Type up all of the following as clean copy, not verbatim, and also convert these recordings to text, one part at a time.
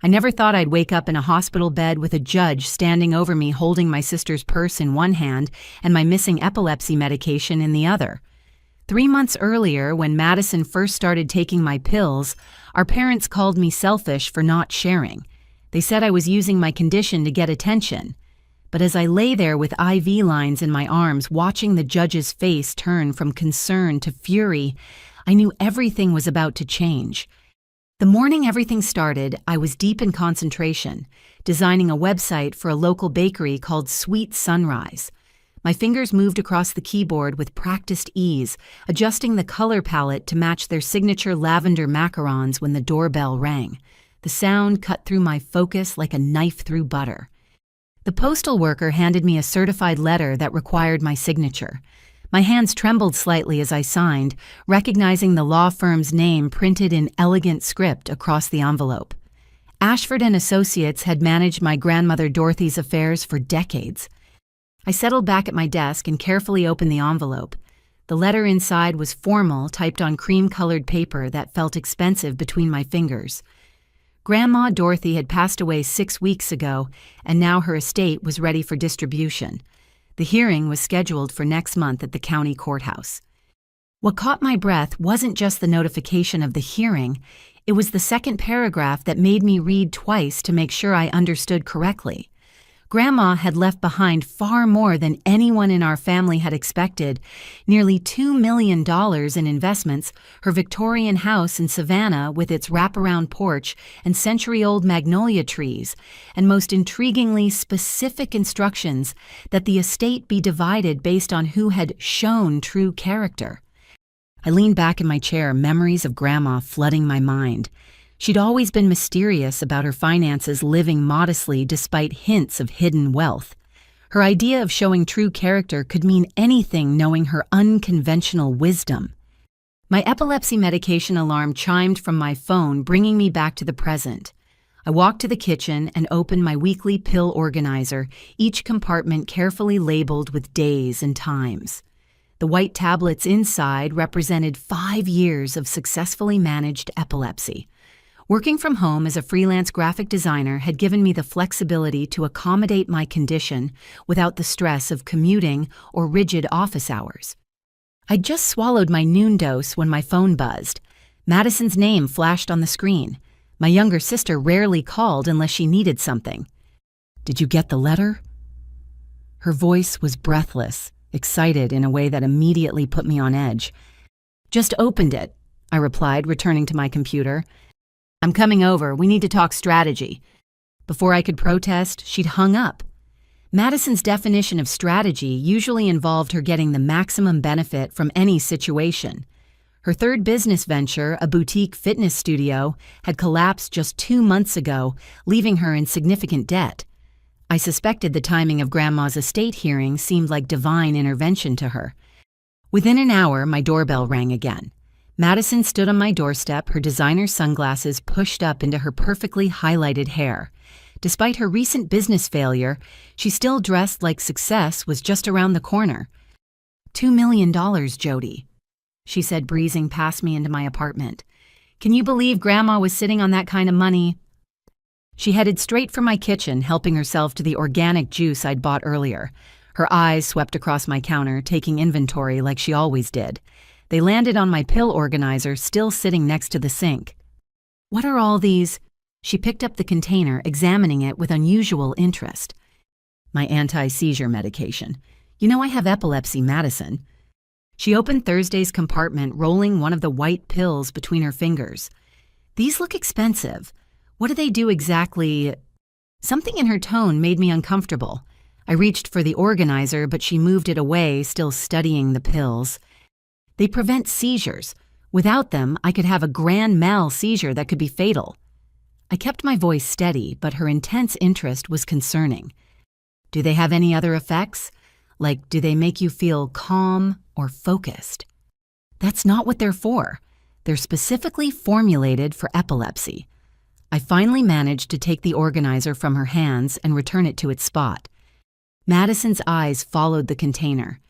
I never thought I'd wake up in a hospital bed with a judge standing over me holding my sister's purse in one hand and my missing epilepsy medication in the other. 3 months earlier, when Madison first started taking my pills, our parents called me selfish for not sharing. They said I was using my condition to get attention. But as I lay there with IV lines in my arms, watching the judge's face turn from concern to fury, I knew everything was about to change. The morning everything started, I was deep in concentration, designing a website for a local bakery called Sweet Sunrise. My fingers moved across the keyboard with practiced ease, adjusting the color palette to match their signature lavender macarons when the doorbell rang. The sound cut through my focus like a knife through butter. The postal worker handed me a certified letter that required my signature. My hands trembled slightly as I signed, recognizing the law firm's name printed in elegant script across the envelope. Ashford & Associates had managed my grandmother Dorothy's affairs for decades. I settled back at my desk and carefully opened the envelope. The letter inside was formal, typed on cream-colored paper that felt expensive between my fingers. Grandma Dorothy had passed away 6 weeks ago, and now her estate was ready for distribution. The hearing was scheduled for next month at the county courthouse. What caught my breath wasn't just the notification of the hearing, it was the second paragraph that made me read twice to make sure I understood correctly. Grandma had left behind far more than anyone in our family had expected, nearly $2 million in investments, her Victorian house in Savannah with its wraparound porch and century-old magnolia trees, and most intriguingly specific instructions that the estate be divided based on who had shown true character. I leaned back in my chair, memories of Grandma flooding my mind. She'd always been mysterious about her finances, living modestly despite hints of hidden wealth. Her idea of showing true character could mean anything, knowing her unconventional wisdom. My epilepsy medication alarm chimed from my phone, bringing me back to the present. I walked to the kitchen and opened my weekly pill organizer, each compartment carefully labeled with days and times. The white tablets inside represented 5 years of successfully managed epilepsy. Working from home as a freelance graphic designer had given me the flexibility to accommodate my condition without the stress of commuting or rigid office hours. I'd just swallowed my noon dose when my phone buzzed. Madison's name flashed on the screen. My younger sister rarely called unless she needed something. "Did you get the letter?" Her voice was breathless, excited in a way that immediately put me on edge. "Just opened it," I replied, returning to my computer. "I'm coming over. We need to talk strategy." Before I could protest, she'd hung up. Madison's definition of strategy usually involved her getting the maximum benefit from any situation. Her third business venture, a boutique fitness studio, had collapsed just 2 months ago, leaving her in significant debt. I suspected the timing of Grandma's estate hearing seemed like divine intervention to her. Within an hour, my doorbell rang again. Madison stood on my doorstep, her designer sunglasses pushed up into her perfectly highlighted hair. Despite her recent business failure, she still dressed like success was just around the corner. $2 million, Jody," she said, breezing past me into my apartment. "Can you believe Grandma was sitting on that kind of money?" She headed straight for my kitchen, helping herself to the organic juice I'd bought earlier. Her eyes swept across my counter, taking inventory like she always did. They landed on my pill organizer, still sitting next to the sink. "What are all these?" She picked up the container, examining it with unusual interest. "My anti-seizure medication. You know I have epilepsy, Madison." She opened Thursday's compartment, rolling one of the white pills between her fingers. "These look expensive. What do they do exactly?" Something in her tone made me uncomfortable. I reached for the organizer, but she moved it away, still studying the pills. "They prevent seizures. Without them, I could have a grand mal seizure that could be fatal." I kept my voice steady, but her intense interest was concerning. "Do they have any other effects? Like, do they make you feel calm or focused?" "That's not what they're for. They're specifically formulated for epilepsy." I finally managed to take the organizer from her hands and return it to its spot. Madison's eyes followed the container.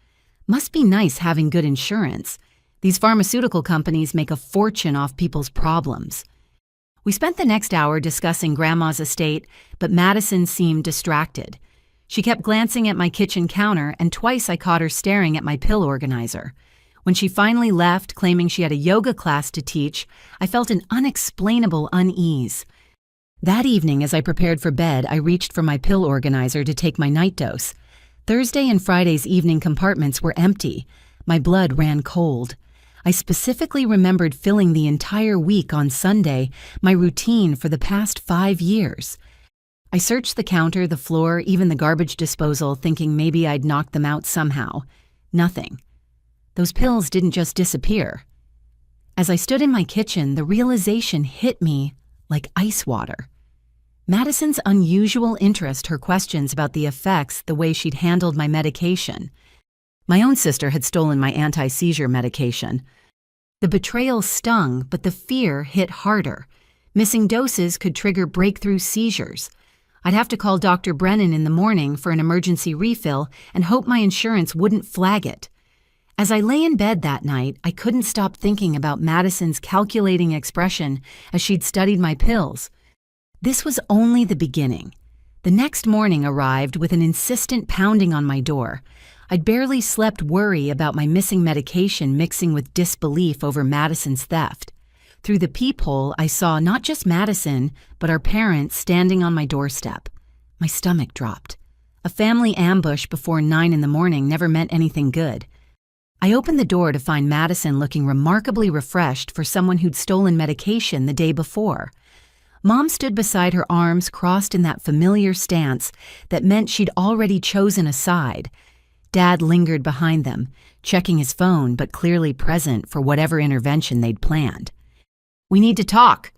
"Must be nice having good insurance. These pharmaceutical companies make a fortune off people's problems." We spent the next hour discussing Grandma's estate, but Madison seemed distracted. She kept glancing at my kitchen counter, and twice I caught her staring at my pill organizer. When she finally left, claiming she had a yoga class to teach, I felt an unexplainable unease. That evening, as I prepared for bed, I reached for my pill organizer to take my night dose. Thursday and Friday's evening compartments were empty. My blood ran cold. I specifically remembered filling the entire week on Sunday, my routine for the past 5 years. I searched the counter, the floor, even the garbage disposal, thinking maybe I'd knocked them out somehow. Nothing. Those pills didn't just disappear. As I stood in my kitchen, the realization hit me like ice water. Madison's unusual interest, her questions about the effects, the way she'd handled my medication. My own sister had stolen my anti-seizure medication. The betrayal stung, but the fear hit harder. Missing doses could trigger breakthrough seizures. I'd have to call Dr. Brennan in the morning for an emergency refill and hope my insurance wouldn't flag it. As I lay in bed that night, I couldn't stop thinking about Madison's calculating expression as she'd studied my pills. This was only the beginning. The next morning arrived with an insistent pounding on my door. I'd barely slept, worry about my missing medication mixing with disbelief over Madison's theft. Through the peephole, I saw not just Madison, but our parents standing on my doorstep. My stomach dropped. A family ambush before 9 in the morning never meant anything good. I opened the door to find Madison looking remarkably refreshed for someone who'd stolen medication the day before. Mom stood beside her, arms crossed in that familiar stance that meant she'd already chosen a side. Dad lingered behind them, checking his phone but clearly present for whatever intervention they'd planned. "We need to talk,"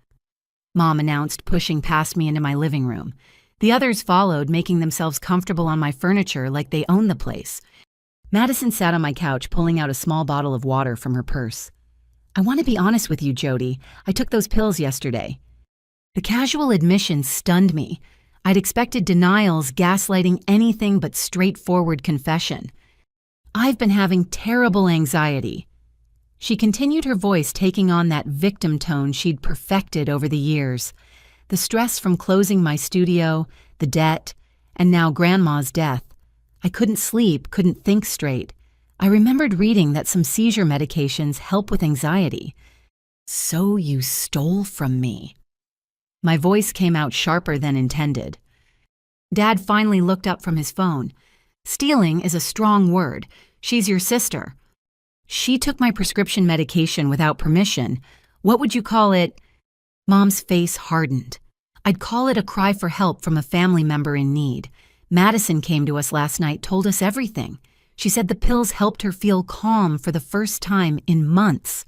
Mom announced, pushing past me into my living room. The others followed, making themselves comfortable on my furniture like they owned the place. Madison sat on my couch, pulling out a small bottle of water from her purse. "I want to be honest with you, Jody. I took those pills yesterday." The casual admission stunned me. I'd expected denials, gaslighting, anything but straightforward confession. "I've been having terrible anxiety." She continued, her voice taking on that victim tone she'd perfected over the years. The stress from closing my studio, the debt, and now Grandma's death. I couldn't sleep, couldn't think straight. I remembered reading that some seizure medications help with anxiety. "So you stole from me." My voice came out sharper than intended. Dad finally looked up from his phone. "Stealing is a strong word. She's your sister. She took my prescription medication without permission. What would you call it?" Mom's face hardened. "I'd call it a cry for help from a family member in need. Madison came to us last night, told us everything. She said the pills helped her feel calm for the first time in months."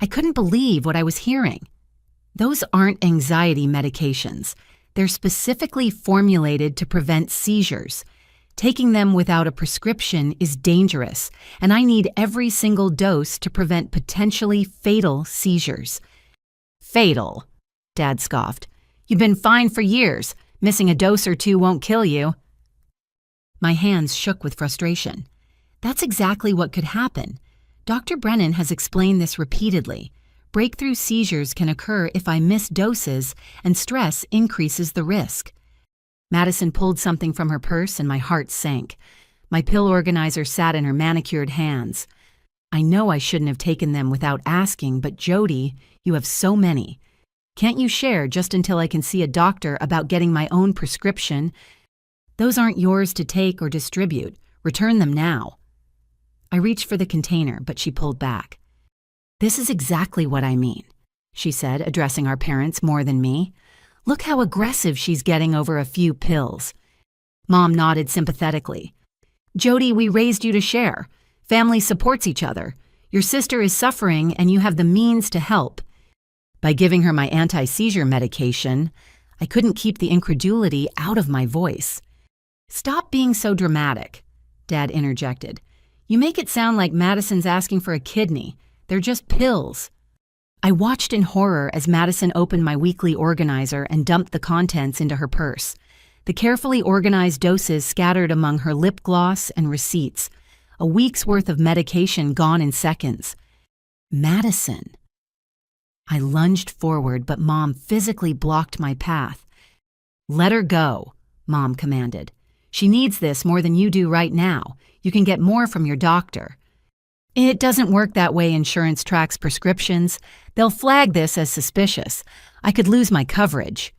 I couldn't believe what I was hearing. Those aren't anxiety medications. They're specifically formulated to prevent seizures. Taking them without a prescription is dangerous, and I need every single dose to prevent potentially fatal seizures. "Fatal?" Dad scoffed. "You've been fine for years. Missing a dose or two won't kill you." My hands shook with frustration. That's exactly what could happen. Dr. Brennan has explained this repeatedly. Breakthrough seizures can occur if I miss doses, and stress increases the risk. Madison pulled something from her purse and my heart sank. My pill organizer sat in her manicured hands. "I know I shouldn't have taken them without asking, but Jody, you have so many. Can't you share just until I can see a doctor about getting my own prescription? Those aren't yours to take or distribute. Return them now." I reached for the container, but she pulled back. "This is exactly what I mean," she said, addressing our parents more than me. "Look how aggressive she's getting over a few pills." Mom nodded sympathetically. "Jody, we raised you to share. Family supports each other. Your sister is suffering and you have the means to help." By giving her my anti-seizure medication, I couldn't keep the incredulity out of my voice. "Stop being so dramatic," Dad interjected. "You make it sound like Madison's asking for a kidney. They're just pills." I watched in horror as Madison opened my weekly organizer and dumped the contents into her purse. The carefully organized doses scattered among her lip gloss and receipts. A week's worth of medication gone in seconds. Madison. I lunged forward, but Mom physically blocked my path. "Let her go," Mom commanded. "She needs this more than you do right now. You can get more from your doctor." "It doesn't work that way. Insurance tracks prescriptions. They'll flag this as suspicious. I could lose my coverage."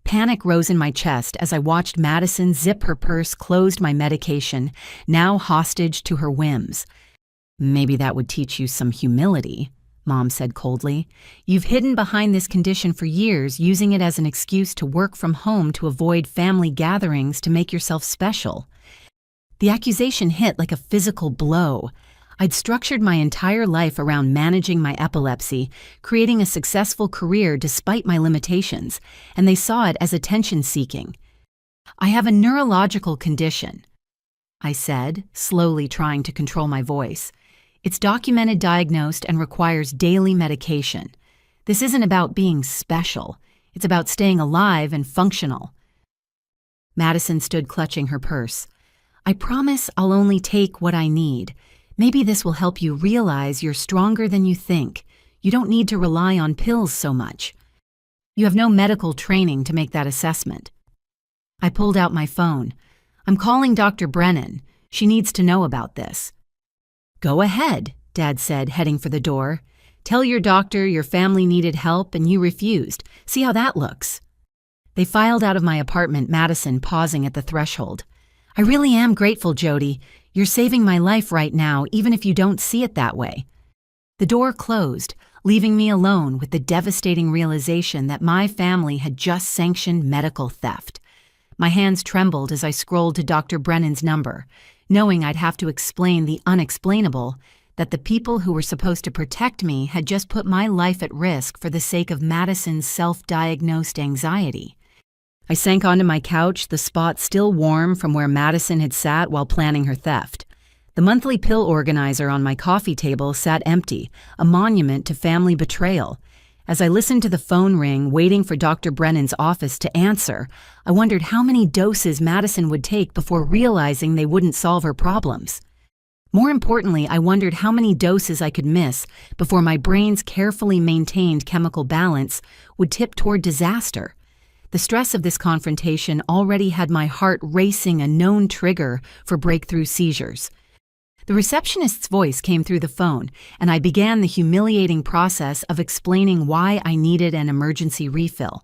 Panic rose in my chest as I watched Madison zip her purse closed my medication, now hostage to her whims. "Maybe that would teach you some humility," Mom said coldly. "You've hidden behind this condition for years, using it as an excuse to work from home to avoid family gatherings to make yourself special." The accusation hit like a physical blow. I'd structured my entire life around managing my epilepsy, creating a successful career despite my limitations, and they saw it as attention-seeking. "I have a neurological condition," I said, slowly trying to control my voice. "It's documented, diagnosed, and requires daily medication. This isn't about being special. It's about staying alive and functional." Madison stood clutching her purse. "I promise I'll only take what I need. Maybe this will help you realize you're stronger than you think. You don't need to rely on pills so much. You have no medical training to make that assessment." I pulled out my phone. "I'm calling Dr. Brennan. She needs to know about this." "Go ahead," Dad said, heading for the door. "Tell your doctor your family needed help and you refused. See how that looks." They filed out of my apartment, Madison pausing at the threshold. "I really am grateful, Jody. You're saving my life right now, even if you don't see it that way." The door closed, leaving me alone with the devastating realization that my family had just sanctioned medical theft. My hands trembled as I scrolled to Dr. Brennan's number, knowing I'd have to explain the unexplainable, that the people who were supposed to protect me had just put my life at risk for the sake of Madison's self-diagnosed anxiety. I sank onto my couch, the spot still warm from where Madison had sat while planning her theft. The monthly pill organizer on my coffee table sat empty, a monument to family betrayal. As I listened to the phone ring, waiting for Dr. Brennan's office to answer, I wondered how many doses Madison would take before realizing they wouldn't solve her problems. More importantly, I wondered how many doses I could miss before my brain's carefully maintained chemical balance would tip toward disaster. The stress of this confrontation already had my heart racing, a known trigger for breakthrough seizures. The receptionist's voice came through the phone, and I began the humiliating process of explaining why I needed an emergency refill.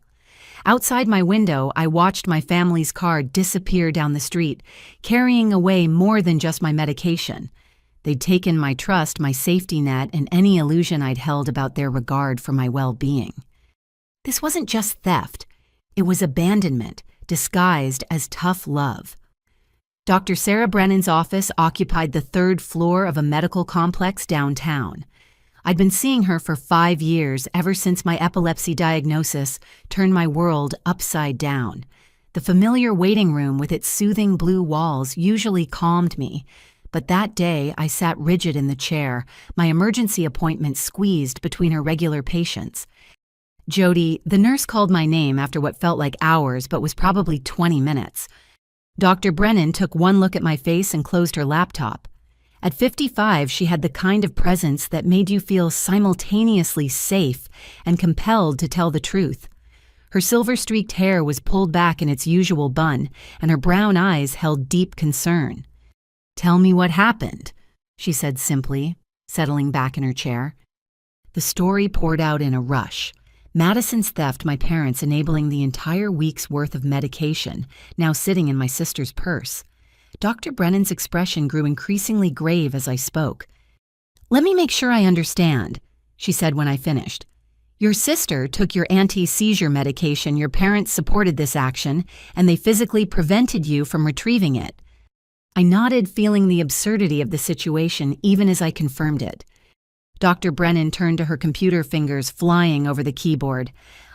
Outside my window, I watched my family's car disappear down the street, carrying away more than just my medication. They'd taken my trust, my safety net, and any illusion I'd held about their regard for my well-being. This wasn't just theft. It was abandonment, disguised as tough love. Dr. Sarah Brennan's office occupied the third floor of a medical complex downtown. I'd been seeing her for 5 years, ever since my epilepsy diagnosis turned my world upside down. The familiar waiting room with its soothing blue walls usually calmed me, but that day I sat rigid in the chair, my emergency appointment squeezed between her regular patients. "Jody," the nurse called my name after what felt like hours but was probably 20 minutes. Dr. Brennan took one look at my face and closed her laptop. At 55, she had the kind of presence that made you feel simultaneously safe and compelled to tell the truth. Her silver-streaked hair was pulled back in its usual bun, and her brown eyes held deep concern. "Tell me what happened," she said simply, settling back in her chair. The story poured out in a rush. Madison's theft, my parents enabling the entire week's worth of medication, now sitting in my sister's purse. Dr. Brennan's expression grew increasingly grave as I spoke. "Let me make sure I understand," she said when I finished. "Your sister took your anti-seizure medication, your parents supported this action, and they physically prevented you from retrieving it." I nodded, feeling the absurdity of the situation even as I confirmed it. Dr. Brennan turned to her computer, fingers flying over the keyboard.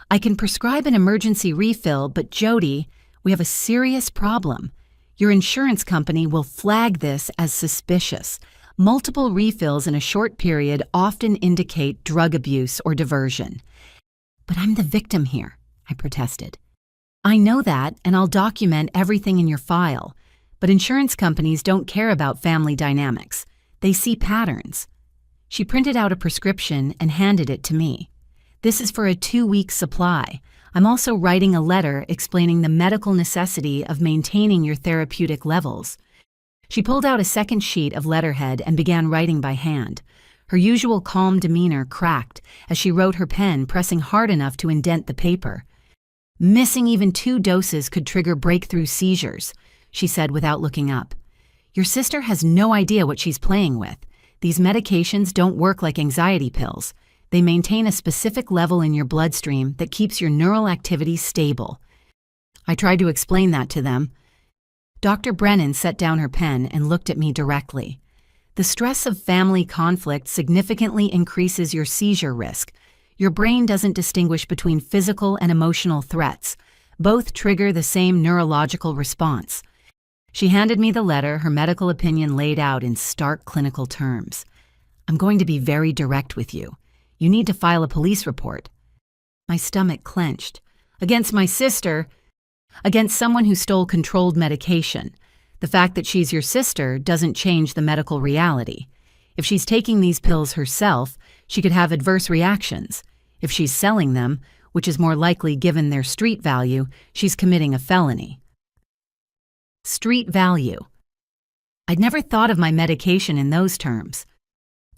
"I can prescribe an emergency refill, but Jody, we have a serious problem. Your insurance company will flag this as suspicious. Multiple refills in a short period often indicate drug abuse or diversion." "But I'm the victim here," I protested. "I know that, and I'll document everything in your file. But insurance companies don't care about family dynamics. They see patterns." She printed out a prescription and handed it to me. This is for a 2-week supply. I'm also writing a letter explaining the medical necessity of maintaining your therapeutic levels." She pulled out a second sheet of letterhead and began writing by hand. Her usual calm demeanor cracked as she wrote, her pen pressing hard enough to indent the paper. "Missing even 2 doses could trigger breakthrough seizures," she said without looking up. "Your sister has no idea what she's playing with. These medications don't work like anxiety pills. They maintain a specific level in your bloodstream that keeps your neural activity stable." I tried to explain that to them. Dr. Brennan set down her pen and looked at me directly. "The stress of family conflict significantly increases your seizure risk. Your brain doesn't distinguish between physical and emotional threats. Both trigger the same neurological response." She handed me the letter, her medical opinion laid out in stark clinical terms. "I'm going to be very direct with you. You need to file a police report." My stomach clenched. Against my sister? Against someone who stole controlled medication. The fact that she's your sister doesn't change the medical reality. If she's taking these pills herself, she could have adverse reactions. If she's selling them, which is more likely given their street value, she's committing a felony. Street value. I'd never thought of my medication in those terms.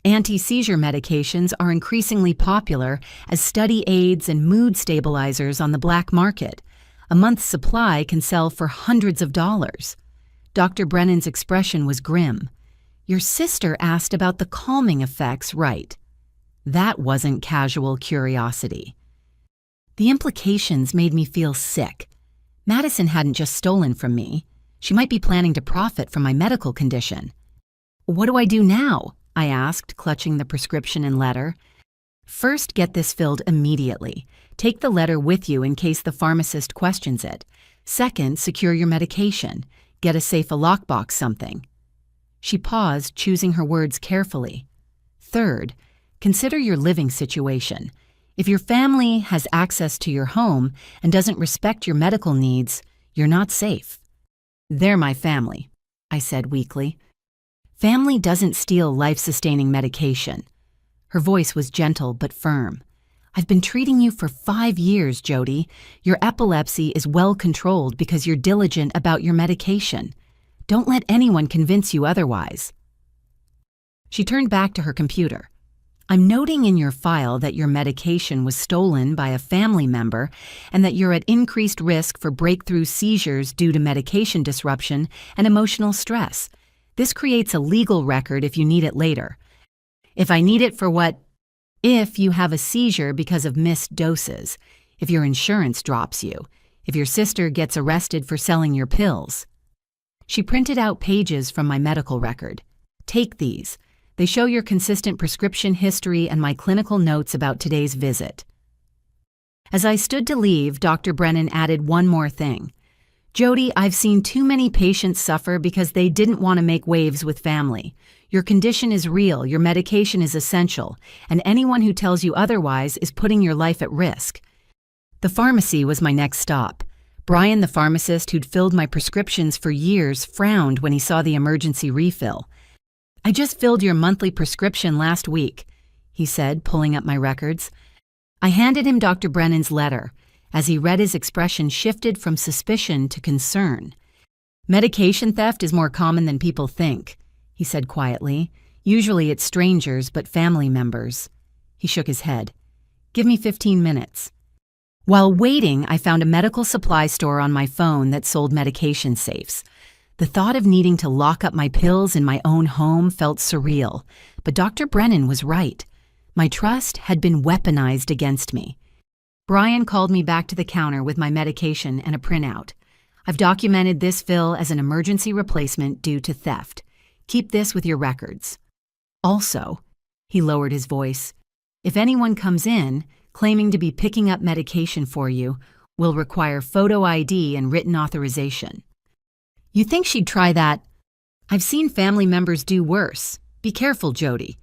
Anti-seizure medications are increasingly popular as study aids and mood stabilizers on the black market. A month's supply can sell for hundreds of dollars. Dr. Brennan's expression was grim. "Your sister asked about the calming effects, right?" That wasn't casual curiosity. The implications made me feel sick. Madison hadn't just stolen from me. She might be planning to profit from my medical condition. "What do I do now?" I asked, clutching the prescription and letter. "First, get this filled immediately. Take the letter with you in case the pharmacist questions it. Second, secure your medication. Get a safe lockbox something." She paused, choosing her words carefully. "Third, consider your living situation. If your family has access to your home and doesn't respect your medical needs, you're not safe." "They're my family," I said weakly. "Family doesn't steal life-sustaining medication." Her voice was gentle but firm. "I've been treating you for 5 years, Jody. Your epilepsy is well controlled because you're diligent about your medication. Don't let anyone convince you otherwise." She turned back to her computer. "I'm noting in your file that your medication was stolen by a family member and that you're at increased risk for breakthrough seizures due to medication disruption and emotional stress. This creates a legal record if you need it later. If I need it for what? If you have a seizure because of missed doses, if your insurance drops you, if your sister gets arrested for selling your pills." She printed out pages from my medical record. "Take these. They show your consistent prescription history and my clinical notes about today's visit." As I stood to leave, Dr. Brennan added one more thing. "Jody, I've seen too many patients suffer because they didn't want to make waves with family. Your condition is real, your medication is essential, and anyone who tells you otherwise is putting your life at risk." The pharmacy was my next stop. Brian, the pharmacist who'd filled my prescriptions for years, frowned when he saw the emergency refill. "I just filled your monthly prescription last week," he said, pulling up my records. I handed him Dr. Brennan's letter. As he read, his expression shifted from suspicion to concern. "Medication theft is more common than people think," he said quietly. "Usually it's strangers, but family members." He shook his head. "Give me 15 minutes. While waiting, I found a medical supply store on my phone that sold medication safes. The thought of needing to lock up my pills in my own home felt surreal, but Dr. Brennan was right. My trust had been weaponized against me. Brian called me back to the counter with my medication and a printout. "I've documented this fill as an emergency replacement due to theft. Keep this with your records. Also," he lowered his voice, "if anyone comes in claiming to be picking up medication for you, will require photo ID and written authorization." "You think she'd try that?" "I've seen family members do worse. Be careful, Jody."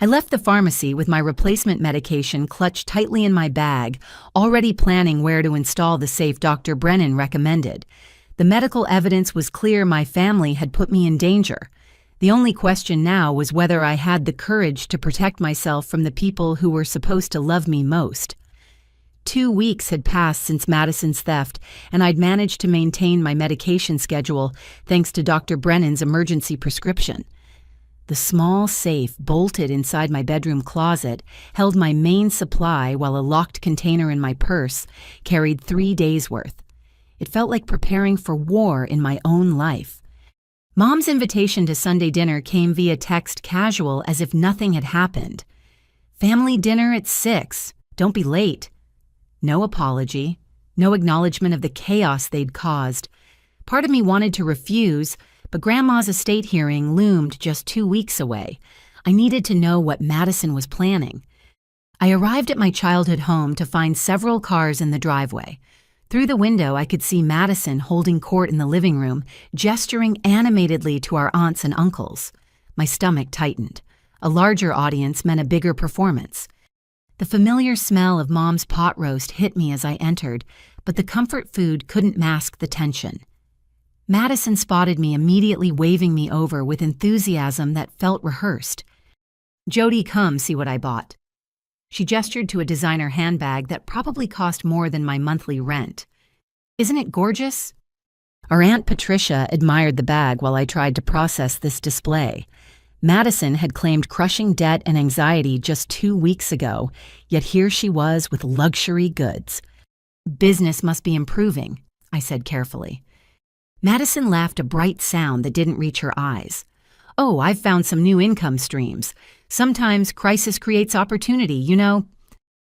I left the pharmacy with my replacement medication clutched tightly in my bag, already planning where to install the safe Dr. Brennan recommended. The medical evidence was clear my family had put me in danger. The only question now was whether I had the courage to protect myself from the people who were supposed to love me most. 2 weeks had passed since Madison's theft, and I'd managed to maintain my medication schedule thanks to Dr. Brennan's emergency prescription. The small safe bolted inside my bedroom closet held my main supply, while a locked container in my purse carried 3 days' worth. It felt like preparing for war in my own life. Mom's invitation to Sunday dinner came via text, casual, as if nothing had happened. "Family dinner at 6. Don't be late." No apology, no acknowledgement of the chaos they'd caused. Part of me wanted to refuse, but Grandma's estate hearing loomed just 2 weeks away. I needed to know what Madison was planning. I arrived at my childhood home to find several cars in the driveway. Through the window, I could see Madison holding court in the living room, gesturing animatedly to our aunts and uncles. My stomach tightened. A larger audience meant a bigger performance. The familiar smell of Mom's pot roast hit me as I entered, but the comfort food couldn't mask the tension. Madison spotted me, immediately waving me over with enthusiasm that felt rehearsed. "Jody, come see what I bought." She gestured to a designer handbag that probably cost more than my monthly rent. "Isn't it gorgeous?" Our Aunt Patricia admired the bag while I tried to process this display. Madison had claimed crushing debt and anxiety just 2 weeks ago, yet here she was with luxury goods. "Business must be improving," I said carefully. Madison laughed, a bright sound that didn't reach her eyes. "Oh, I've found some new income streams. Sometimes crisis creates opportunity, you know."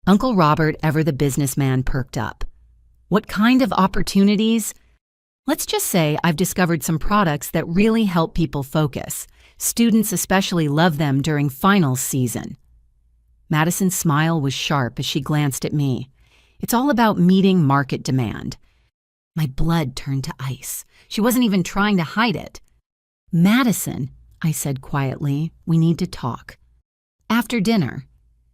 Uncle Robert, ever the businessman, perked up. "What kind of opportunities?" "Let's just say I've discovered some products that really help people focus. Students especially love them during finals season." Madison's smile was sharp as she glanced at me. "It's all about meeting market demand." My blood turned to ice. She wasn't even trying to hide it. "Madison," I said quietly, "we need to talk." "After dinner,"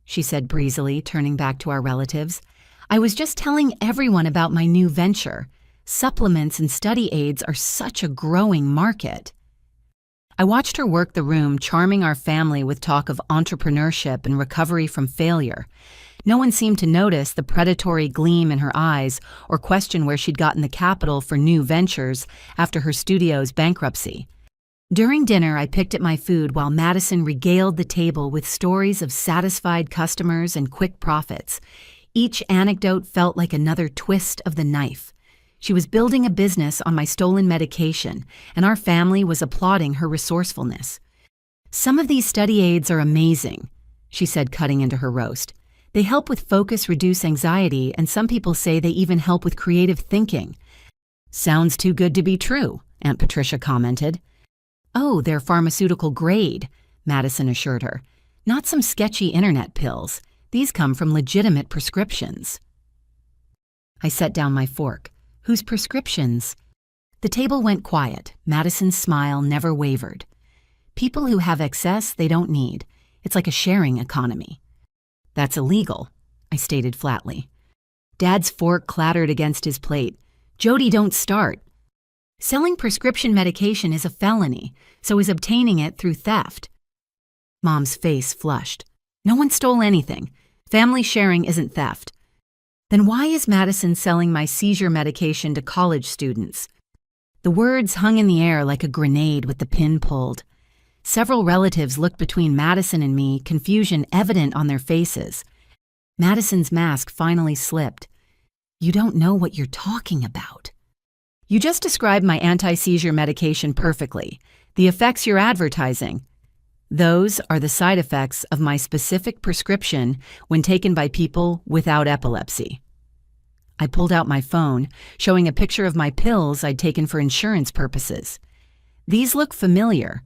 she said breezily, turning back to our relatives. "I was just telling everyone about my new venture. Supplements and study aids are such a growing market." I watched her work the room, charming our family with talk of entrepreneurship and recovery from failure. No one seemed to notice the predatory gleam in her eyes or question where she'd gotten the capital for new ventures after her studio's bankruptcy. During dinner, I picked at my food while Madison regaled the table with stories of satisfied customers and quick profits. Each anecdote felt like another twist of the knife. She was building a business on my stolen medication, and our family was applauding her resourcefulness. "Some of these study aids are amazing," she said, cutting into her roast. "They help with focus, reduce anxiety, and some people say they even help with creative thinking." "Sounds too good to be true," Aunt Patricia commented. "Oh, they're pharmaceutical grade," Madison assured her. "Not some sketchy internet pills. These come from legitimate prescriptions." I set down my fork. "Whose prescriptions?" The table went quiet. Madison's smile never wavered. "People who have excess they don't need. It's like a sharing economy." "That's illegal," I stated flatly. Dad's fork clattered against his plate. "Jody, don't start. Selling prescription medication is a felony, so is obtaining it through theft." Mom's face flushed. "No one stole anything. Family sharing isn't theft." "Then why is Madison selling my seizure medication to college students?" The words hung in the air like a grenade with the pin pulled. Several relatives looked between Madison and me, confusion evident on their faces. Madison's mask finally slipped. "You don't know what you're talking about." "You just described my anti-seizure medication perfectly. The effects you're advertising. Those are the side effects of my specific prescription when taken by people without epilepsy." I pulled out my phone, showing a picture of my pills I'd taken for insurance purposes. "These look familiar."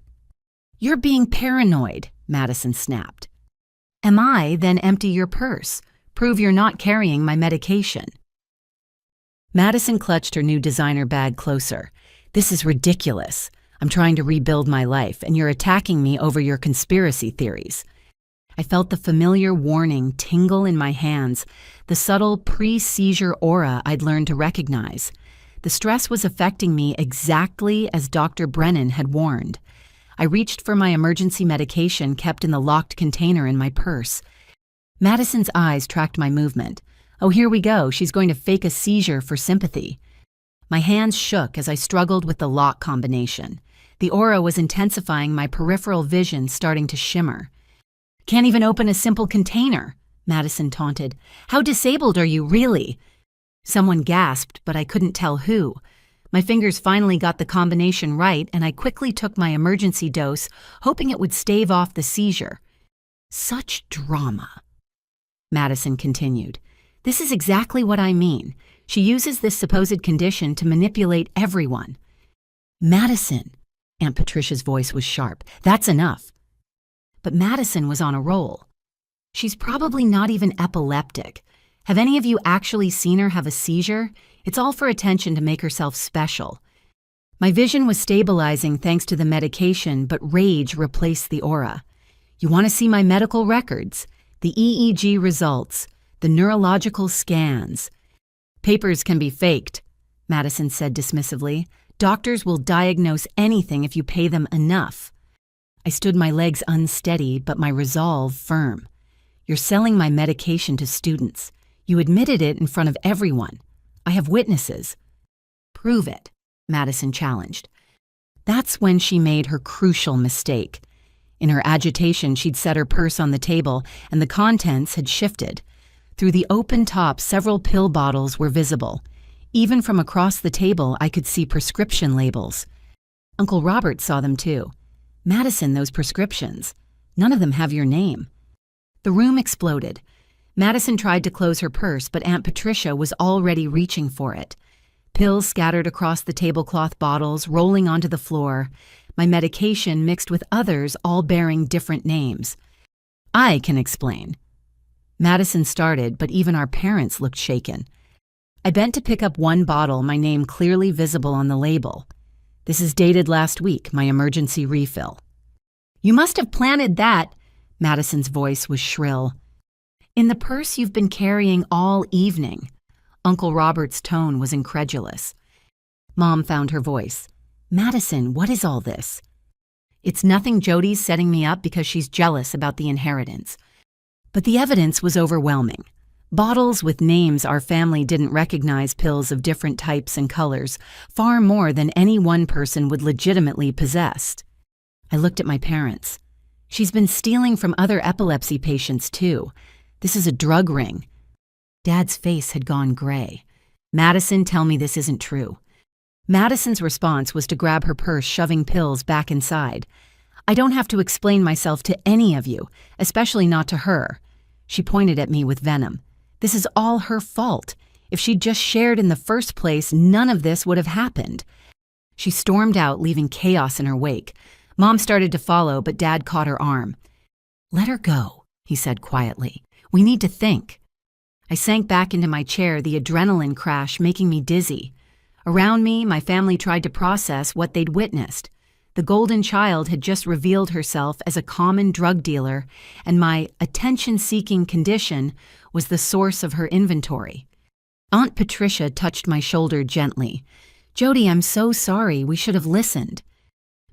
"You're being paranoid," Madison snapped. "Am I? Then empty your purse. Prove you're not carrying my medication." Madison clutched her new designer bag closer. "This is ridiculous. I'm trying to rebuild my life, and you're attacking me over your conspiracy theories." I felt the familiar warning tingle in my hands, the subtle pre-seizure aura I'd learned to recognize. The stress was affecting me exactly as Dr. Brennan had warned. I reached for my emergency medication kept in the locked container in my purse. Madison's eyes tracked my movement. Oh, here we go. She's going to fake a seizure for sympathy. My hands shook as I struggled with the lock combination. The aura was intensifying, my peripheral vision starting to shimmer. Can't even open a simple container, Madison taunted. How disabled are you, really? Someone gasped, but I couldn't tell who. My fingers finally got the combination right, and I quickly took my emergency dose, hoping it would stave off the seizure. Such drama. Madison continued. This is exactly what I mean. She uses this supposed condition to manipulate everyone. Madison, Aunt Patricia's voice was sharp. That's enough. But Madison was on a roll. She's probably not even epileptic. Have any of you actually seen her have a seizure? It's all for attention to make herself special. My vision was stabilizing thanks to the medication, but rage replaced the aura. You want to see my medical records? The EEG results, the neurological scans. Papers can be faked, Madison said dismissively. Doctors will diagnose anything if you pay them enough. I stood my legs unsteady, but my resolve firm. You're selling my medication to students. You admitted it in front of everyone. I have witnesses. Prove it, Madison challenged. That's when she made her crucial mistake. In her agitation, she'd set her purse on the table, and the contents had shifted. Through the open top, several pill bottles were visible. Even from across the table, I could see prescription labels. Uncle Robert saw them too. Madison, those prescriptions. None of them have your name. The room exploded. Madison tried to close her purse, but Aunt Patricia was already reaching for it. Pills scattered across the tablecloth bottles, rolling onto the floor. My medication mixed with others, all bearing different names. I can explain. Madison started, but even our parents looked shaken. I bent to pick up one bottle, my name clearly visible on the label. This is dated last week, my emergency refill. You must have planted that, Madison's voice was shrill. In the purse you've been carrying all evening. Uncle Robert's tone was incredulous. Mom found her voice. Madison, what is all this? It's nothing. Jody's setting me up because she's jealous about the inheritance. But the evidence was overwhelming. Bottles with names our family didn't recognize, pills of different types and colors, far more than any one person would legitimately possess. I looked at my parents. She's been stealing from other epilepsy patients too. This is a drug ring. Dad's face had gone gray. Madison, tell me this isn't true. Madison's response was to grab her purse, shoving pills back inside. I don't have to explain myself to any of you, especially not to her. She pointed at me with venom. This is all her fault. If she'd just shared in the first place, none of this would have happened. She stormed out, leaving chaos in her wake. Mom started to follow, but Dad caught her arm. Let her go, he said quietly. We need to think. I sank back into my chair, the adrenaline crash making me dizzy. Around me, my family tried to process what they'd witnessed. The golden child had just revealed herself as a common drug dealer, and my attention-seeking condition was the source of her inventory. Aunt Patricia touched my shoulder gently. Jody, I'm so sorry. We should have listened.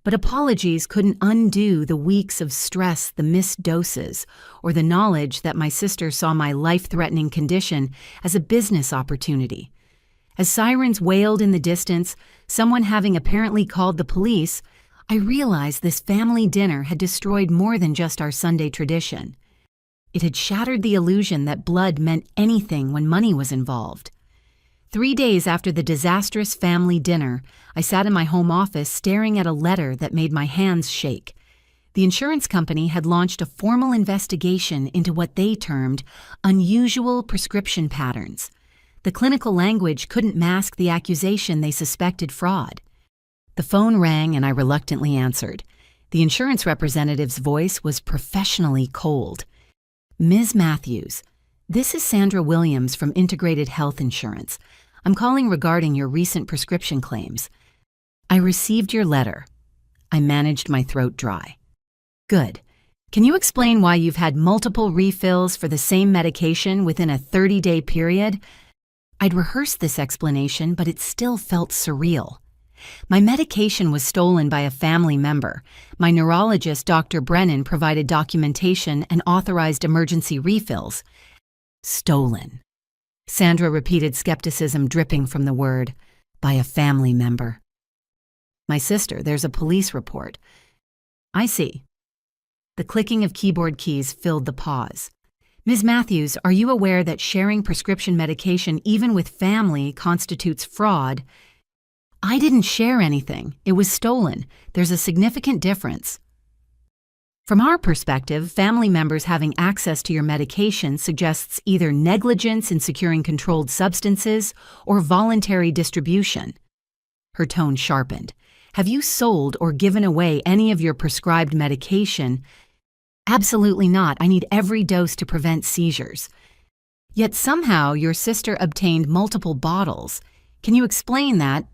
But apologies couldn't undo the weeks of stress, the missed doses, or the knowledge that my sister saw my life-threatening condition as a business opportunity. As sirens wailed in the distance, someone having apparently called the police, I realized this family dinner had destroyed more than just our Sunday tradition. It had shattered the illusion that blood meant anything when money was involved. 3 days after the disastrous family dinner, I sat in my home office staring at a letter that made my hands shake. The insurance company had launched a formal investigation into what they termed unusual prescription patterns. The clinical language couldn't mask the accusation they suspected fraud. The phone rang and I reluctantly answered. The insurance representative's voice was professionally cold. Ms. Matthews, this is Sandra Williams from Integrated Health Insurance. I'm calling regarding your recent prescription claims. I received your letter. I managed my throat dry. Good. Can you explain why you've had multiple refills for the same medication within a 30-day period? I'd rehearsed this explanation, but it still felt surreal. My medication was stolen by a family member. My neurologist, Dr. Brennan, provided documentation and authorized emergency refills. Stolen. Sandra repeated, skepticism dripping from the word. By a family member. My sister, there's a police report. I see. The clicking of keyboard keys filled the pause. Ms. Matthews, are you aware that sharing prescription medication, even with family, constitutes fraud? I didn't share anything. It was stolen. There's a significant difference. From our perspective, family members having access to your medication suggests either negligence in securing controlled substances or voluntary distribution. Her tone sharpened. Have you sold or given away any of your prescribed medication? Absolutely not. I need every dose to prevent seizures. Yet somehow your sister obtained multiple bottles. Can you explain that?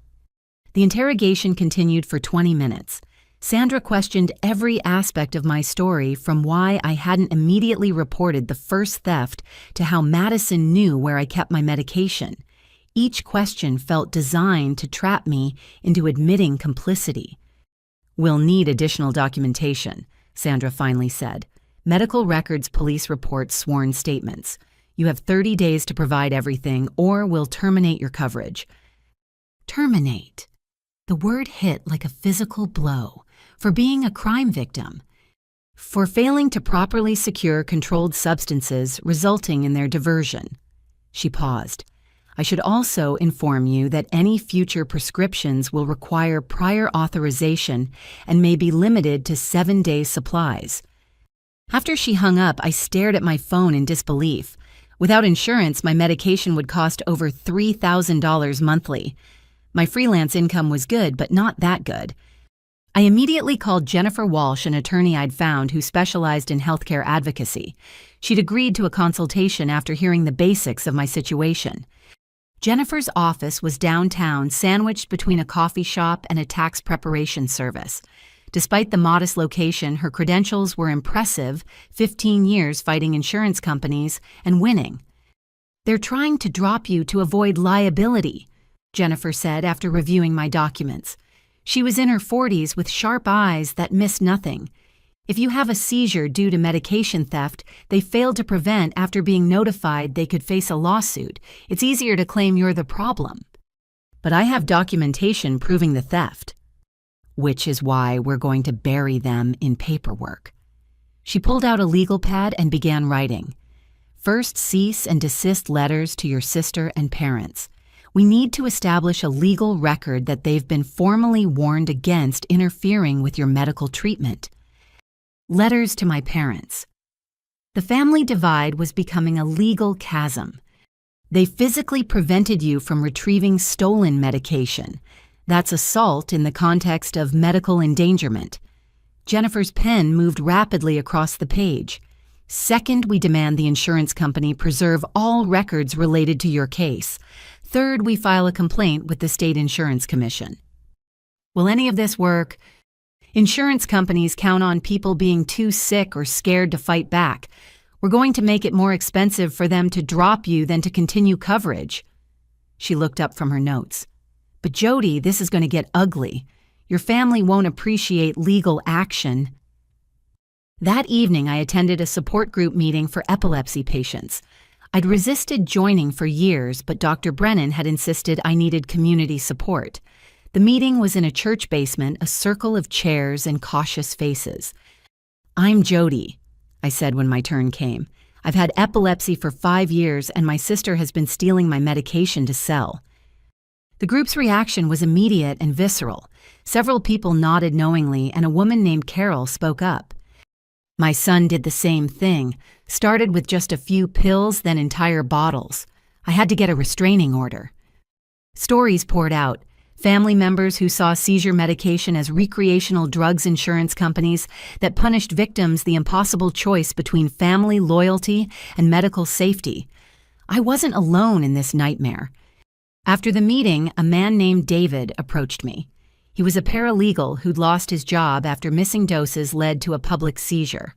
The interrogation continued for 20 minutes. Sandra questioned every aspect of my story, from why I hadn't immediately reported the first theft to how Madison knew where I kept my medication. Each question felt designed to trap me into admitting complicity. We'll need additional documentation, Sandra finally said. Medical records, police reports, sworn statements. You have 30 days to provide everything, or we'll terminate your coverage. Terminate. The word hit like a physical blow. For being a crime victim. For failing to properly secure controlled substances, resulting in their diversion. She paused. I should also inform you that any future prescriptions will require prior authorization and may be limited to 7-day supplies. After she hung up, I stared at my phone in disbelief. Without insurance, my medication would cost over $3,000 monthly. My freelance income was good, but not that good. I immediately called Jennifer Walsh, an attorney I'd found who specialized in healthcare advocacy. She'd agreed to a consultation after hearing the basics of my situation. Jennifer's office was downtown, sandwiched between a coffee shop and a tax preparation service. Despite the modest location, her credentials were impressive, 15 years fighting insurance companies and winning. They're trying to drop you to avoid liability, Jennifer said after reviewing my documents. She was in her 40s with sharp eyes that missed nothing. If you have a seizure due to medication theft they failed to prevent after being notified they could face a lawsuit, it's easier to claim you're the problem. But I have documentation proving the theft. Which is why we're going to bury them in paperwork. She pulled out a legal pad and began writing. First, cease and desist letters to your sister and parents. We need to establish a legal record that they've been formally warned against interfering with your medical treatment. Letters to my parents. The family divide was becoming a legal chasm. They physically prevented you from retrieving stolen medication. That's assault in the context of medical endangerment. Jennifer's pen moved rapidly across the page. Second, we demand the insurance company preserve all records related to your case. Third, we file a complaint with the State Insurance Commission. Will any of this work? Insurance companies count on people being too sick or scared to fight back. We're going to make it more expensive for them to drop you than to continue coverage. She looked up from her notes. But Jody, this is going to get ugly. Your family won't appreciate legal action. That evening, I attended a support group meeting for epilepsy patients. I'd resisted joining for years, but Dr. Brennan had insisted I needed community support. The meeting was in a church basement, a circle of chairs and cautious faces. I'm Jody, I said when my turn came. I've had epilepsy for 5 years, and my sister has been stealing my medication to sell. The group's reaction was immediate and visceral. Several people nodded knowingly, and a woman named Carol spoke up. My son did the same thing, started with just a few pills, then entire bottles. I had to get a restraining order. Stories poured out. Family members who saw seizure medication as recreational drugs, insurance companies that punished victims, the impossible choice between family loyalty and medical safety. I wasn't alone in this nightmare. After the meeting, a man named David approached me. He was a paralegal who'd lost his job after missing doses led to a public seizure.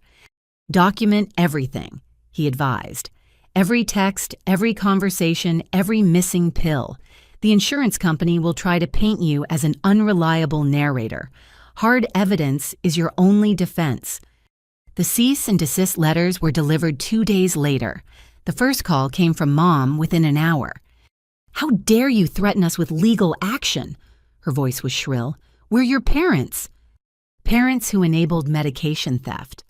Document everything, he advised. Every text, every conversation, every missing pill. The insurance company will try to paint you as an unreliable narrator. Hard evidence is your only defense. The cease and desist letters were delivered 2 days later. The first call came from Mom within an hour. "How dare you threaten us with legal action?" Her voice was shrill. "We're your parents." "Parents who enabled medication theft,"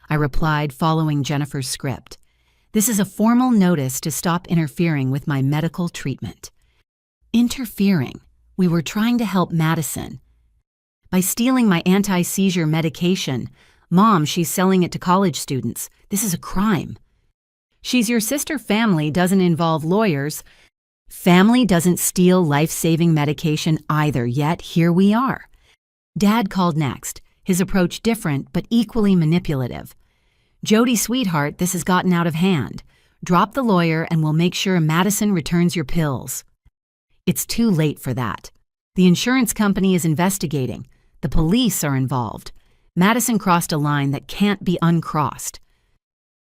I replied, following Jennifer's script. "This is a formal notice to stop interfering with my medical treatment." Interfering? We were trying to help Madison. By stealing my anti-seizure medication. "Mom, she's selling it to college students. This is a crime." "She's your sister. Family doesn't involve lawyers." Family doesn't steal life-saving medication either, yet here we are. Dad called next, his approach different but equally manipulative. "Jody, sweetheart, this has gotten out of hand. Drop the lawyer and we'll make sure Madison returns your pills." It's too late for that. The insurance company is investigating. The police are involved. Madison crossed a line that can't be uncrossed.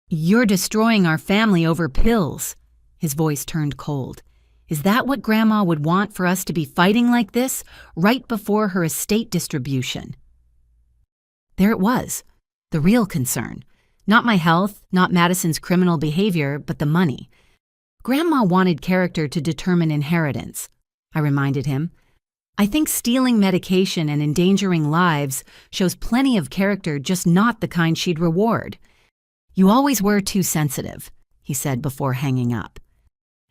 "You're destroying our family over pills." His voice turned cold. "Is that what Grandma would want for us to be fighting like this, right before her estate distribution?" There it was, the real concern. Not my health, not Madison's criminal behavior, but the money. Grandma wanted character to determine inheritance, I reminded him. I think stealing medication and endangering lives shows plenty of character, just not the kind she'd reward. "You always were too sensitive," he said before hanging up.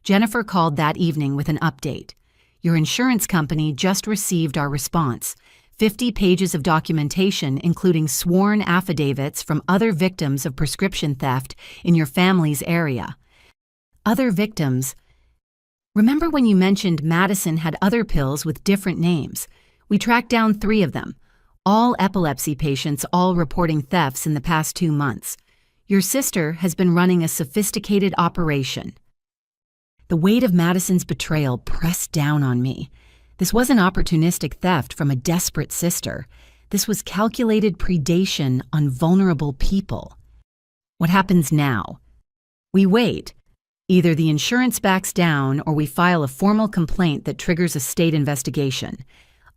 Jennifer called that evening with an update. "Your insurance company just received our response. 50 pages of documentation, including sworn affidavits from other victims of prescription theft in your family's area." Other victims. Remember when you mentioned Madison had other pills with different names? We tracked down 3 of them. All epilepsy patients, all reporting thefts in the past 2 months. Your sister has been running a sophisticated operation. The weight of Madison's betrayal pressed down on me. This wasn't opportunistic theft from a desperate sister. This was calculated predation on vulnerable people. What happens now? We wait. Either the insurance backs down or we file a formal complaint that triggers a state investigation.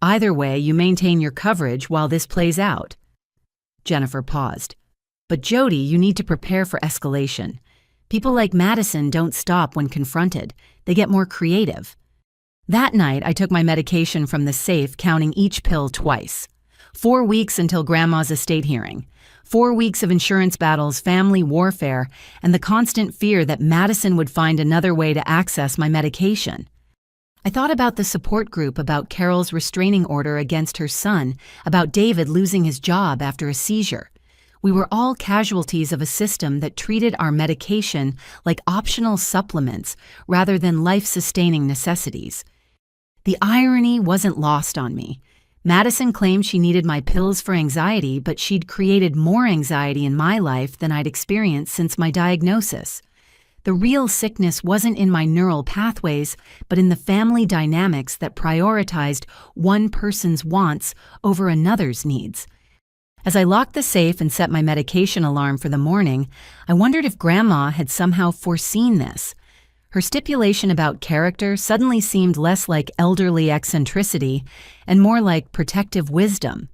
Either way, you maintain your coverage while this plays out. Jennifer paused. "But Jody, you need to prepare for escalation. People like Madison don't stop when confronted. They get more creative." That night, I took my medication from the safe, counting each pill twice. 4 weeks until Grandma's estate hearing. 4 weeks of insurance battles, family warfare, and the constant fear that Madison would find another way to access my medication. I thought about the support group, about Carol's restraining order against her son, about David losing his job after a seizure. We were all casualties of a system that treated our medication like optional supplements rather than life-sustaining necessities. The irony wasn't lost on me. Madison claimed she needed my pills for anxiety, but she'd created more anxiety in my life than I'd experienced since my diagnosis. The real sickness wasn't in my neural pathways, but in the family dynamics that prioritized one person's wants over another's needs. As I locked the safe and set my medication alarm for the morning, I wondered if Grandma had somehow foreseen this. Her stipulation about character suddenly seemed less like elderly eccentricity and more like protective wisdom.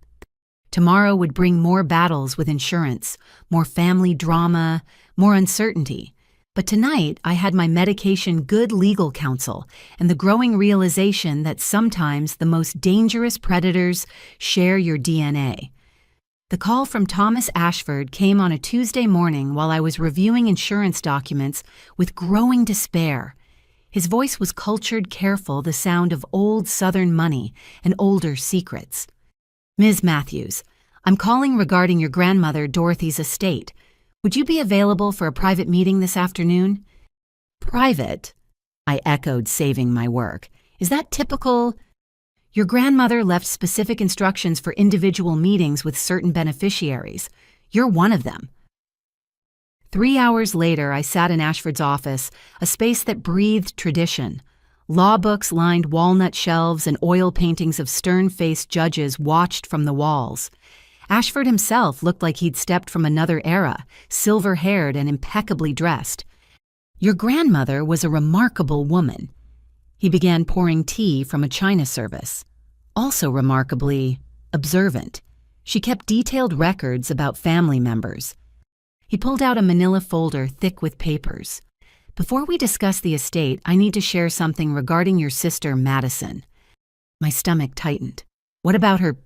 Tomorrow would bring more battles with insurance, more family drama, more uncertainty. But tonight, I had my medication good legal counsel and the growing realization that sometimes the most dangerous predators share your DNA. The call from Thomas Ashford came on a Tuesday morning while I was reviewing insurance documents with growing despair. His voice was cultured, careful, the sound of old Southern money and older secrets. "Ms. Matthews, I'm calling regarding your grandmother Dorothy's estate. Would you be available for a private meeting this afternoon?" "Private?" I echoed, saving my work. "Is that typical?" "Your grandmother left specific instructions for individual meetings with certain beneficiaries. You're one of them." 3 hours later, I sat in Ashford's office, a space that breathed tradition. Law books lined walnut shelves and oil paintings of stern-faced judges watched from the walls. Ashford himself looked like he'd stepped from another era, silver-haired and impeccably dressed. "Your grandmother was a remarkable woman." He began pouring tea from a china service. Also remarkably observant, she kept detailed records about family members. He pulled out a manila folder thick with papers. Before we discuss the estate, I need to share something regarding your sister, Madison. My stomach tightened. What about her?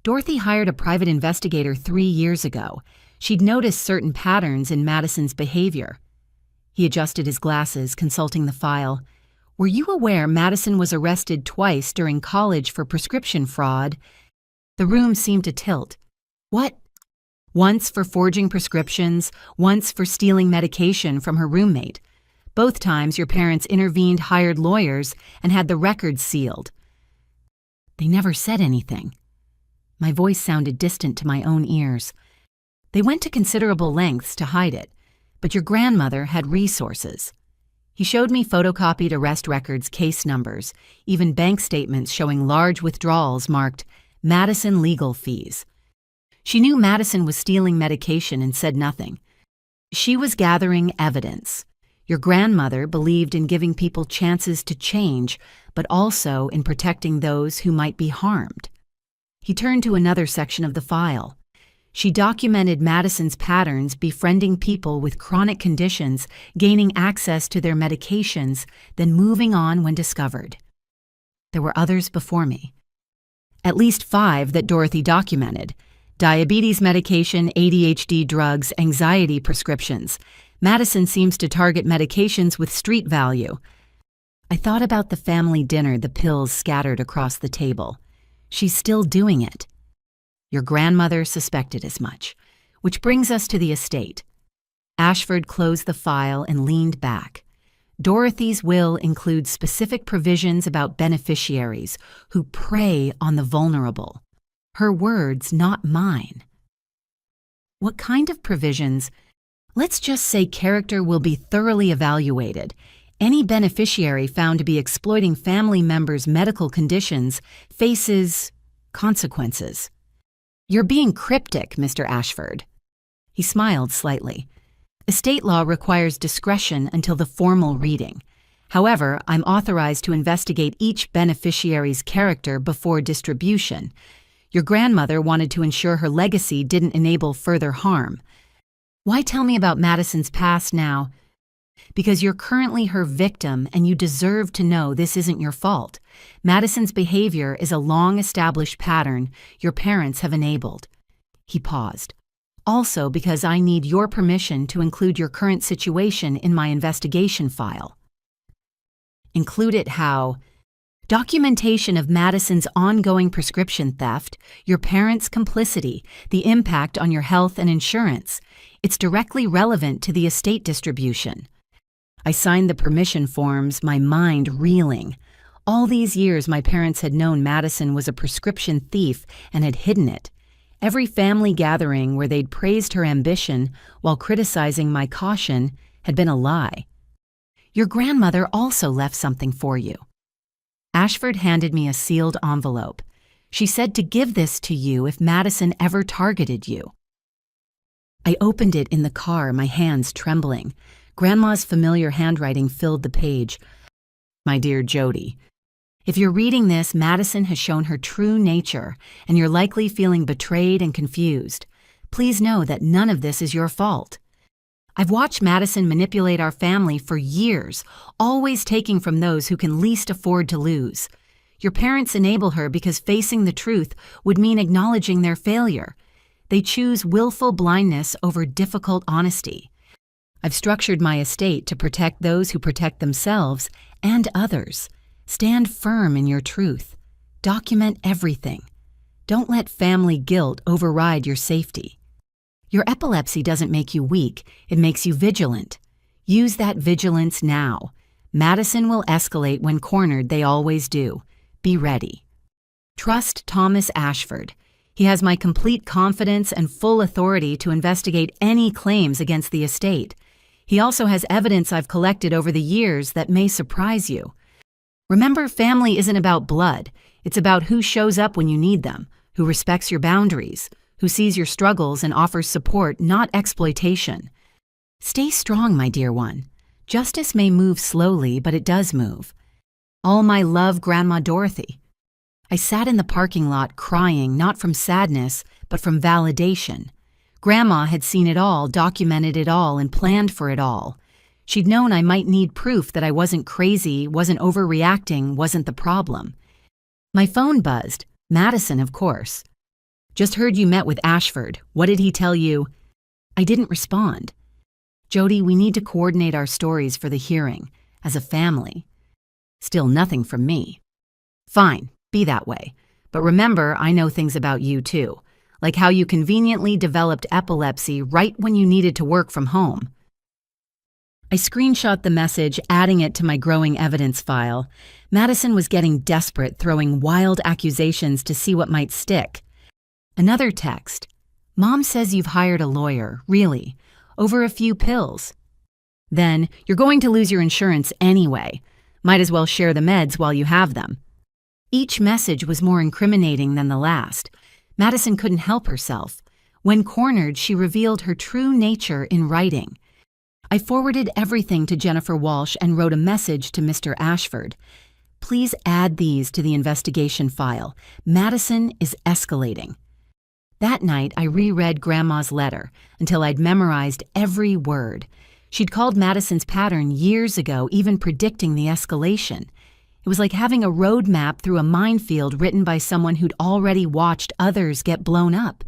Dorothy hired a private investigator 3 years ago. She'd noticed certain patterns in Madison's behavior. He adjusted his glasses, consulting the file. Were you aware Madison was arrested twice during college for prescription fraud? The room seemed to tilt. What? Once for forging prescriptions, once for stealing medication from her roommate. Both times your parents intervened, hired lawyers, and had the records sealed. They never said anything. My voice sounded distant to my own ears. They went to considerable lengths to hide it, but your grandmother had resources. He showed me photocopied arrest records, case numbers, even bank statements showing large withdrawals marked Madison legal fees. She knew Madison was stealing medication and said nothing. She was gathering evidence. Your grandmother believed in giving people chances to change, but also in protecting those who might be harmed. He turned to another section of the file. She documented Madison's patterns, befriending people with chronic conditions, gaining access to their medications, then moving on when discovered. There were others before me. At least 5 that Dorothy documented. Diabetes medication, ADHD drugs, anxiety prescriptions. Madison seems to target medications with street value. I thought about the family dinner, the pills scattered across the table. She's still doing it. Your grandmother suspected as much, which brings us to the estate. Ashford closed the file and leaned back. Dorothy's will includes specific provisions about beneficiaries who prey on the vulnerable. Her words, not mine. What kind of provisions? Let's just say character will be thoroughly evaluated. Any beneficiary found to be exploiting family members' medical conditions faces consequences. You're being cryptic, Mr. Ashford. He smiled slightly. Estate law requires discretion until the formal reading. However, I'm authorized to investigate each beneficiary's character before distribution. Your grandmother wanted to ensure her legacy didn't enable further harm. Why tell me about Madison's past now? Because you're currently her victim and you deserve to know this isn't your fault. Madison's behavior is a long-established pattern your parents have enabled. He paused. Also because I need your permission to include your current situation in my investigation file. Include it how? Documentation of Madison's ongoing prescription theft, your parents' complicity, the impact on your health and insurance. It's directly relevant to the estate distribution. I signed the permission forms, my mind reeling. All these years my parents had known Madison was a prescription thief and had hidden it. Every family gathering where they'd praised her ambition while criticizing my caution had been a lie. Your grandmother also left something for you. Ashford handed me a sealed envelope. She said to give this to you if Madison ever targeted you. I opened it in the car, my hands trembling. Grandma's familiar handwriting filled the page. My dear Jody, if you're reading this, Madison has shown her true nature, and you're likely feeling betrayed and confused. Please know that none of this is your fault. I've watched Madison manipulate our family for years, always taking from those who can least afford to lose. Your parents enable her because facing the truth would mean acknowledging their failure. They choose willful blindness over difficult honesty. I've structured my estate to protect those who protect themselves and others. Stand firm in your truth. Document everything. Don't let family guilt override your safety. Your epilepsy doesn't make you weak, it makes you vigilant. Use that vigilance now. Madison will escalate when cornered, they always do. Be ready. Trust Thomas Ashford. He has my complete confidence and full authority to investigate any claims against the estate. He also has evidence I've collected over the years that may surprise you. Remember, family isn't about blood. It's about who shows up when you need them, who respects your boundaries, who sees your struggles and offers support, not exploitation. Stay strong, my dear one. Justice may move slowly, but it does move. All my love, Grandma Dorothy. I sat in the parking lot crying, not from sadness, but from validation. Grandma had seen it all, documented it all, and planned for it all. She'd known I might need proof that I wasn't crazy, wasn't overreacting, wasn't the problem. My phone buzzed. Madison, of course. Just heard you met with Ashford. What did he tell you? I didn't respond. Jody, we need to coordinate our stories for the hearing, as a family. Still nothing from me. Fine, be that way. But remember, I know things about you too, like how you conveniently developed epilepsy right when you needed to work from home. I screenshot the message, adding it to my growing evidence file. Madison was getting desperate, throwing wild accusations to see what might stick. Another text. Mom says you've hired a lawyer, really, over a few pills. Then, you're going to lose your insurance anyway. Might as well share the meds while you have them. Each message was more incriminating than the last. Madison couldn't help herself. When cornered, she revealed her true nature in writing. I forwarded everything to Jennifer Walsh and wrote a message to Mr. Ashford. Please add these to the investigation file. Madison is escalating. That night, I reread Grandma's letter until I'd memorized every word. She'd called Madison's pattern years ago, even predicting the escalation. It was like having a road map through a minefield written by someone who'd already watched others get blown up.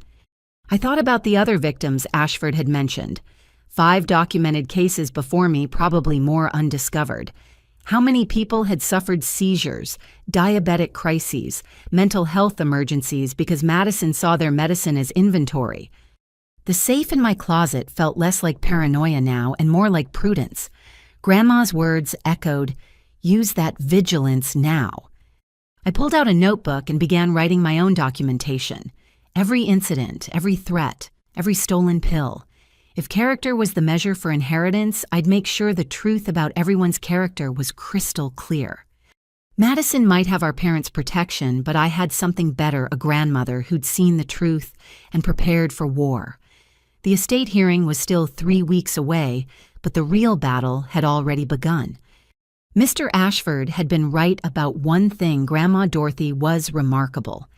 I thought about the other victims Ashford had mentioned. 5 documented cases before me, probably more undiscovered. How many people had suffered seizures, diabetic crises, mental health emergencies because Madison saw their medicine as inventory? The safe in my closet felt less like paranoia now and more like prudence. Grandma's words echoed, "Use that vigilance now." I pulled out a notebook and began writing my own documentation. Every incident, every threat, every stolen pill. If character was the measure for inheritance, I'd make sure the truth about everyone's character was crystal clear. Madison might have our parents' protection, but I had something better, a grandmother who'd seen the truth and prepared for war. The estate hearing was still 3 weeks away, but the real battle had already begun. Mr. Ashford had been right about one thing: Grandma Dorothy was remarkable.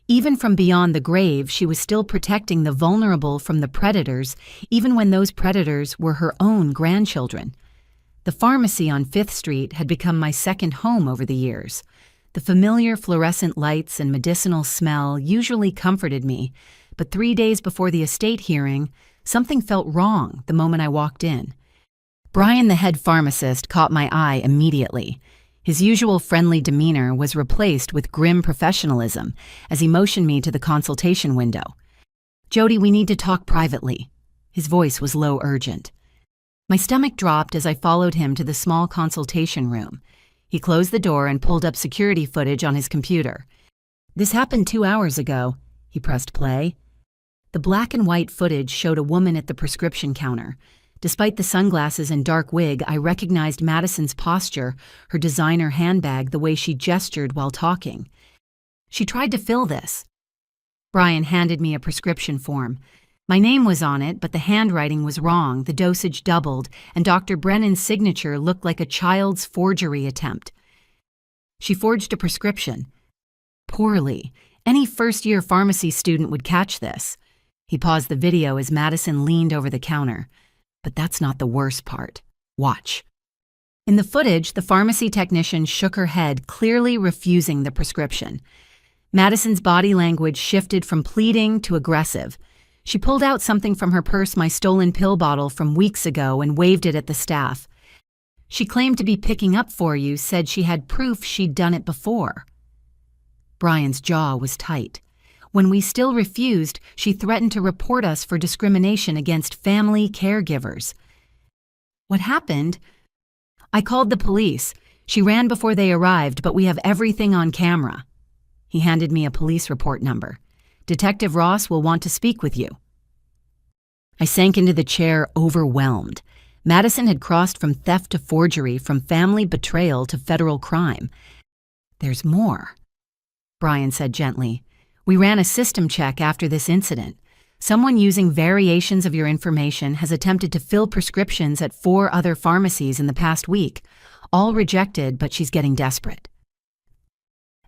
Even from beyond the grave, she was still protecting the vulnerable from the predators, even when those predators were her own grandchildren. The pharmacy on 5th Street had become my second home over the years. The familiar fluorescent lights and medicinal smell usually comforted me, but 3 days before the estate hearing, something felt wrong the moment I walked in. Brian, the head pharmacist, caught my eye immediately. His usual friendly demeanor was replaced with grim professionalism as he motioned me to the consultation window. "Jody, we need to talk privately." His voice was low, urgent. My stomach dropped as I followed him to the small consultation room. He closed the door and pulled up security footage on his computer. "This happened 2 hours ago." He pressed play. The black and white footage showed a woman at the prescription counter. Despite the sunglasses and dark wig, I recognized Madison's posture, her designer handbag, the way she gestured while talking. She tried to fill this. Brian handed me a prescription form. My name was on it, but the handwriting was wrong, the dosage doubled, and Dr. Brennan's signature looked like a child's forgery attempt. She forged a prescription. Poorly. Any first-year pharmacy student would catch this. He paused the video as Madison leaned over the counter. But that's not the worst part. Watch. In the footage, the pharmacy technician shook her head, clearly refusing the prescription. Madison's body language shifted from pleading to aggressive. She pulled out something from her purse, my stolen pill bottle from weeks ago, and waved it at the staff. She claimed to be picking up for you, said she had proof she'd done it before. Brian's jaw was tight. When we still refused, she threatened to report us for discrimination against family caregivers. What happened? I called the police. She ran before they arrived, but we have everything on camera. He handed me a police report number. Detective Ross will want to speak with you. I sank into the chair, overwhelmed. Madison had crossed from theft to forgery, from family betrayal to federal crime. There's more, Brian said gently. We ran a system check after this incident. Someone using variations of your information has attempted to fill prescriptions at 4 other pharmacies in the past week. All rejected, but she's getting desperate.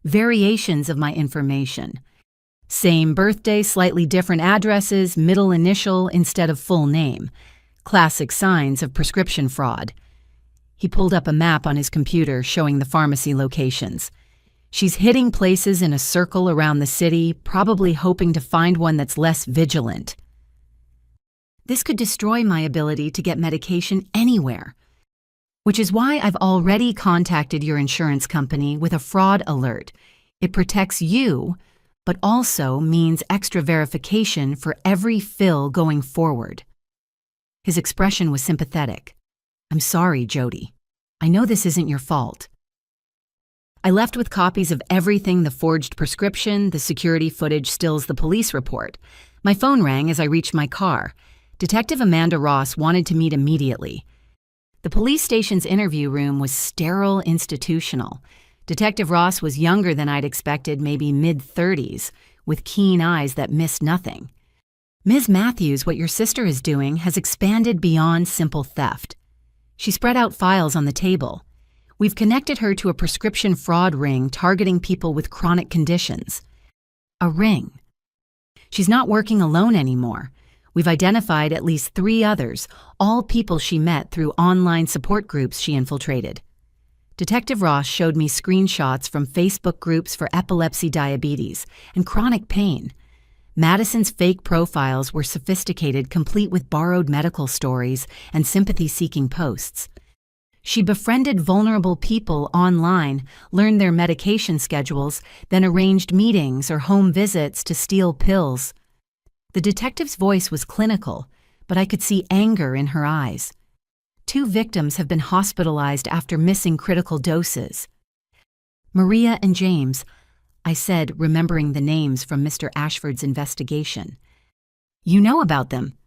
variations of my information. Same birthday, slightly different addresses, middle initial instead of full name. Classic signs of prescription fraud. He pulled up a map on his computer showing the pharmacy locations. She's hitting places in a circle around the city, probably hoping to find one that's less vigilant. This could destroy my ability to get medication anywhere, which is why I've already contacted your insurance company with a fraud alert. It protects you, but also means extra verification for every fill going forward. His expression was sympathetic. I'm sorry, Jody. I know this isn't your fault. I left with copies of everything: the forged prescription, the security footage, stills, the police report. My phone rang as I reached my car. Detective Amanda Ross wanted to meet immediately. The police station's interview room was sterile, institutional. Detective Ross was younger than I'd expected, maybe mid-30s, with keen eyes that missed nothing. Ms. Matthews, what your sister is doing has expanded beyond simple theft. She spread out files on the table. We've connected her to a prescription fraud ring targeting people with chronic conditions. A ring. She's not working alone anymore. We've identified at least 3 others, all people she met through online support groups she infiltrated. Detective Ross showed me screenshots from Facebook groups for epilepsy, diabetes, and chronic pain. Madison's fake profiles were sophisticated, complete with borrowed medical stories and sympathy-seeking posts. She befriended vulnerable people online, learned their medication schedules, then arranged meetings or home visits to steal pills. The detective's voice was clinical, but I could see anger in her eyes. 2 victims have been hospitalized after missing critical doses. Maria and James, I said, remembering the names from Mr. Ashford's investigation. You know about them.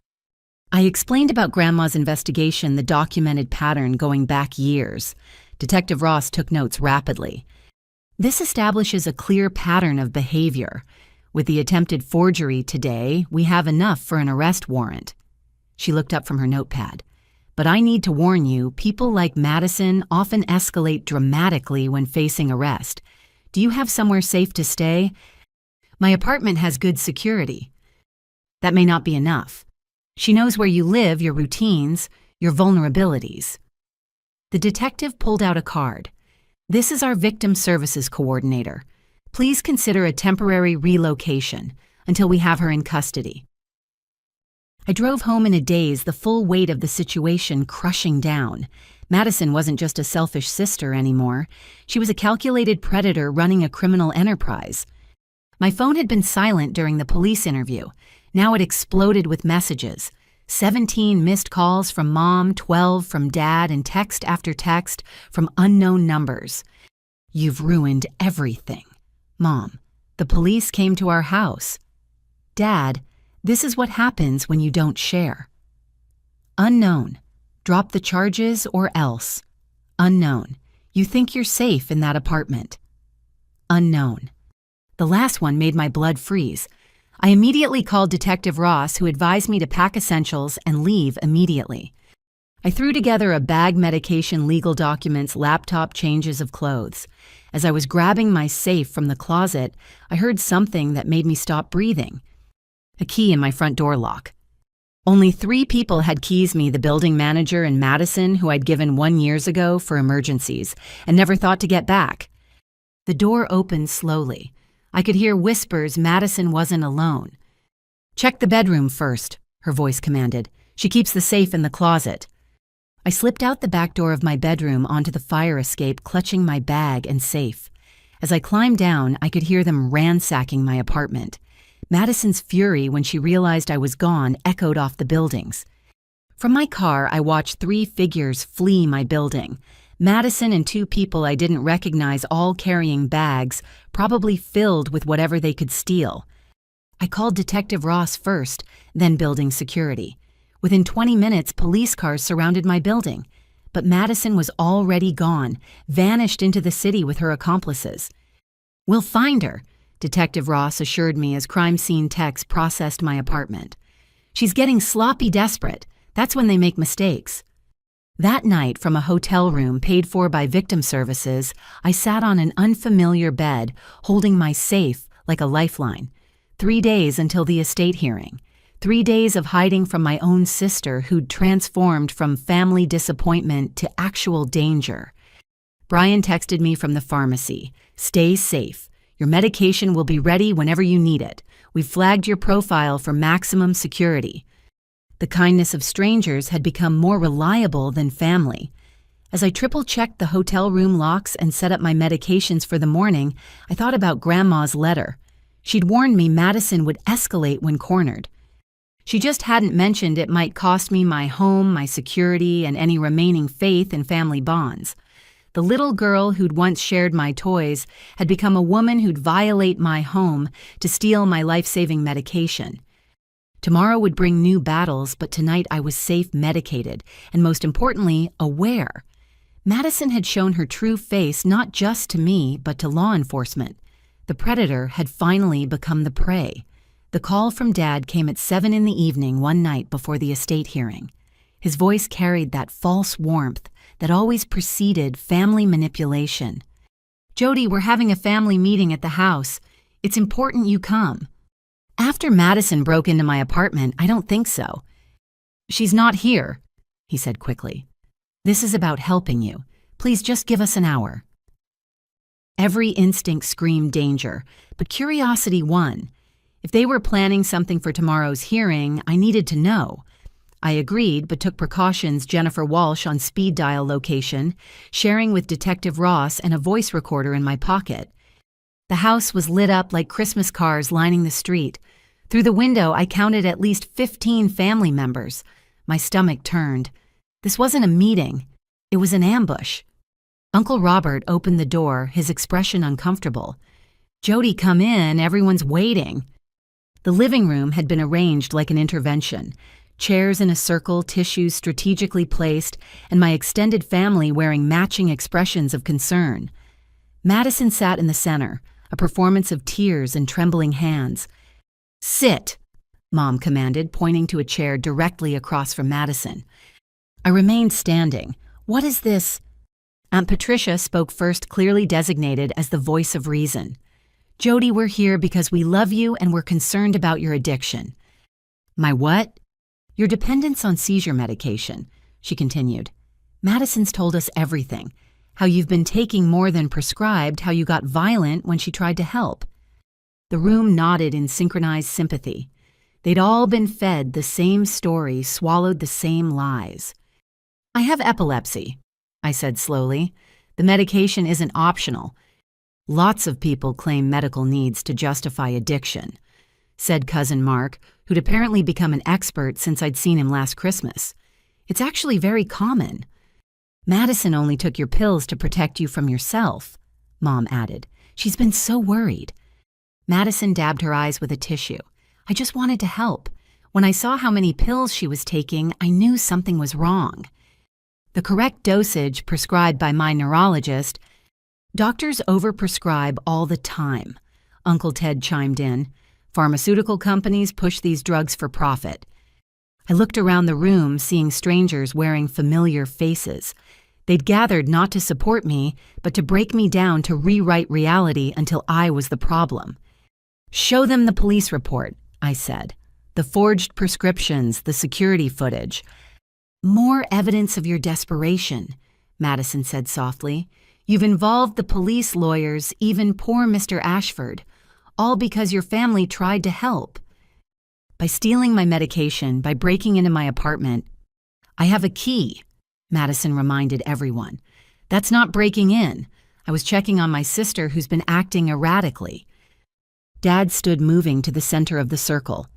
I explained about Grandma's investigation, the documented pattern going back years. Detective Ross took notes rapidly. This establishes a clear pattern of behavior. With the attempted forgery today, we have enough for an arrest warrant. She looked up from her notepad. But I need to warn you, people like Madison often escalate dramatically when facing arrest. Do you have somewhere safe to stay? My apartment has good security. That may not be enough. She knows where you live, your routines, your vulnerabilities. The detective pulled out a card. This is our victim services coordinator. Please consider a temporary relocation until we have her in custody. I drove home in a daze, the full weight of the situation crushing down. Madison wasn't just a selfish sister anymore. She was a calculated predator running a criminal enterprise. My phone had been silent during the police interview. Now it exploded with messages. 17 missed calls from Mom, 12 from Dad, and text after text from unknown numbers. You've ruined everything. Mom, the police came to our house. Dad, this is what happens when you don't share. Unknown, drop the charges or else. Unknown, you think you're safe in that apartment. Unknown. The last one made my blood freeze. I immediately called Detective Ross, who advised me to pack essentials and leave immediately. I threw together a bag, medication, legal documents, laptop, changes of clothes. As I was grabbing my safe from the closet, I heard something that made me stop breathing. A key in my front door lock. Only 3 people had keys: me, the building manager, and Madison, who I'd given 1 year ago for emergencies, and never thought to get back. The door opened slowly. I could hear whispers Madison wasn't alone. Check the bedroom first, her voice commanded. She keeps the safe in the closet. I slipped out the back door of my bedroom onto the fire escape, clutching my bag and safe. As I climbed down, I could hear them ransacking my apartment. Madison's fury when she realized I was gone echoed off the buildings. From my car, I watched 3 figures flee my building. Madison and 2 people I didn't recognize, all carrying bags, probably filled with whatever they could steal. I called Detective Ross first, then building security. Within 20 minutes, police cars surrounded my building. But Madison was already gone, vanished into the city with her accomplices. We'll find her, Detective Ross assured me as crime scene techs processed my apartment. She's getting sloppy desperate. That's when they make mistakes. That night, from a hotel room paid for by victim services, I sat on an unfamiliar bed, holding my safe like a lifeline. 3 days until the estate hearing. 3 days of hiding from my own sister who'd transformed from family disappointment to actual danger. Brian texted me from the pharmacy. "Stay safe. Your medication will be ready whenever you need it. We've flagged your profile for maximum security." The kindness of strangers had become more reliable than family. As I triple-checked the hotel room locks and set up my medications for the morning, I thought about Grandma's letter. She'd warned me Madison would escalate when cornered. She just hadn't mentioned it might cost me my home, my security, and any remaining faith in family bonds. The little girl who'd once shared my toys had become a woman who'd violate my home to steal my life-saving medication. Tomorrow would bring new battles, but tonight I was safe, medicated, and most importantly, aware. Madison had shown her true face not just to me, but to law enforcement. The predator had finally become the prey. The call from Dad came at 7 in the evening one night before the estate hearing. His voice carried that false warmth that always preceded family manipulation. "Jody, we're having a family meeting at the house. It's important you come." "After Madison broke into my apartment, I don't think so." "She's not here," he said quickly. "This is about helping you. Please just give us an hour." Every instinct screamed danger, but curiosity won. If they were planning something for tomorrow's hearing, I needed to know. I agreed, but took precautions Jennifer Walsh on speed dial location, sharing with Detective Ross and a voice recorder in my pocket. The house was lit up like Christmas cars lining the street. Through the window, I counted at least 15 family members. My stomach turned. This wasn't a meeting. It was an ambush. Uncle Robert opened the door, his expression uncomfortable. "Jody, come in. Everyone's waiting." The living room had been arranged like an intervention. Chairs in a circle, tissues strategically placed, and my extended family wearing matching expressions of concern. Madison sat in the center, a performance of tears and trembling hands. "Sit," Mom commanded, pointing to a chair directly across from Madison. I remained standing. "What is this?" Aunt Patricia spoke first, clearly designated as the voice of reason. "Jody, we're here because we love you and we're concerned about your addiction." "My what?" "Your dependence on seizure medication," she continued. "Madison's told us everything. How you've been taking more than prescribed, how you got violent when she tried to help." The room nodded in synchronized sympathy. They'd all been fed the same story, swallowed the same lies. "I have epilepsy," I said slowly. "The medication isn't optional. Lots of people claim medical needs to justify addiction," said Cousin Mark, who'd apparently become an expert since I'd seen him last Christmas. "It's actually very common." "Madison only took your pills to protect you from yourself," Mom added. "She's been so worried." Madison dabbed her eyes with a tissue. "I just wanted to help. When I saw how many pills she was taking, I knew something was wrong." The correct dosage prescribed by my neurologist. "Doctors overprescribe all the time," Uncle Ted chimed in. "Pharmaceutical companies push these drugs for profit." I looked around the room, seeing strangers wearing familiar faces. They'd gathered not to support me, but to break me down to rewrite reality until I was the problem. "Show them the police report," I said. "The forged prescriptions, the security footage." "More evidence of your desperation," Madison said softly. "You've involved the police, lawyers, even poor Mr. Ashford, all because your family tried to help. By stealing my medication, by breaking into my apartment." "I have a key," Madison reminded everyone. "That's not breaking in. I was checking on my sister who's been acting erratically." Dad stood moving to the center of the circle.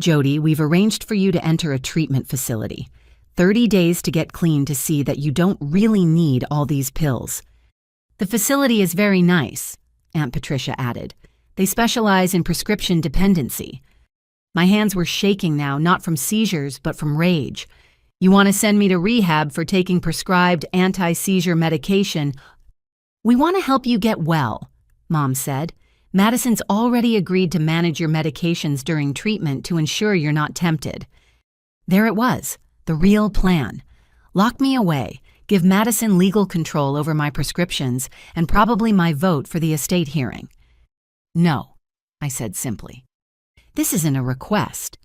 "Jody, we've arranged for you to enter a treatment facility. 30 days to get clean to see that you don't really need all these pills." "The facility is very nice," Aunt Patricia added. "They specialize in prescription dependency." My hands were shaking now, not from seizures, but from rage. "You want to send me to rehab for taking prescribed anti-seizure medication?" "We want to help you get well," Mom said. "Madison's already agreed to manage your medications during treatment to ensure you're not tempted." There it was, the real plan. Lock me away, give Madison legal control over my prescriptions, and probably my vote for the estate hearing. No, I said simply. This isn't a request.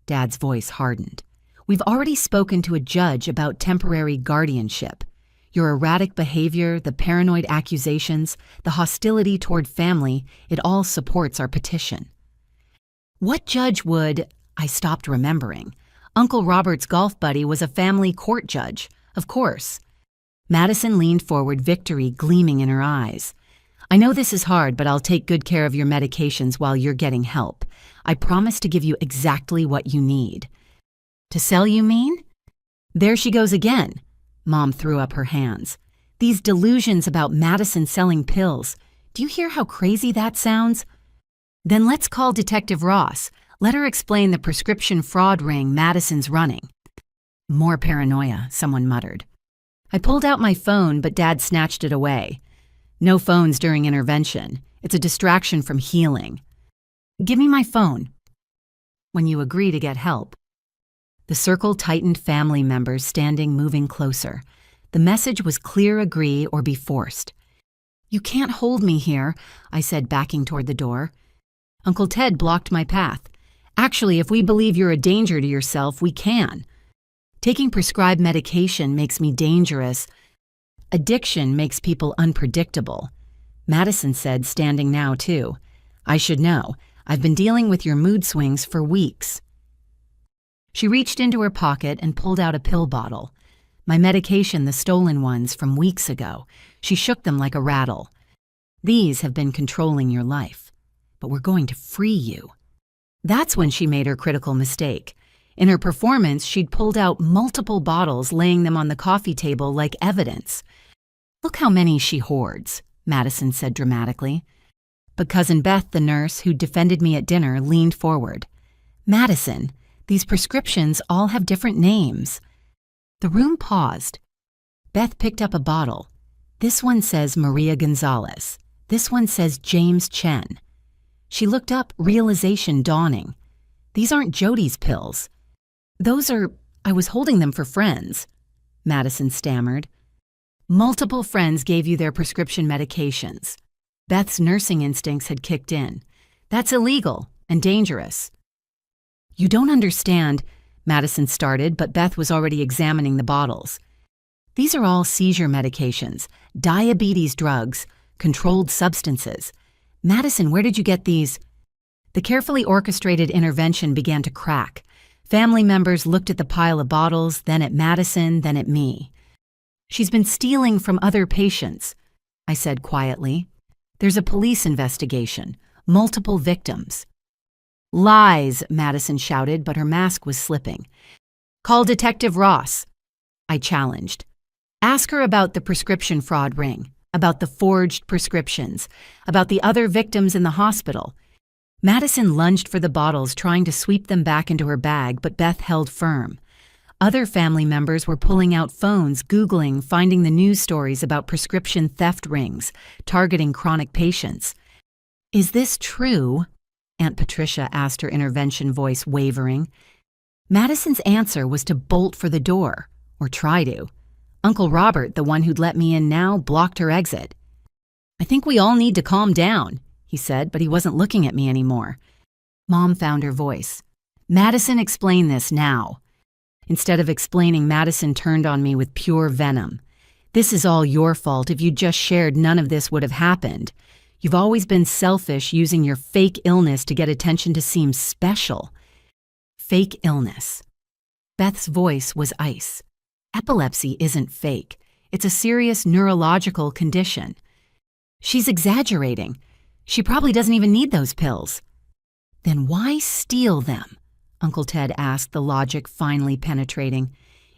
Dad's voice hardened. We've already spoken to a judge about temporary guardianship. Your erratic behavior, the paranoid accusations, the hostility toward family, it all supports our petition. What judge would... I stopped remembering. Uncle Robert's golf buddy was a family court judge, of course. Madison leaned forward, victory gleaming in her eyes. I know this is hard, but I'll take good care of your medications while you're getting help. I promise to give you exactly what you need. To sell, you mean? There she goes again. Mom threw up her hands. These delusions about Madison selling pills. Do you hear how crazy that sounds? Then let's call Detective Ross. Let her explain the prescription fraud ring Madison's running. More paranoia, someone muttered. I pulled out my phone, but Dad snatched it away. No phones during intervention. It's a distraction from healing. Give me my phone. When you agree to get help. The circle tightened, family members standing, moving closer. The message was clear: agree or be forced. You can't hold me here, I said, backing toward the door. Uncle Ted blocked my path. Actually, if we believe you're a danger to yourself, we can. Taking prescribed medication makes me dangerous. Addiction makes people unpredictable. Madison said, standing now too. I should know. I've been dealing with your mood swings for weeks. She reached into her pocket and pulled out a pill bottle. My medication, the stolen ones from weeks ago. She shook them like a rattle. These have been controlling your life, but we're going to free you. That's when she made her critical mistake. In her performance, she'd pulled out multiple bottles, laying them on the coffee table like evidence. Look how many she hoards, Madison said dramatically. But Cousin Beth, the nurse who defended me at dinner, leaned forward. Madison, these prescriptions all have different names. The room paused. Beth picked up a bottle. This one says Maria Gonzalez. This one says James Chen. She looked up, realization dawning. These aren't Jody's pills. Those are... I was holding them for friends, Madison stammered. Multiple friends gave you their prescription medications. Beth's nursing instincts had kicked in. That's illegal and dangerous. You don't understand, Madison started, but Beth was already examining the bottles. These are all seizure medications, diabetes drugs, controlled substances. Madison, where did you get these? The carefully orchestrated intervention began to crack. Family members looked at the pile of bottles, then at Madison, then at me. She's been stealing from other patients, I said quietly. There's a police investigation, multiple victims. Lies, Madison shouted, but her mask was slipping. Call Detective Ross, I challenged. Ask her about the prescription fraud ring, about the forged prescriptions, about the other victims in the hospital. Madison lunged for the bottles, trying to sweep them back into her bag, but Beth held firm. Other family members were pulling out phones, Googling, finding the news stories about prescription theft rings, targeting chronic patients. Is this true? Aunt Patricia asked, her intervention voice wavering. Madison's answer was to bolt for the door, or try to. Uncle Robert, the one who'd let me in now, blocked her exit. I think we all need to calm down, he said, but he wasn't looking at me anymore. Mom found her voice. Madison, explain this now. Instead of explaining, Madison turned on me with pure venom. This is all your fault. If you'd just shared, none of this would have happened. You've always been selfish, using your fake illness to get attention, to seem special. Fake illness. Beth's voice was ice. Epilepsy isn't fake. It's a serious neurological condition. She's exaggerating. She probably doesn't even need those pills. Then why steal them? Uncle Ted asked, the logic finally penetrating.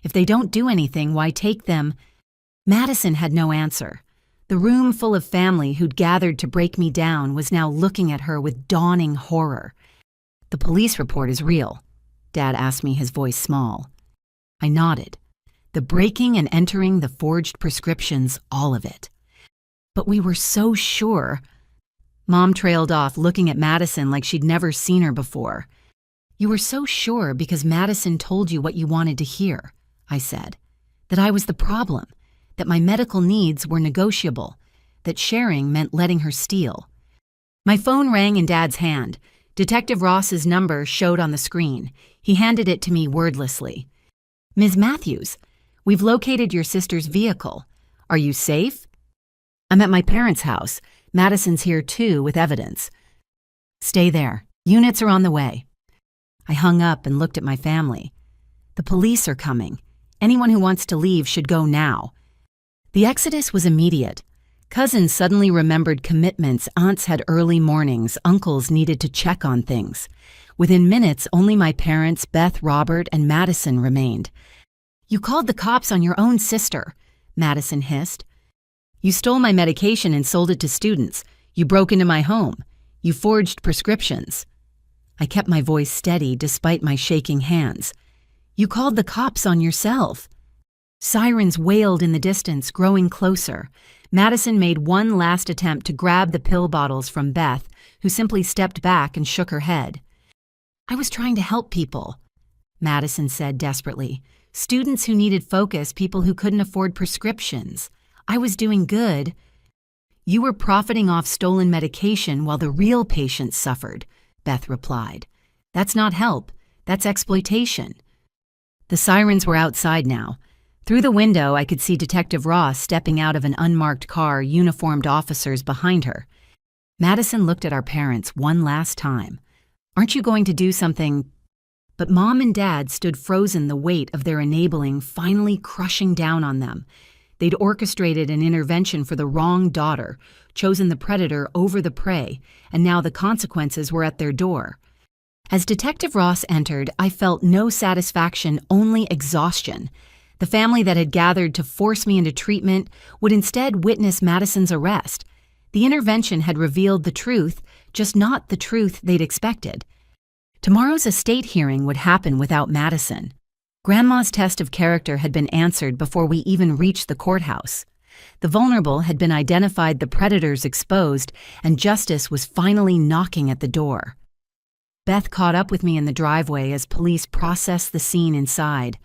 If they don't do anything, why take them? Madison had no answer. The room full of family who'd gathered to break me down was now looking at her with dawning horror. The police report is real, Dad asked me, his voice small. I nodded. The breaking and entering, the forged prescriptions, all of it. But we were so sure. Mom trailed off, looking at Madison like she'd never seen her before. You were so sure because Madison told you what you wanted to hear, I said. that I was the problem, that my medical needs were negotiable, that sharing meant letting her steal. My phone rang in Dad's hand. Detective Ross's number showed on the screen. He handed it to me wordlessly. "Ms. Matthews, we've located your sister's vehicle. Are you safe?" "I'm at my parents' house. Madison's here too with evidence." "Stay there. Units are on the way." I hung up and looked at my family. "The police are coming. Anyone who wants to leave should go now." The exodus was immediate. Cousins suddenly remembered commitments aunts had early mornings, uncles needed to check on things. Within minutes, only my parents, Beth, Robert, and Madison remained. "You called the cops on your own sister," Madison hissed. "You stole my medication and sold it to students. You broke into my home. You forged prescriptions." I kept my voice steady despite my shaking hands. "You called the cops on yourself." Sirens wailed in the distance, growing closer. Madison made one last attempt to grab the pill bottles from Beth, who simply stepped back and shook her head. "I was trying to help people," Madison said desperately. "Students who needed focus, people who couldn't afford prescriptions. I was doing good." "You were profiting off stolen medication while the real patients suffered," Beth replied. "That's not help. That's exploitation." The sirens were outside now. Through the window, I could see Detective Ross stepping out of an unmarked car, uniformed officers behind her. Madison looked at our parents one last time. "Aren't you going to do something?" But Mom and Dad stood frozen, the weight of their enabling finally crushing down on them. They'd orchestrated an intervention for the wrong daughter, chosen the predator over the prey, and now the consequences were at their door. As Detective Ross entered, I felt no satisfaction, only exhaustion. The family that had gathered to force me into treatment would instead witness Madison's arrest. The intervention had revealed the truth, just not the truth they'd expected. Tomorrow's estate hearing would happen without Madison. Grandma's test of character had been answered before we even reached the courthouse. The vulnerable had been identified, the predators exposed, and justice was finally knocking at the door. Beth caught up with me in the driveway as police processed the scene inside.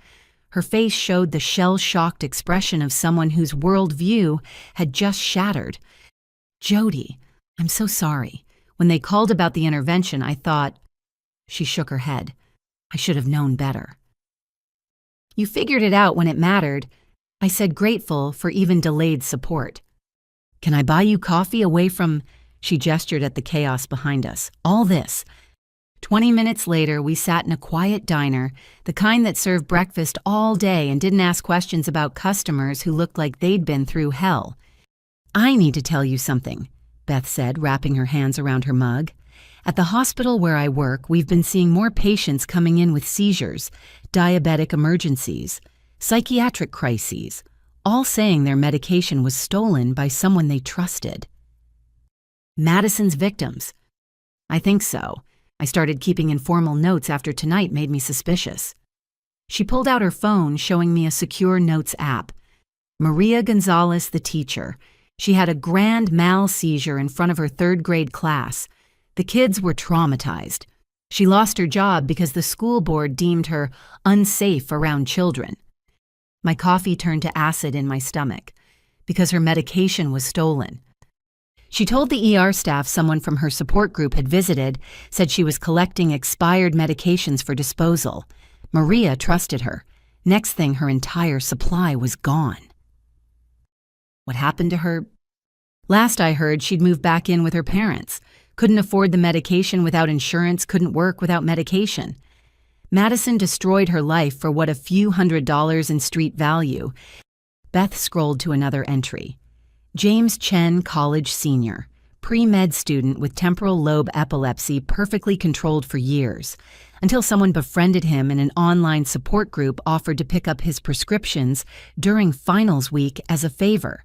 Her face showed the shell-shocked expression of someone whose worldview had just shattered. "Jody, I'm so sorry. When they called about the intervention, I thought—" She shook her head. "I should have known better." "You figured it out when it mattered," I said, grateful for even delayed support. "Can I buy you coffee away from—" She gestured at the chaos behind us. "All this." 20 minutes later, we sat in a quiet diner, the kind that served breakfast all day and didn't ask questions about customers who looked like they'd been through hell. "I need to tell you something," Beth said, wrapping her hands around her mug. "At the hospital where I work, we've been seeing more patients coming in with seizures, diabetic emergencies, psychiatric crises, all saying their medication was stolen by someone they trusted." "Madison's victims?" "I think so. I started keeping informal notes after tonight made me suspicious." She pulled out her phone, showing me a secure notes app. "Maria Gonzalez, the teacher. She had a grand mal seizure in front of her third-grade class. The kids were traumatized. She lost her job because the school board deemed her unsafe around children." My coffee turned to acid in my stomach. "Because her medication was stolen." She told the ER staff someone from her support group had visited, said she was collecting expired medications for disposal. Maria trusted her. Next thing, her entire supply was gone. What happened to her? Last I heard, she'd moved back in with her parents. Couldn't afford the medication without insurance, couldn't work without medication. Madison destroyed her life for what, a few $100s in street value. Beth scrolled to another entry. James Chen, college senior, pre-med student with temporal lobe epilepsy, perfectly controlled for years, until someone befriended him in an online support group, offered to pick up his prescriptions during finals week as a favor.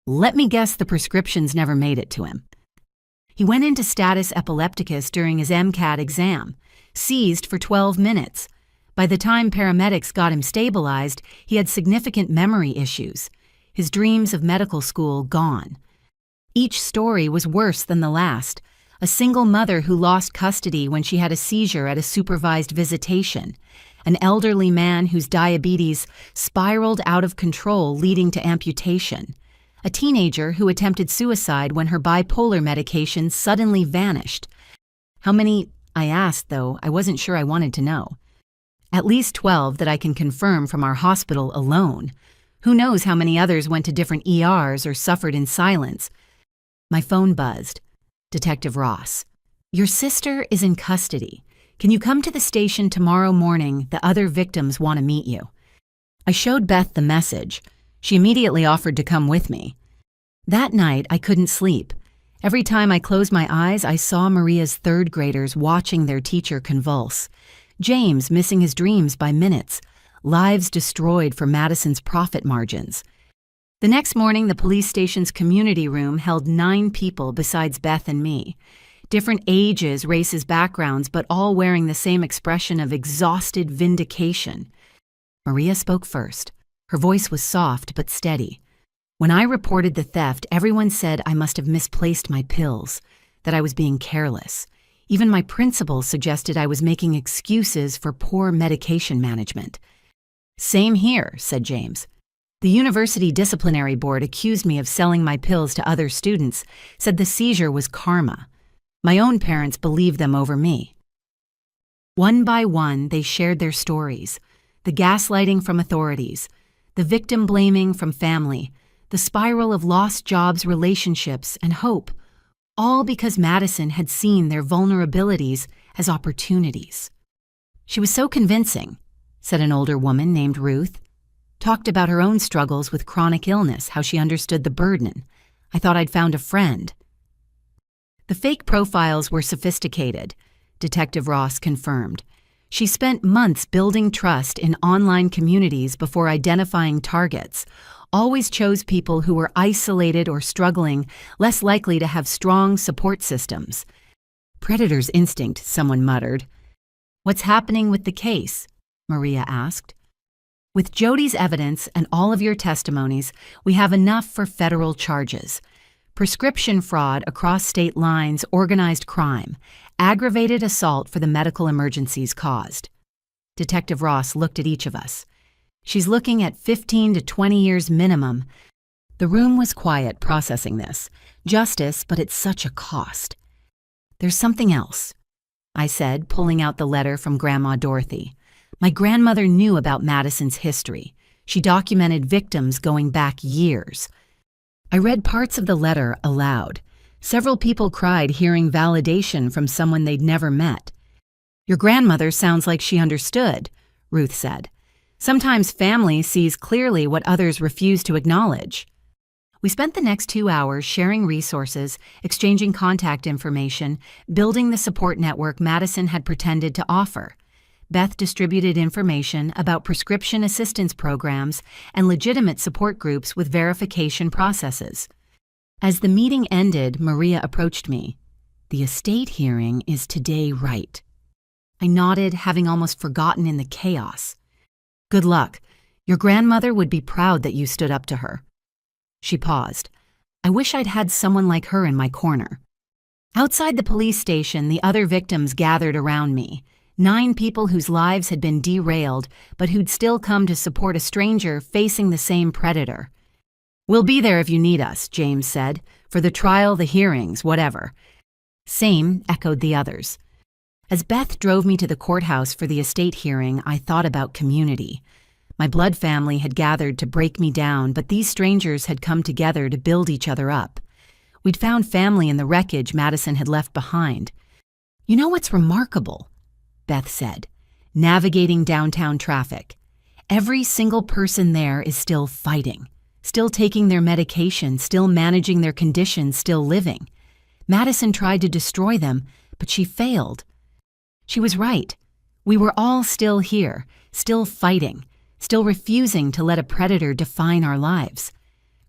Let me guess, the prescriptions never made it to him. He went into status epilepticus during his MCAT exam, seized for 12 minutes. By the time paramedics got him stabilized, he had significant memory issues. His dreams of medical school gone. Each story was worse than the last. A single mother who lost custody when she had a seizure at a supervised visitation. an elderly man whose diabetes spiraled out of control, leading to amputation, a teenager who attempted suicide when her bipolar medication suddenly vanished. How many? I asked, though I wasn't sure I wanted to know. At least 12 that I can confirm from our hospital alone. Who knows how many others went to different ERs or suffered in silence. My phone buzzed. Detective Ross. Your sister is in custody. Can you come to the station tomorrow morning? The other victims want to meet you. I showed Beth the message. She immediately offered to come with me. That night, I couldn't sleep. Every time I closed my eyes, I saw Maria's third graders watching their teacher convulse. James missing his dreams by minutes. Lives destroyed for Madison's profit margins. The next morning, the police station's community room held 9 people besides Beth and me. Different ages, races, backgrounds, but all wearing the same expression of exhausted vindication. Maria spoke first. Her voice was soft but steady. When I reported the theft, everyone said I must have misplaced my pills, that I was being careless. Even my principal suggested I was making excuses for poor medication management. Same here, said James. The university disciplinary board accused me of selling my pills to other students, said the seizure was karma. My own parents believed them over me. One by one, they shared their stories. The gaslighting from authorities, the victim blaming from family, the spiral of lost jobs, relationships, and hope, all because Madison had seen their vulnerabilities as opportunities. She was so convincing, said an older woman named Ruth. Talked about her own struggles with chronic illness, how she understood the burden. I thought I'd found a friend. The fake profiles were sophisticated, Detective Ross confirmed. She spent months building trust in online communities before identifying targets, always chose people who were isolated or struggling, less likely to have strong support systems. Predator's instinct, someone muttered. What's happening with the case? Maria asked. With Jody's evidence and all of your testimonies, we have enough for federal charges. Prescription fraud across state lines, organized crime, aggravated assault for the medical emergencies caused. Detective Ross looked at each of us. She's looking at 15 to 20 years minimum. The room was quiet processing this. Justice, but at such a cost. There's something else, I said, pulling out the letter from Grandma Dorothy. My grandmother knew about Madison's history. She documented victims going back years. I read parts of the letter aloud. Several people cried hearing validation from someone they'd never met. Your grandmother sounds like she understood, Ruth said. Sometimes family sees clearly what others refuse to acknowledge. We spent the next 2 hours sharing resources, exchanging contact information, building the support network Madison had pretended to offer. Beth distributed information about prescription assistance programs and legitimate support groups with verification processes. As the meeting ended, Maria approached me. The estate hearing is today, right? I nodded, having almost forgotten in the chaos. Good luck. Your grandmother would be proud that you stood up to her. She paused. I wish I'd had someone like her in my corner. Outside the police station, the other victims gathered around me. 9 people whose lives had been derailed, but who'd still come to support a stranger facing the same predator. We'll be there if you need us, James said. For the trial, the hearings, whatever. Same, echoed the others. As Beth drove me to the courthouse for the estate hearing, I thought about community. My blood family had gathered to break me down, but these strangers had come together to build each other up. We'd found family in the wreckage Madison had left behind. You know what's remarkable? Beth said, navigating downtown traffic. Every single person there is still fighting, still taking their medication, still managing their conditions, still living. Madison tried to destroy them, but she failed. She was right. We were all still here, still fighting, still refusing to let a predator define our lives.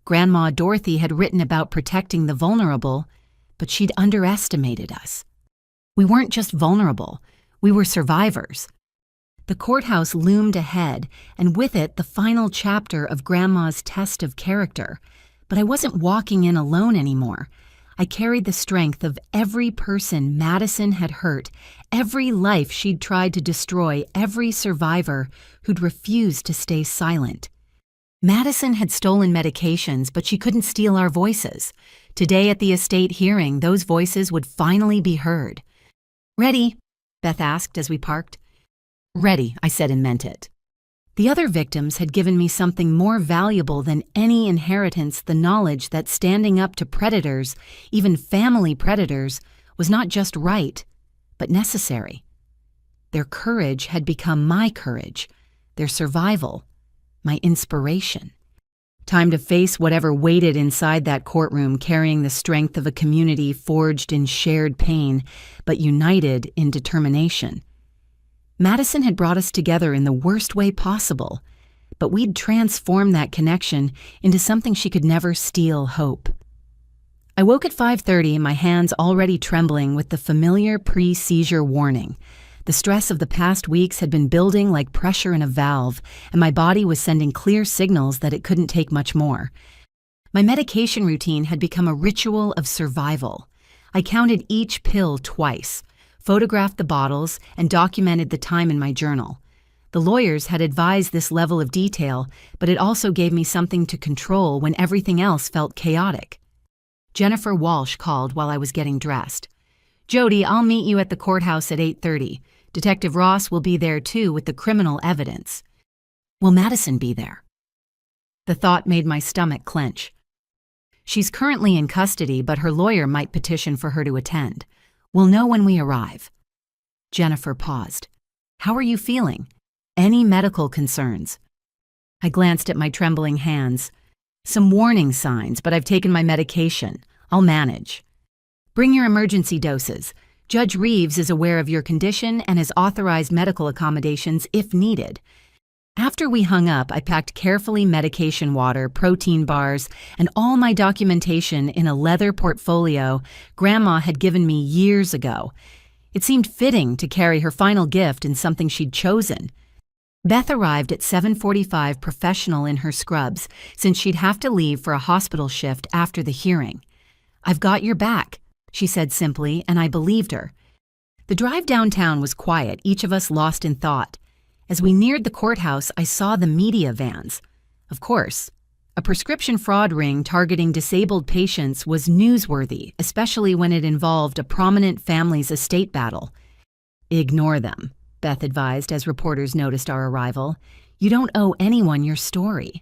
Grandma Dorothy had written about protecting the vulnerable, but she'd underestimated us. We weren't just vulnerable. We were survivors. The courthouse loomed ahead, and with it the final chapter of Grandma's test of character. But I wasn't walking in alone anymore. I carried the strength of every person Madison had hurt, every life she'd tried to destroy, every survivor who'd refused to stay silent. Madison had stolen medications, but she couldn't steal our voices. Today at the estate hearing, those voices would finally be heard. "Ready?" Beth asked as we parked. "Ready," I said and meant it. The other victims had given me something more valuable than any inheritance, the knowledge that standing up to predators, even family predators, was not just right, but necessary. Their courage had become my courage, their survival, my inspiration. Time to face whatever waited inside that courtroom, carrying the strength of a community forged in shared pain, but united in determination. Madison had brought us together in the worst way possible, but we'd transformed that connection into something she could never steal: hope. I woke at 5:30, my hands already trembling with the familiar pre-seizure warning. The stress of the past weeks had been building like pressure in a valve, and my body was sending clear signals that it couldn't take much more. My medication routine had become a ritual of survival. I counted each pill twice, photographed the bottles, and documented the time in my journal. The lawyers had advised this level of detail, but it also gave me something to control when everything else felt chaotic. Jennifer Walsh called while I was getting dressed. "Jody, I'll meet you at the courthouse at 8:30. Detective Ross will be there too with the criminal evidence." "Will Madison be there?" The thought made my stomach clench. "She's currently in custody, but her lawyer might petition for her to attend. We'll know when we arrive." Jennifer paused. "How are you feeling? Any medical concerns?" I glanced at my trembling hands. "Some warning signs, but I've taken my medication. I'll manage." "Bring your emergency doses. Judge Reeves is aware of your condition and has authorized medical accommodations if needed." After we hung up, I packed carefully medication water, protein bars, and all my documentation in a leather portfolio Grandma had given me years ago. It seemed fitting to carry her final gift in something she'd chosen. Beth arrived at 7:45, professional in her scrubs, since she'd have to leave for a hospital shift after the hearing. "I've got your back," she said simply, and I believed her. The drive downtown was quiet, each of us lost in thought. As we neared the courthouse, I saw the media vans. Of course, a prescription fraud ring targeting disabled patients was newsworthy, especially when it involved a prominent family's estate battle. "Ignore them," Beth advised as reporters noticed our arrival. "You don't owe anyone your story."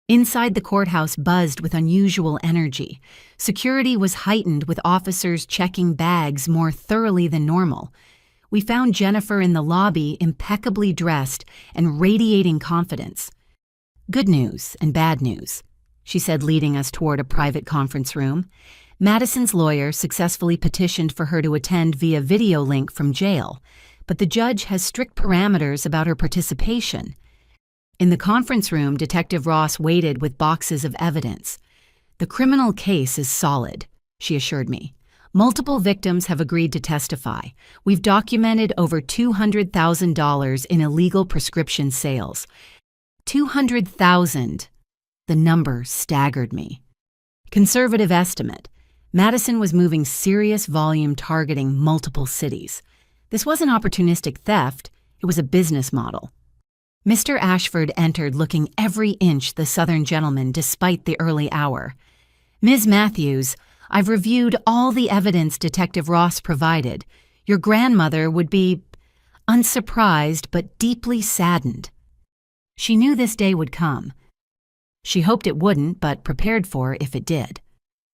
Inside the courthouse buzzed with unusual energy. Security was heightened with officers checking bags more thoroughly than normal. We found Jennifer in the lobby, impeccably dressed and radiating confidence. "Good news and bad news," she said, leading us toward a private conference room. Madison's lawyer successfully petitioned for her to attend via video link from jail, but the judge has strict parameters about her participation. In the conference room, Detective Ross waited with boxes of evidence. "The criminal case is solid," she assured me. "Multiple victims have agreed to testify. We've documented over $200,000 in illegal prescription sales." 200,000. The number staggered me. Conservative estimate. Madison was moving serious volume targeting multiple cities. This wasn't opportunistic theft, it was a business model. Mr. Ashford entered looking every inch the Southern gentleman despite the early hour. "Ms. Matthews, I've reviewed all the evidence Detective Ross provided. Your grandmother would be unsurprised but deeply saddened." She knew this day would come. She hoped it wouldn't, but prepared for if it did.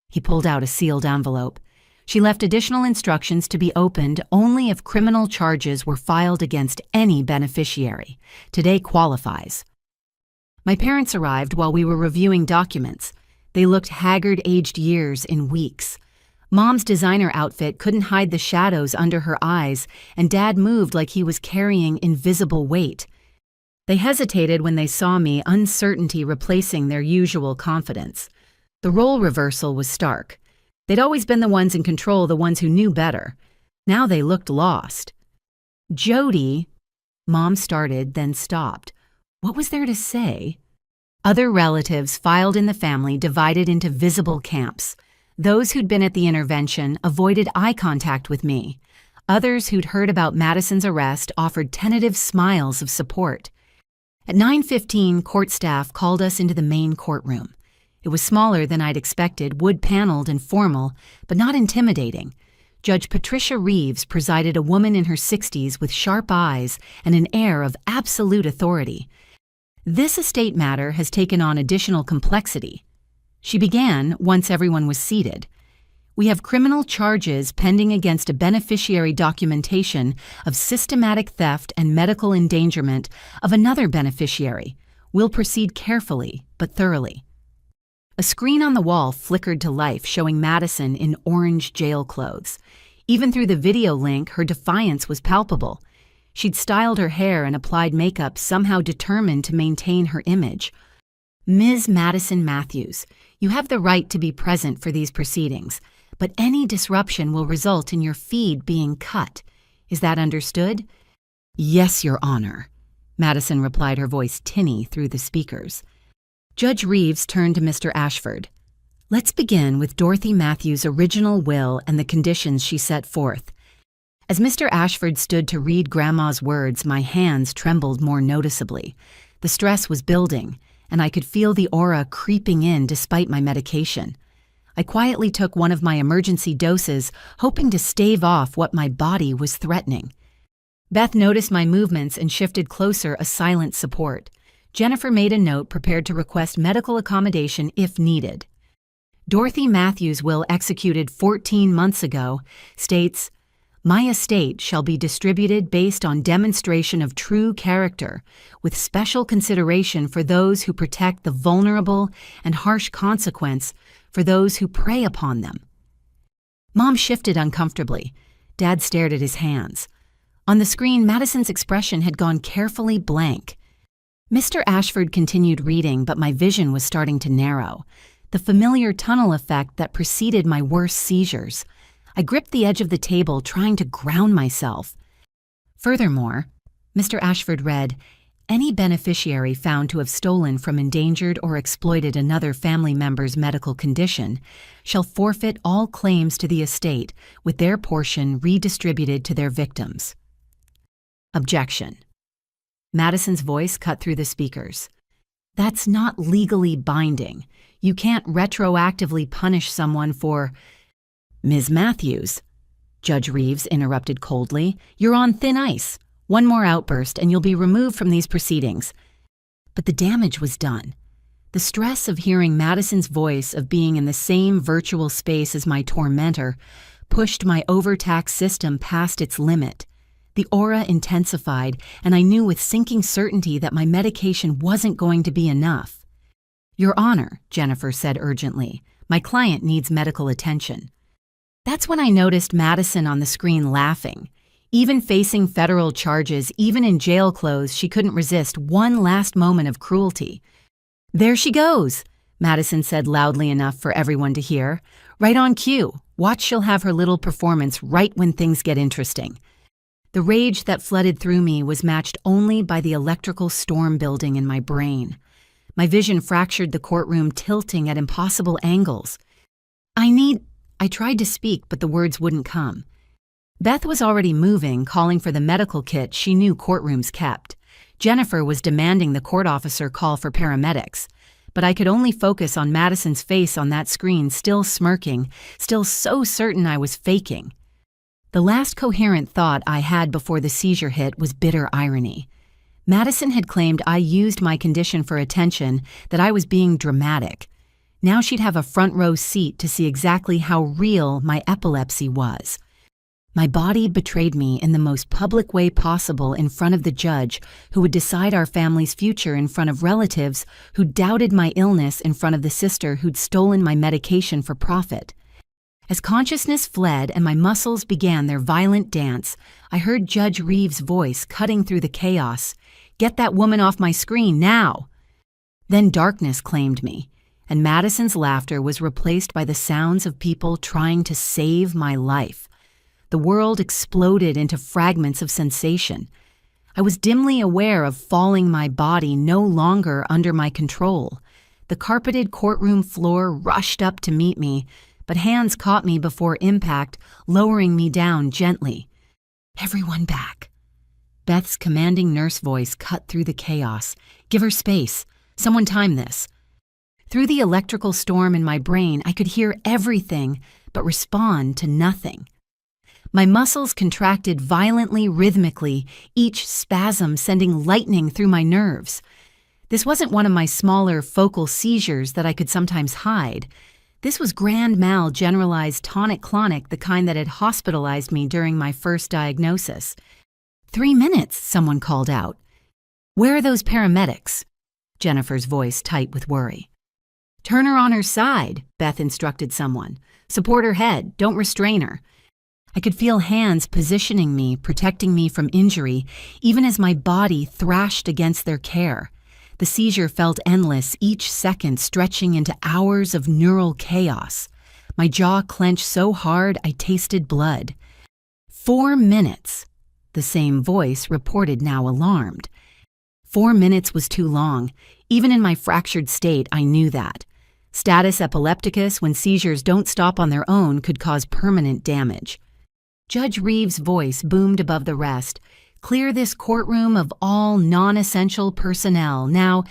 He pulled out a sealed envelope. She left additional instructions to be opened only if criminal charges were filed against any beneficiary. Today qualifies. My parents arrived while we were reviewing documents. They looked haggard, aged years in weeks. Mom's designer outfit couldn't hide the shadows under her eyes, and Dad moved like he was carrying invisible weight. They hesitated when they saw me, uncertainty replacing their usual confidence. The role reversal was stark. They'd always been the ones in control, the ones who knew better. Now they looked lost. "Jody," Mom started, then stopped. What was there to say? Other relatives filed in the family, divided into visible camps. Those who'd been at the intervention avoided eye contact with me. Others who'd heard about Madison's arrest offered tentative smiles of support. At 9:15, court staff called us into the main courtroom. It was smaller than I'd expected, wood-paneled and formal, but not intimidating. Judge Patricia Reeves presided, a woman in her 60s with sharp eyes and an air of absolute authority. This estate matter has taken on additional complexity. She began once everyone was seated. We have criminal charges pending against a beneficiary documentation of systematic theft and medical endangerment of another beneficiary. We'll proceed carefully but thoroughly. A screen on the wall flickered to life, showing Madison in orange jail clothes. Even through the video link, her defiance was palpable. She'd styled her hair and applied makeup, somehow determined to maintain her image. Ms. Madison Matthews, you have the right to be present for these proceedings, but any disruption will result in your feed being cut. Is that understood? Yes, Your Honor, Madison replied, her voice tinny through the speakers. Judge Reeves turned to Mr. Ashford. Let's begin with Dorothy Matthews' original will and the conditions she set forth. As Mr. Ashford stood to read Grandma's words, my hands trembled more noticeably. The stress was building, and I could feel the aura creeping in despite my medication. I quietly took one of my emergency doses, hoping to stave off what my body was threatening. Beth noticed my movements and shifted closer, a silent support. Jennifer made a note, prepared to request medical accommodation if needed. Dorothy Matthews' will, executed 14 months ago, states, "My estate shall be distributed based on demonstration of true character, with special consideration for those who protect the vulnerable and harsh consequence for those who prey upon them." Mom shifted uncomfortably. Dad stared at his hands. On the screen, Madison's expression had gone carefully blank. Mr. Ashford continued reading, but my vision was starting to narrow. The familiar tunnel effect that preceded my worst seizures. I gripped the edge of the table, trying to ground myself. Furthermore, Mr. Ashford read, any beneficiary found to have stolen from endangered or exploited another family member's medical condition shall forfeit all claims to the estate, with their portion redistributed to their victims. Objection. Madison's voice cut through the speakers. That's not legally binding. You can't retroactively punish someone for... Ms. Matthews, Judge Reeves interrupted coldly, you're on thin ice. One more outburst and you'll be removed from these proceedings. But the damage was done. The stress of hearing Madison's voice, of being in the same virtual space as my tormentor, pushed my overtaxed system past its limit. The aura intensified, and I knew with sinking certainty that my medication wasn't going to be enough. Your Honor, Jennifer said urgently, my client needs medical attention. That's when I noticed Madison on the screen laughing. Even facing federal charges, even in jail clothes, she couldn't resist one last moment of cruelty. There she goes, Madison said loudly enough for everyone to hear. Right on cue. Watch, she'll have her little performance right when things get interesting. The rage that flooded through me was matched only by the electrical storm building in my brain. My vision fractured the courtroom, tilting at impossible angles. I tried to speak, but the words wouldn't come. Beth was already moving, calling for the medical kit she knew courtrooms kept. Jennifer was demanding the court officer call for paramedics. But I could only focus on Madison's face on that screen, still smirking, still so certain I was faking. The last coherent thought I had before the seizure hit was bitter irony. Madison had claimed I used my condition for attention, that I was being dramatic. Now she'd have a front row seat to see exactly how real my epilepsy was. My body betrayed me in the most public way possible in front of the judge who would decide our family's future, in front of relatives who doubted my illness, in front of the sister who'd stolen my medication for profit. As consciousness fled and my muscles began their violent dance, I heard Judge Reeves' voice cutting through the chaos. Get that woman off my screen, now! Then darkness claimed me, and Madison's laughter was replaced by the sounds of people trying to save my life. The world exploded into fragments of sensation. I was dimly aware of falling, my body no longer under my control. The carpeted courtroom floor rushed up to meet me, but hands caught me before impact, lowering me down gently. "Everyone back." Beth's commanding nurse voice cut through the chaos. "Give her space. Someone time this." Through the electrical storm in my brain, I could hear everything, but respond to nothing. My muscles contracted violently, rhythmically, each spasm sending lightning through my nerves. This wasn't one of my smaller focal seizures that I could sometimes hide. This was grand mal generalized tonic-clonic, the kind that had hospitalized me during my first diagnosis. 3 minutes, someone called out. "Where are those paramedics?" Jennifer's voice tight with worry. "Turn her on her side," Beth instructed someone. "Support her head, don't restrain her." I could feel hands positioning me, protecting me from injury, even as my body thrashed against their care. The seizure felt endless, each second stretching into hours of neural chaos. My jaw clenched so hard I tasted blood. 4 minutes, the same voice reported, now alarmed. 4 minutes was too long. Even in my fractured state, I knew that. Status epilepticus, when seizures don't stop on their own, could cause permanent damage. Judge Reeves' voice boomed above the rest. "Clear this courtroom of all non-essential personnel. Now,"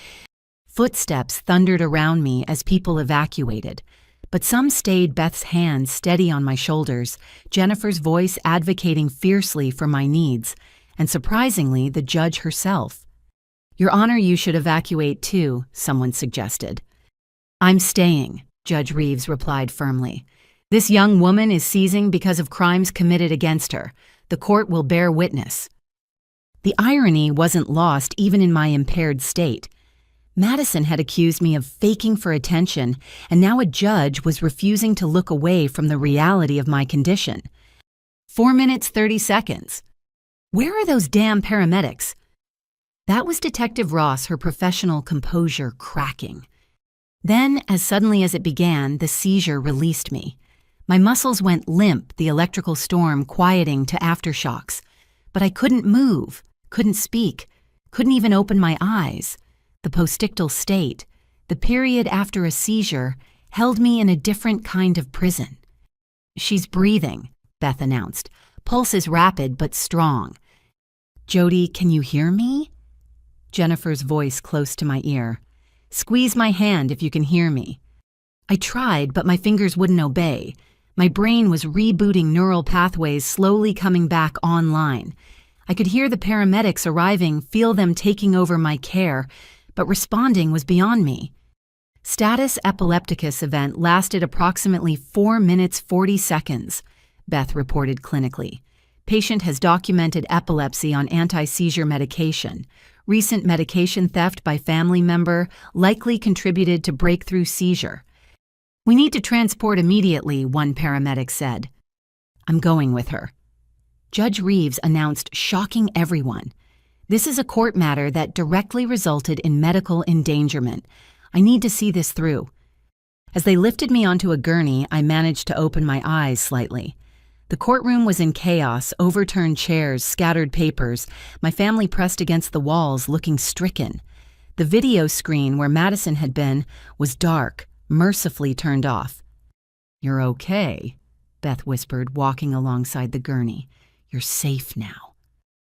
footsteps thundered around me as people evacuated. But some stayed, Beth's hands steady on my shoulders, Jennifer's voice advocating fiercely for my needs, and surprisingly, the judge herself. "Your Honor, you should evacuate too," someone suggested. "I'm staying," Judge Reeves replied firmly. "This young woman is seizing because of crimes committed against her. The court will bear witness." The irony wasn't lost even in my impaired state. Madison had accused me of faking for attention, and now a judge was refusing to look away from the reality of my condition. 4 minutes, 30 seconds. "Where are those damn paramedics?" That was Detective Ross, her professional composure cracking. Then, as suddenly as it began, the seizure released me. My muscles went limp, the electrical storm quieting to aftershocks. But I couldn't move, couldn't speak, couldn't even open my eyes. The postictal state, the period after a seizure, held me in a different kind of prison. "She's breathing," Beth announced. "Pulse is rapid but strong." "Jody, can you hear me?" Jennifer's voice close to my ear. "Squeeze my hand if you can hear me." I tried, but my fingers wouldn't obey. My brain was rebooting neural pathways, slowly coming back online. I could hear the paramedics arriving, feel them taking over my care, but responding was beyond me. Status epilepticus event lasted approximately 4 minutes 40 seconds, Beth reported clinically. Patient has documented epilepsy on anti-seizure medication. Recent medication theft by family member likely contributed to breakthrough seizure. "We need to transport immediately," one paramedic said. "I'm going with her." Judge Reeves announced, shocking everyone. "This is a court matter that directly resulted in medical endangerment. I need to see this through." As they lifted me onto a gurney, I managed to open my eyes slightly. The courtroom was in chaos, overturned chairs, scattered papers, my family pressed against the walls, looking stricken. The video screen where Madison had been was dark, mercifully turned off. "You're okay," Beth whispered, walking alongside the gurney. "You're safe now."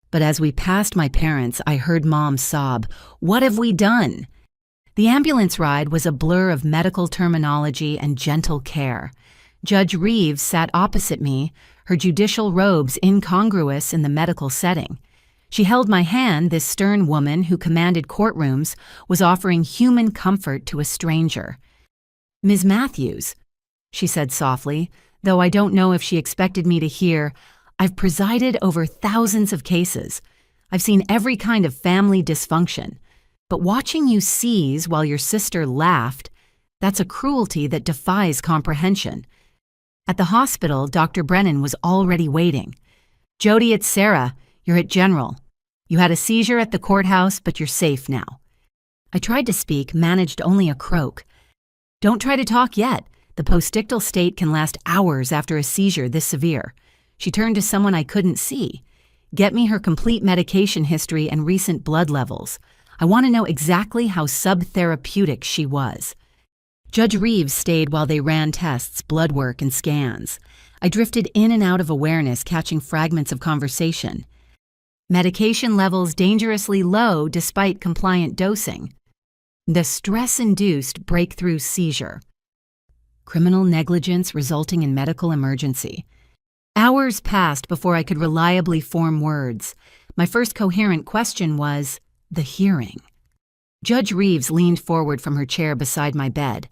But as we passed my parents, I heard Mom sob, "What have we done?" The ambulance ride was a blur of medical terminology and gentle care. Judge Reeves sat opposite me, her judicial robes incongruous in the medical setting. She held my hand. This stern woman who commanded courtrooms was offering human comfort to a stranger. "Ms. Matthews," she said softly, though I don't know if she expected me to hear, "I've presided over thousands of cases. I've seen every kind of family dysfunction. But watching you seize while your sister laughed, that's a cruelty that defies comprehension." At the hospital, Dr. Brennan was already waiting. "Jody, it's Sarah. You're at General. You had a seizure at the courthouse, but you're safe now." I tried to speak, managed only a croak. "Don't try to talk yet. The postictal state can last hours after a seizure this severe." She turned to someone I couldn't see. "Get me her complete medication history and recent blood levels. I want to know exactly how subtherapeutic she was." Judge Reeves stayed while they ran tests, blood work, and scans. I drifted in and out of awareness, catching fragments of conversation. Medication levels dangerously low despite compliant dosing. The stress-induced breakthrough seizure. Criminal negligence resulting in medical emergency. Hours passed before I could reliably form words. My first coherent question was, the hearing. Judge Reeves leaned forward from her chair beside my bed.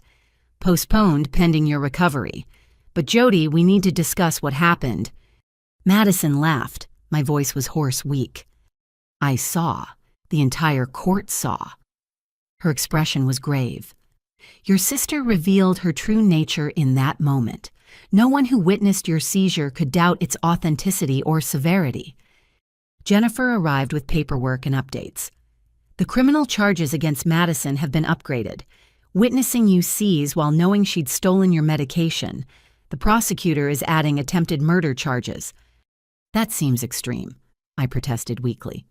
Postponed pending your recovery. But Jody, we need to discuss what happened. Madison laughed. My voice was hoarse, weak. I saw. The entire court saw. Her expression was grave. Your sister revealed her true nature in that moment. No one who witnessed your seizure could doubt its authenticity or severity. Jennifer arrived with paperwork and updates. The criminal charges against Madison have been upgraded. Witnessing you seize while knowing she'd stolen your medication. The prosecutor is adding attempted murder charges. That seems extreme, I protested weakly.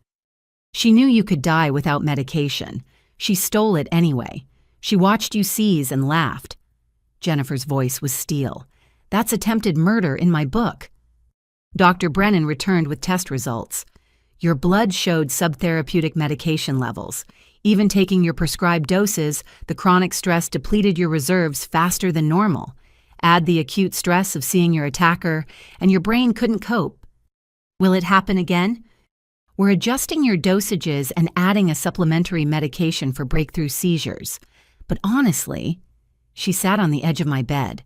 She knew you could die without medication. She stole it anyway. She watched you seize and laughed. Jennifer's voice was steel. That's attempted murder in my book. Dr. Brennan returned with test results. Your blood showed subtherapeutic medication levels. Even taking your prescribed doses, the chronic stress depleted your reserves faster than normal. Add the acute stress of seeing your attacker, and your brain couldn't cope. Will it happen again? We're adjusting your dosages and adding a supplementary medication for breakthrough seizures. But honestly, she sat on the edge of my bed.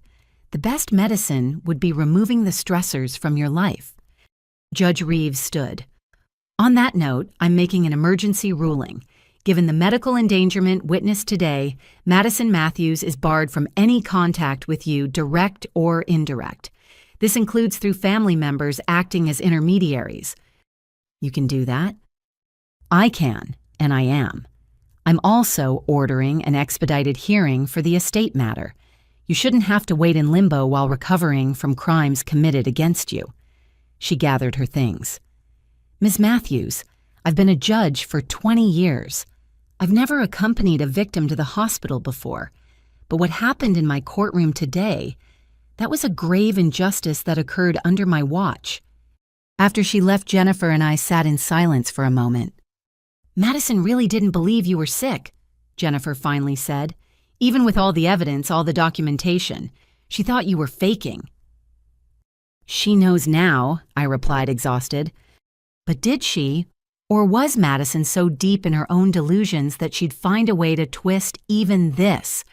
The best medicine would be removing the stressors from your life. Judge Reeves stood. On that note, I'm making an emergency ruling. Given the medical endangerment witnessed today, Madison Matthews is barred from any contact with you, direct or indirect. This includes through family members acting as intermediaries. You can do that? I can, and I am. I'm also ordering an expedited hearing for the estate matter. You shouldn't have to wait in limbo while recovering from crimes committed against you. She gathered her things. Ms. Matthews, I've been a judge for 20 years. I've never accompanied a victim to the hospital before, but what happened in my courtroom today, that was a grave injustice that occurred under my watch. After she left, Jennifer and I sat in silence for a moment. Madison really didn't believe you were sick, Jennifer finally said. Even with all the evidence, all the documentation, she thought you were faking. She knows now, I replied, exhausted. But did she? Or was Madison so deep in her own delusions that she'd find a way to twist even this?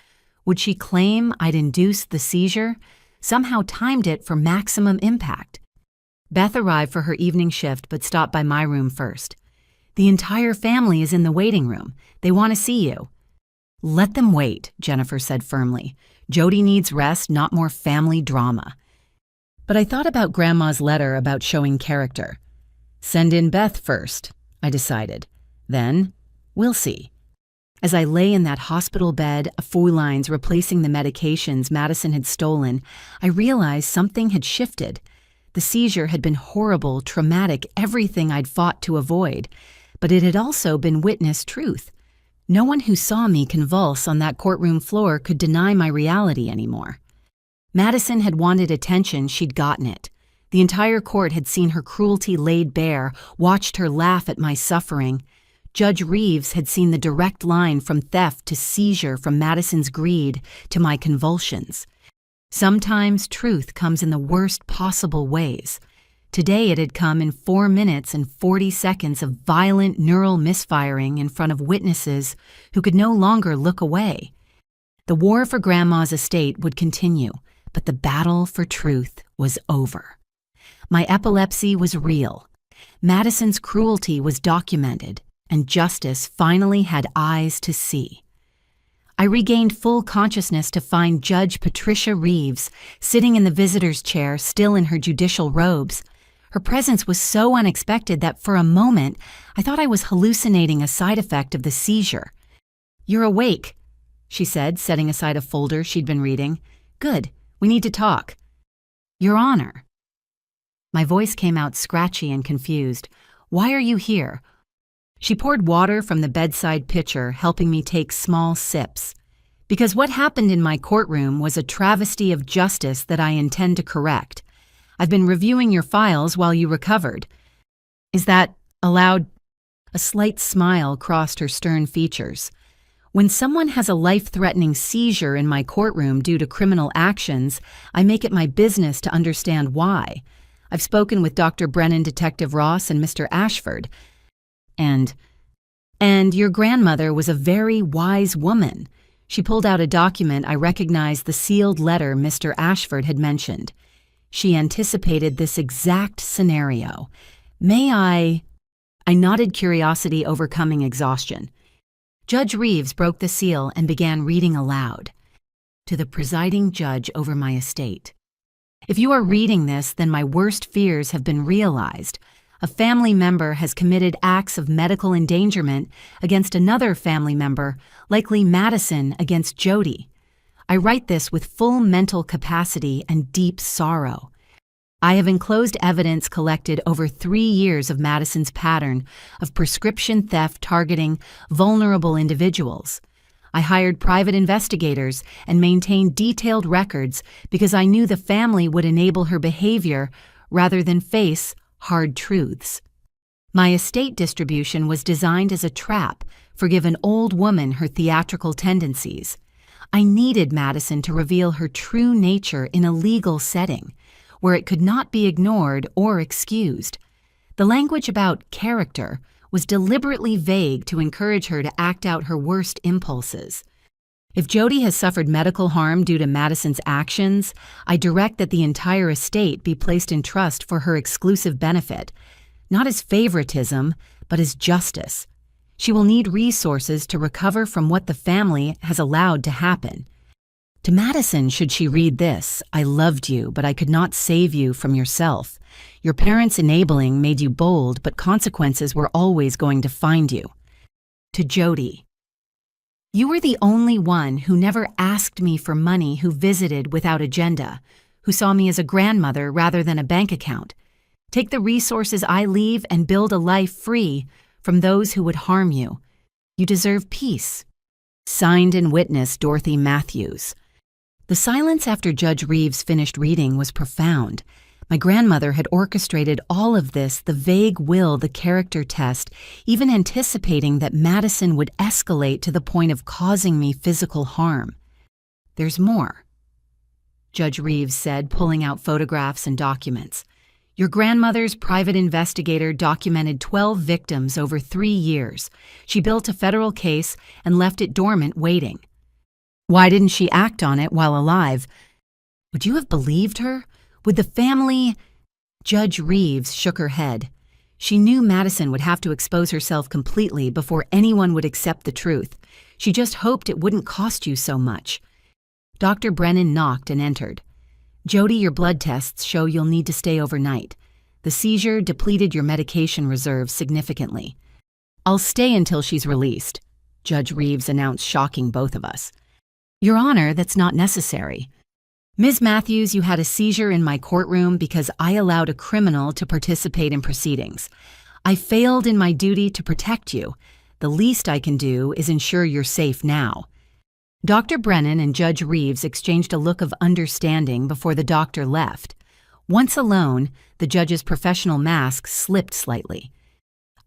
Would she claim I'd induced the seizure, somehow timed it for maximum impact? Beth arrived for her evening shift but stopped by my room first. The entire family is in the waiting room. They want to see you. Let them wait, Jennifer said firmly. Jody needs rest, not more family drama. But I thought about Grandma's letter about showing character. Send in Beth first, I decided. Then, we'll see. As I lay in that hospital bed, foil lines replacing the medications Madison had stolen, I realized something had shifted. The seizure had been horrible, traumatic, everything I'd fought to avoid. But it had also been witnessed truth. No one who saw me convulse on that courtroom floor could deny my reality anymore. Madison had wanted attention, she'd gotten it. The entire court had seen her cruelty laid bare, watched her laugh at my suffering. Judge Reeves had seen the direct line from theft to seizure, from Madison's greed to my convulsions. Sometimes truth comes in the worst possible ways. Today it had come in 4 minutes and 40 seconds of violent neural misfiring in front of witnesses who could no longer look away. The war for Grandma's estate would continue, but the battle for truth was over. My epilepsy was real. Madison's cruelty was documented, and justice finally had eyes to see. I regained full consciousness to find Judge Patricia Reeves sitting in the visitor's chair, still in her judicial robes. Her presence was so unexpected that for a moment I thought I was hallucinating a side effect of the seizure. "You're awake," she said, setting aside a folder she'd been reading. "Good, we need to talk." "Your Honor." My voice came out scratchy and confused. "Why are you here?" She poured water from the bedside pitcher, helping me take small sips. Because what happened in my courtroom was a travesty of justice that I intend to correct. I've been reviewing your files while you recovered. Is that allowed? A slight smile crossed her stern features. When someone has a life-threatening seizure in my courtroom due to criminal actions, I make it my business to understand why. I've spoken with Dr. Brennan, Detective Ross, and Mr. Ashford. And your grandmother was a very wise woman. She pulled out a document. I recognized the sealed letter Mr. Ashford had mentioned. She anticipated this exact scenario. May I nodded, curiosity overcoming exhaustion. Judge Reeves broke the seal and began reading aloud. To the presiding judge over my estate. If you are reading this, then my worst fears have been realized. A family member has committed acts of medical endangerment against another family member, likely Madison against Jody. I write this with full mental capacity and deep sorrow. I have enclosed evidence collected over 3 years of Madison's pattern of prescription theft targeting vulnerable individuals. I hired private investigators and maintained detailed records because I knew the family would enable her behavior rather than face hard truths. My estate distribution was designed as a trap for give an old woman her theatrical tendencies. I needed Madison to reveal her true nature in a legal setting, where it could not be ignored or excused. The language about character was deliberately vague to encourage her to act out her worst impulses. If Jody has suffered medical harm due to Madison's actions, I direct that the entire estate be placed in trust for her exclusive benefit, not as favoritism, but as justice. She will need resources to recover from what the family has allowed to happen. To Madison, should she read this, I loved you, but I could not save you from yourself. Your parents' enabling made you bold, but consequences were always going to find you. To Jody, you were the only one who never asked me for money, who visited without agenda, who saw me as a grandmother rather than a bank account. Take the resources I leave and build a life free from those who would harm you. You deserve peace. Signed and witnessed, Dorothy Matthews. The silence after Judge Reeves finished reading was profound. My grandmother had orchestrated all of this, the vague will, the character test, even anticipating that Madison would escalate to the point of causing me physical harm. There's more, Judge Reeves said, pulling out photographs and documents. Your grandmother's private investigator documented 12 victims over 3 years. She built a federal case and left it dormant, waiting. Why didn't she act on it while alive? Would you have believed her? Would the family? Judge Reeves shook her head. She knew Madison would have to expose herself completely before anyone would accept the truth. She just hoped it wouldn't cost you so much. Dr. Brennan knocked and entered. Jody, your blood tests show you'll need to stay overnight. The seizure depleted your medication reserves significantly. I'll stay until she's released, Judge Reeves announced, shocking both of us. Your Honor, that's not necessary. Ms. Matthews, you had a seizure in my courtroom because I allowed a criminal to participate in proceedings. I failed in my duty to protect you. The least I can do is ensure you're safe now. Dr. Brennan and Judge Reeves exchanged a look of understanding before the doctor left. Once alone, the judge's professional mask slipped slightly.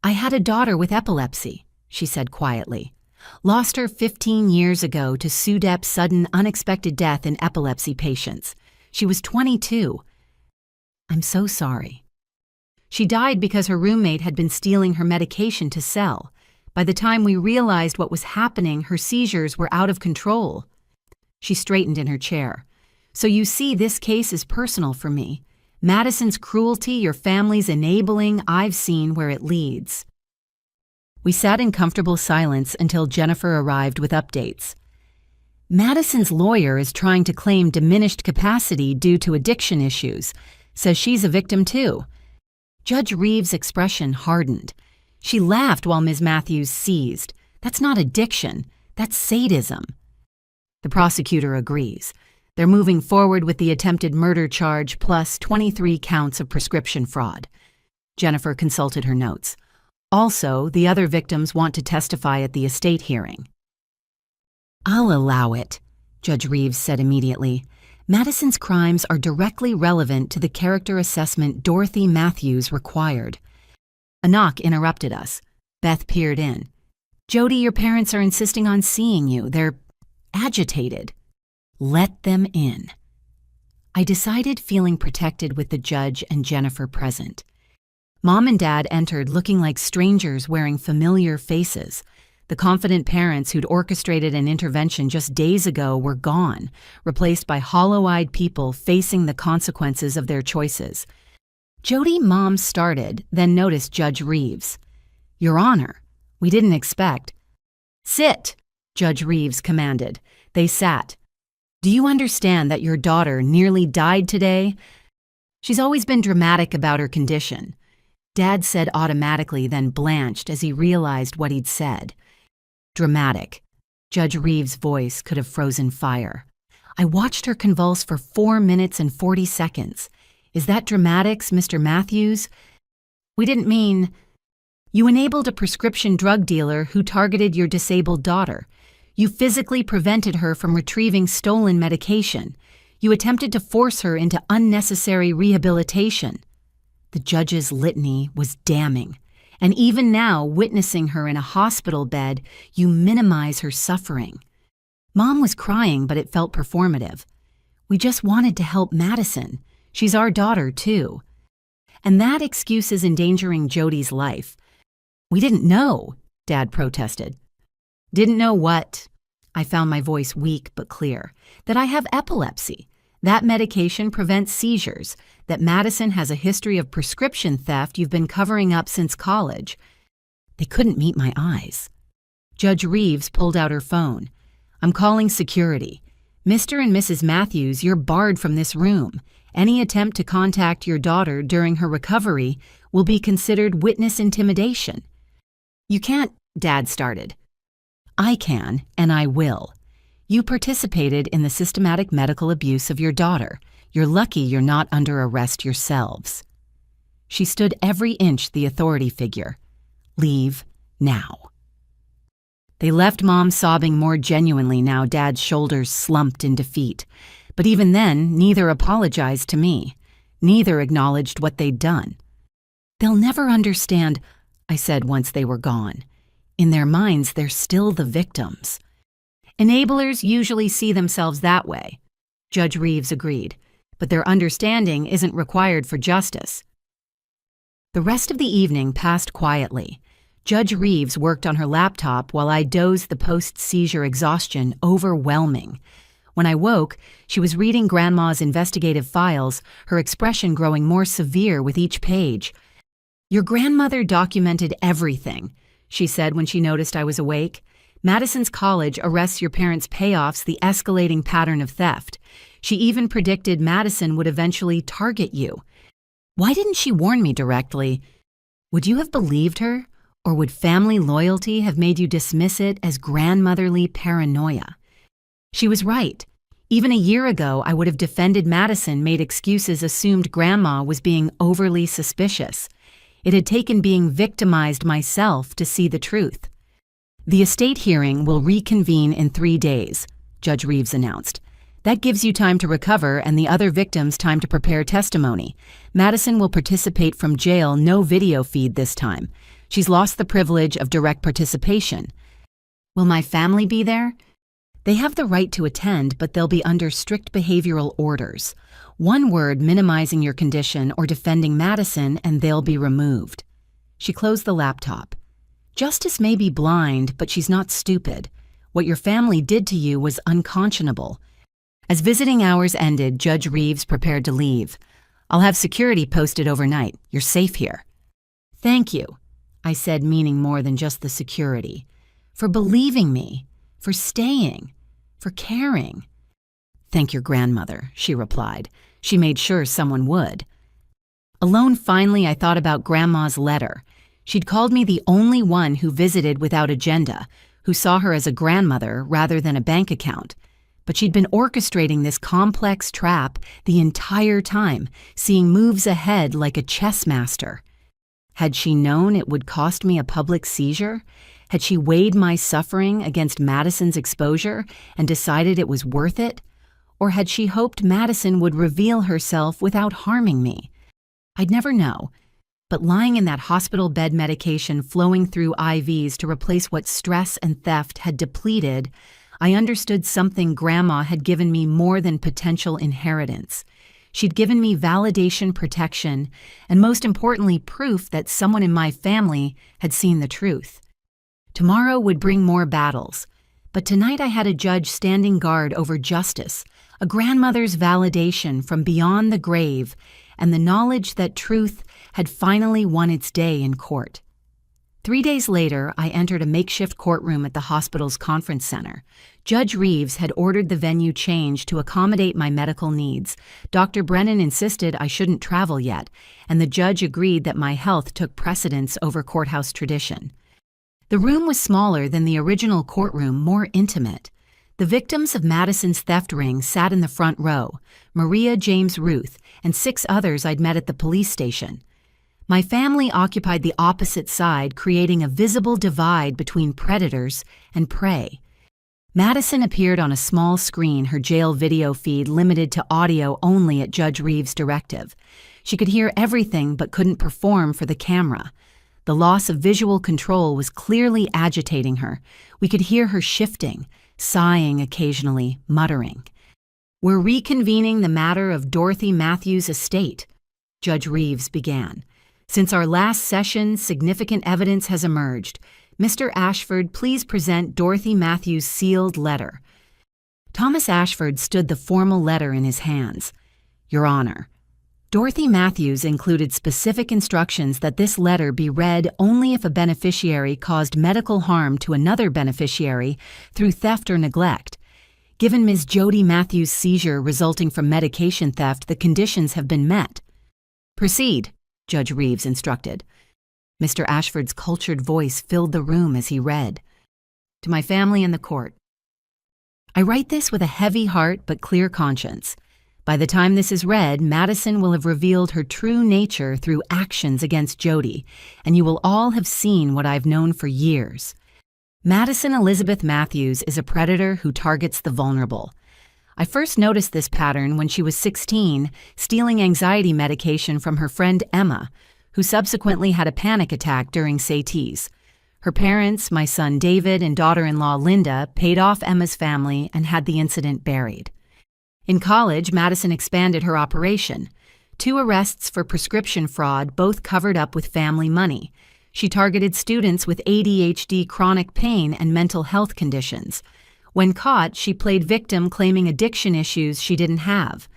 I had a daughter with epilepsy, she said quietly. Lost her 15 years ago to SUDEP's sudden, unexpected death in epilepsy patients. She was 22. I'm so sorry. She died because her roommate had been stealing her medication to sell. By the time we realized what was happening, her seizures were out of control. She straightened in her chair. So you see, this case is personal for me. Madison's cruelty, your family's enabling, I've seen where it leads. We sat in comfortable silence until Jennifer arrived with updates. Madison's lawyer is trying to claim diminished capacity due to addiction issues. Says she's a victim too. Judge Reeves' expression hardened. She laughed while Ms. Matthews seized. That's not addiction, that's sadism. The prosecutor agrees. They're moving forward with the attempted murder charge plus 23 counts of prescription fraud. Jennifer consulted her notes. Also, the other victims want to testify at the estate hearing. "I'll allow it," Judge Reeves said immediately. "Madison's crimes are directly relevant to the character assessment Dorothy Matthews required." A knock interrupted us. Beth peered in. "Jody, your parents are insisting on seeing you. They're agitated." "Let them in." I decided, feeling protected with the judge and Jennifer present. Mom and Dad entered looking like strangers wearing familiar faces. The confident parents who'd orchestrated an intervention just days ago were gone, replaced by hollow-eyed people facing the consequences of their choices. Jody, Mom started, then noticed Judge Reeves. "Your Honor, we didn't expect." "Sit," Judge Reeves commanded. They sat. "Do you understand that your daughter nearly died today?" "She's always been dramatic about her condition," Dad said automatically, then blanched as he realized what he'd said. "Dramatic." Judge Reeves' voice could have frozen fire. "I watched her convulse for 4 minutes and 40 seconds. Is that dramatics, Mr. Matthews?" "We didn't mean—" "You enabled a prescription drug dealer who targeted your disabled daughter. You physically prevented her from retrieving stolen medication. You attempted to force her into unnecessary rehabilitation." The judge's litany was damning. "And even now, witnessing her in a hospital bed, you minimize her suffering." Mom was crying, but it felt performative. "We just wanted to help Madison. She's our daughter, too." "And that excuse is endangering Jody's life." "We didn't know," Dad protested. "Didn't know what?" I found my voice weak but clear. "That I have epilepsy. That medication prevents seizures. That Madison has a history of prescription theft you've been covering up since college." They couldn't meet my eyes. Judge Reeves pulled out her phone. "I'm calling security. Mr. and Mrs. Matthews, you're barred from this room. Any attempt to contact your daughter during her recovery will be considered witness intimidation." "You can't," Dad started. "I can, and I will. You participated in the systematic medical abuse of your daughter. You're lucky you're not under arrest yourselves." She stood every inch the authority figure. "Leave now." They left Mom sobbing more genuinely now Dad's shoulders slumped in defeat. But even then, neither apologized to me. Neither acknowledged what they'd done. "They'll never understand," I said once they were gone. "In their minds, they're still the victims." "Enablers usually see themselves that way," Judge Reeves agreed. "But their understanding isn't required for justice." The rest of the evening passed quietly. Judge Reeves worked on her laptop while I dozed, the post-seizure exhaustion overwhelming. When I woke, she was reading Grandma's investigative files, her expression growing more severe with each page. "Your grandmother documented everything," she said when she noticed I was awake. "Madison's college arrests your parents' payoffs, the escalating pattern of theft. She even predicted Madison would eventually target you. Why didn't she warn me directly? Would you have believed her? Or would family loyalty have made you dismiss it as grandmotherly paranoia?" She was right. Even a year ago, I would have defended Madison, made excuses, assumed Grandma was being overly suspicious. It had taken being victimized myself to see the truth. "The estate hearing will reconvene in 3 days," Judge Reeves announced. "That gives you time to recover and the other victims time to prepare testimony. Madison will participate from jail, no video feed this time. She's lost the privilege of direct participation." "Will my family be there?" "They have the right to attend, but they'll be under strict behavioral orders. One word minimizing your condition or defending Madison and they'll be removed." She closed the laptop. "Justice may be blind, but she's not stupid. What your family did to you was unconscionable." As visiting hours ended, Judge Reeves prepared to leave. "I'll have security posted overnight. You're safe here." "Thank you," I said, meaning more than just the security. "For believing me, for staying, for caring." "Thank your grandmother," she replied. "She made sure someone would." Alone finally, I thought about Grandma's letter. She'd called me the only one who visited without agenda, who saw her as a grandmother rather than a bank account. But she'd been orchestrating this complex trap the entire time, seeing moves ahead like a chess master. Had she known it would cost me a public seizure? Had she weighed my suffering against Madison's exposure and decided it was worth it? Or had she hoped Madison would reveal herself without harming me? I'd never know. But lying in that hospital bed, medication flowing through IVs to replace what stress and theft had depleted, I understood something Grandma had given me more than potential inheritance. She'd given me validation, protection, and most importantly, proof that someone in my family had seen the truth. Tomorrow would bring more battles, but tonight I had a judge standing guard over justice, a grandmother's validation from beyond the grave, and the knowledge that truth had finally won its day in court. 3 days later, I entered a makeshift courtroom at the hospital's conference center. Judge Reeves had ordered the venue changed to accommodate my medical needs. Dr. Brennan insisted I shouldn't travel yet, and the judge agreed that my health took precedence over courthouse tradition. The room was smaller than the original courtroom, more intimate. The victims of Madison's theft ring sat in the front row, Maria, James, Ruth, and 6 others I'd met at the police station. My family occupied the opposite side, creating a visible divide between predators and prey. Madison appeared on a small screen, her jail video feed limited to audio only at Judge Reeves' directive. She could hear everything but couldn't perform for the camera. The loss of visual control was clearly agitating her. We could hear her shifting, sighing occasionally, muttering. "We're reconvening the matter of Dorothy Matthews' estate," Judge Reeves began. "Since our last session, significant evidence has emerged. Mr. Ashford, please present Dorothy Matthews' sealed letter." Thomas Ashford stood the formal letter in his hands. "Your Honor, Dorothy Matthews included specific instructions that this letter be read only if a beneficiary caused medical harm to another beneficiary through theft or neglect. Given Ms. Jody Matthews' seizure resulting from medication theft, the conditions have been met." "Proceed," Judge Reeves instructed. Mr. Ashford's cultured voice filled the room as he read. "To my family and the court. I write this with a heavy heart but clear conscience. By the time this is read, Madison will have revealed her true nature through actions against Jody, and you will all have seen what I've known for years. Madison Elizabeth Matthews is a predator who targets the vulnerable. I first noticed this pattern when she was 16, stealing anxiety medication from her friend Emma, who subsequently had a panic attack during Saties. Her parents, my son David and daughter-in-law Linda, paid off Emma's family and had the incident buried. In college, Madison expanded her operation. 2 arrests for prescription fraud, both covered up with family money. She targeted students with ADHD, chronic pain, and mental health conditions. When caught, she played victim, claiming addiction issues she didn't have.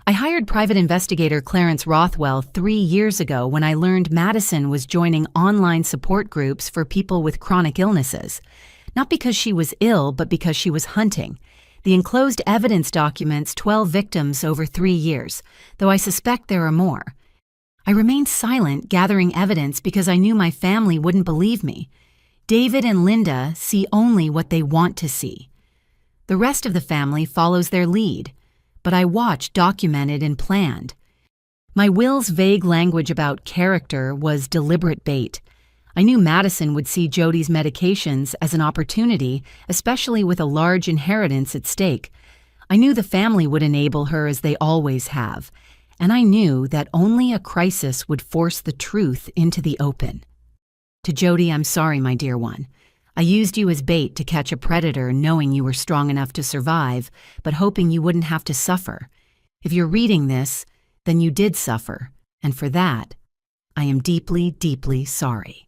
I hired private investigator Clarence Rothwell 3 years ago when I learned Madison was joining online support groups for people with chronic illnesses. Not because she was ill, but because she was hunting. The enclosed evidence documents 12 victims over 3 years, though I suspect there are more. I remained silent, gathering evidence because I knew my family wouldn't believe me. David and Linda see only what they want to see. The rest of the family follows their lead, but I watch, documented, and planned. My will's vague language about character was deliberate bait. I knew Madison would see Jody's medications as an opportunity, especially with a large inheritance at stake. I knew the family would enable her as they always have, and I knew that only a crisis would force the truth into the open. To Jody, I'm sorry, my dear one. I used you as bait to catch a predator, knowing you were strong enough to survive, but hoping you wouldn't have to suffer. If you're reading this, then you did suffer, and for that, I am deeply, deeply sorry.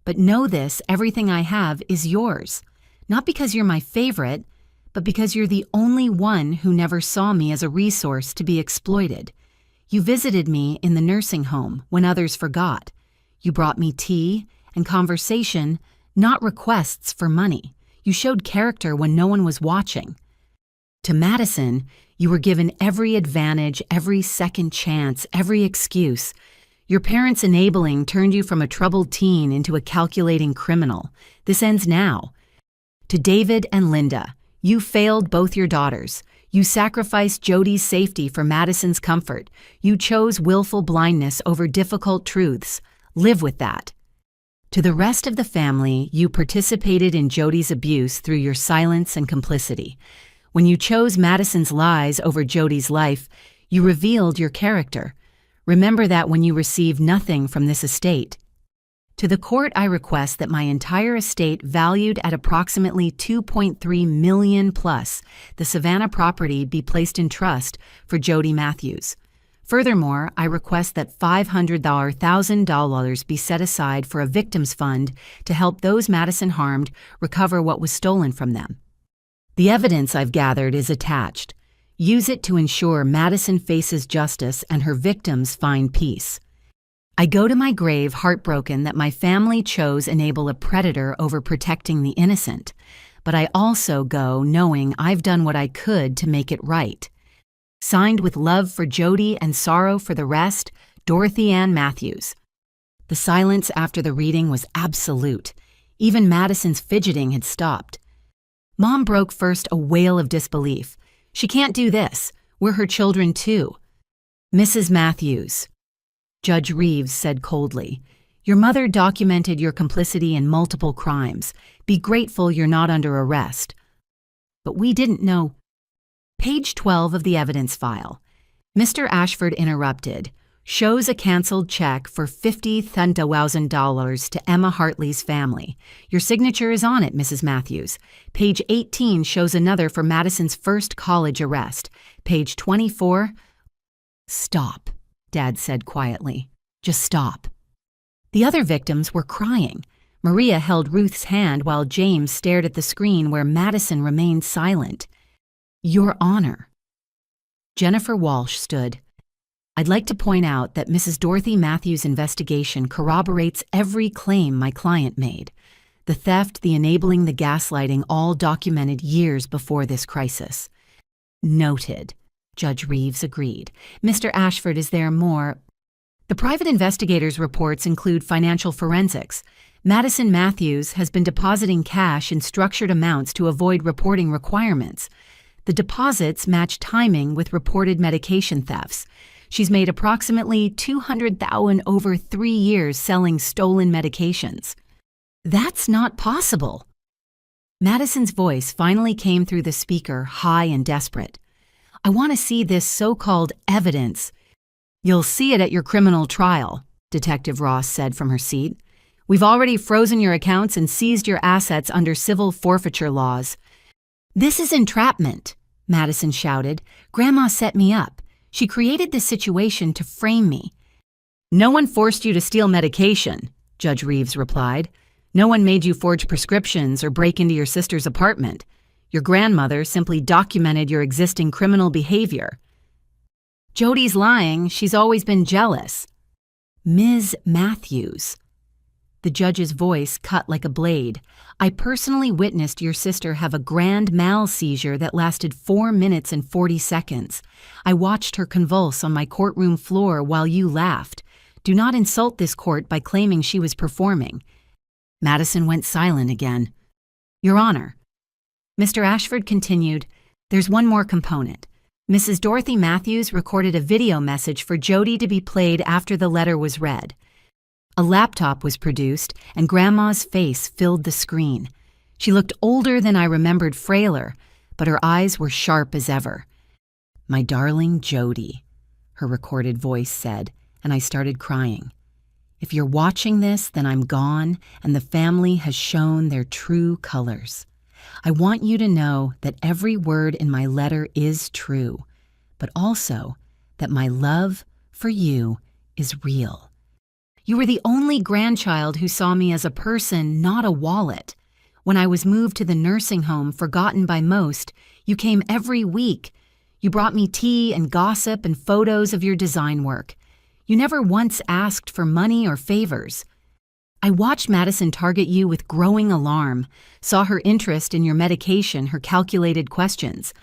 But know this, everything I have is yours. Not because you're my favorite, but because you're the only one who never saw me as a resource to be exploited. You visited me in the nursing home when others forgot. You brought me tea and conversation, not requests for money. You showed character when no one was watching. To Madison, you were given every advantage, every second chance, every excuse. Your parents' enabling turned you from a troubled teen into a calculating criminal. This ends now. To David and Linda, you failed both your daughters. You sacrificed Jody's safety for Madison's comfort. You chose willful blindness over difficult truths. Live with that. To the rest of the family, you participated in Jody's abuse through your silence and complicity. When you chose Madison's lies over Jody's life, you revealed your character. Remember that when you receive nothing from this estate. To the court, I request that my entire estate, valued at approximately $2.3 million plus, the Savannah property, be placed in trust for Jody Matthews. Furthermore, I request that $500,000 be set aside for a victims fund to help those Madison harmed recover what was stolen from them. The evidence I've gathered is attached. Use it to ensure Madison faces justice and her victims find peace. I go to my grave heartbroken that my family chose enable a predator over protecting the innocent, but I also go knowing I've done what I could to make it right. Signed with love for Jody and sorrow for the rest, Dorothy Ann Matthews. The silence after the reading was absolute. Even Madison's fidgeting had stopped. Mom broke first a wail of disbelief. She can't do this. We're her children too. Mrs. Matthews. Judge Reeves said coldly, "Your mother documented your complicity in multiple crimes. Be grateful you're not under arrest." But we didn't know. Page 12 of the evidence file. Mr. Ashford interrupted. Shows a canceled check for $50,000 to Emma Hartley's family. Your signature is on it, Mrs. Matthews. Page 18 shows another for Madison's first college arrest. Page 24. Stop, Dad said quietly. Just stop. The other victims were crying. Maria held Ruth's hand while James stared at the screen where Madison remained silent. Your Honor. Jennifer Walsh stood. I'd like to point out that Mrs. Dorothy Matthews' investigation corroborates every claim my client made. The theft, the enabling, the gaslighting, all documented years before this crisis. Noted. Judge Reeves agreed. Mr. Ashford, is there more? The private investigators' reports include financial forensics. Madison Matthews has been depositing cash in structured amounts to avoid reporting requirements. The deposits match timing with reported medication thefts. She's made approximately $200,000 over 3 years selling stolen medications. That's not possible. Madison's voice finally came through the speaker, high and desperate. I want to see this so-called evidence. You'll see it at your criminal trial, Detective Ross said from her seat. We've already frozen your accounts and seized your assets under civil forfeiture laws. This is entrapment, Madison shouted. Grandma set me up. She created this situation to frame me. No one forced you to steal medication, Judge Reeves replied. No one made you forge prescriptions or break into your sister's apartment. Your grandmother simply documented your existing criminal behavior. Jody's lying. She's always been jealous. Ms. Matthews. The judge's voice cut like a blade. I personally witnessed your sister have a grand mal seizure that lasted 4 minutes and 40 seconds. I watched her convulse on my courtroom floor while you laughed. Do not insult this court by claiming she was performing. Madison went silent again. Your Honor. Mr. Ashford continued, there's one more component. Mrs. Dorothy Matthews recorded a video message for Jody to be played after the letter was read. A laptop was produced, and Grandma's face filled the screen. She looked older than I remembered, frailer, but her eyes were sharp as ever. My darling Jody, her recorded voice said, and I started crying. If you're watching this, then I'm gone, and the family has shown their true colors. I want you to know that every word in my letter is true, but also that my love for you is real. You were the only grandchild who saw me as a person, not a wallet. When I was moved to the nursing home, forgotten by most, you came every week. You brought me tea and gossip and photos of your design work. You never once asked for money or favors. I watched Madison target you with growing alarm, saw her interest in your medication, her calculated questions.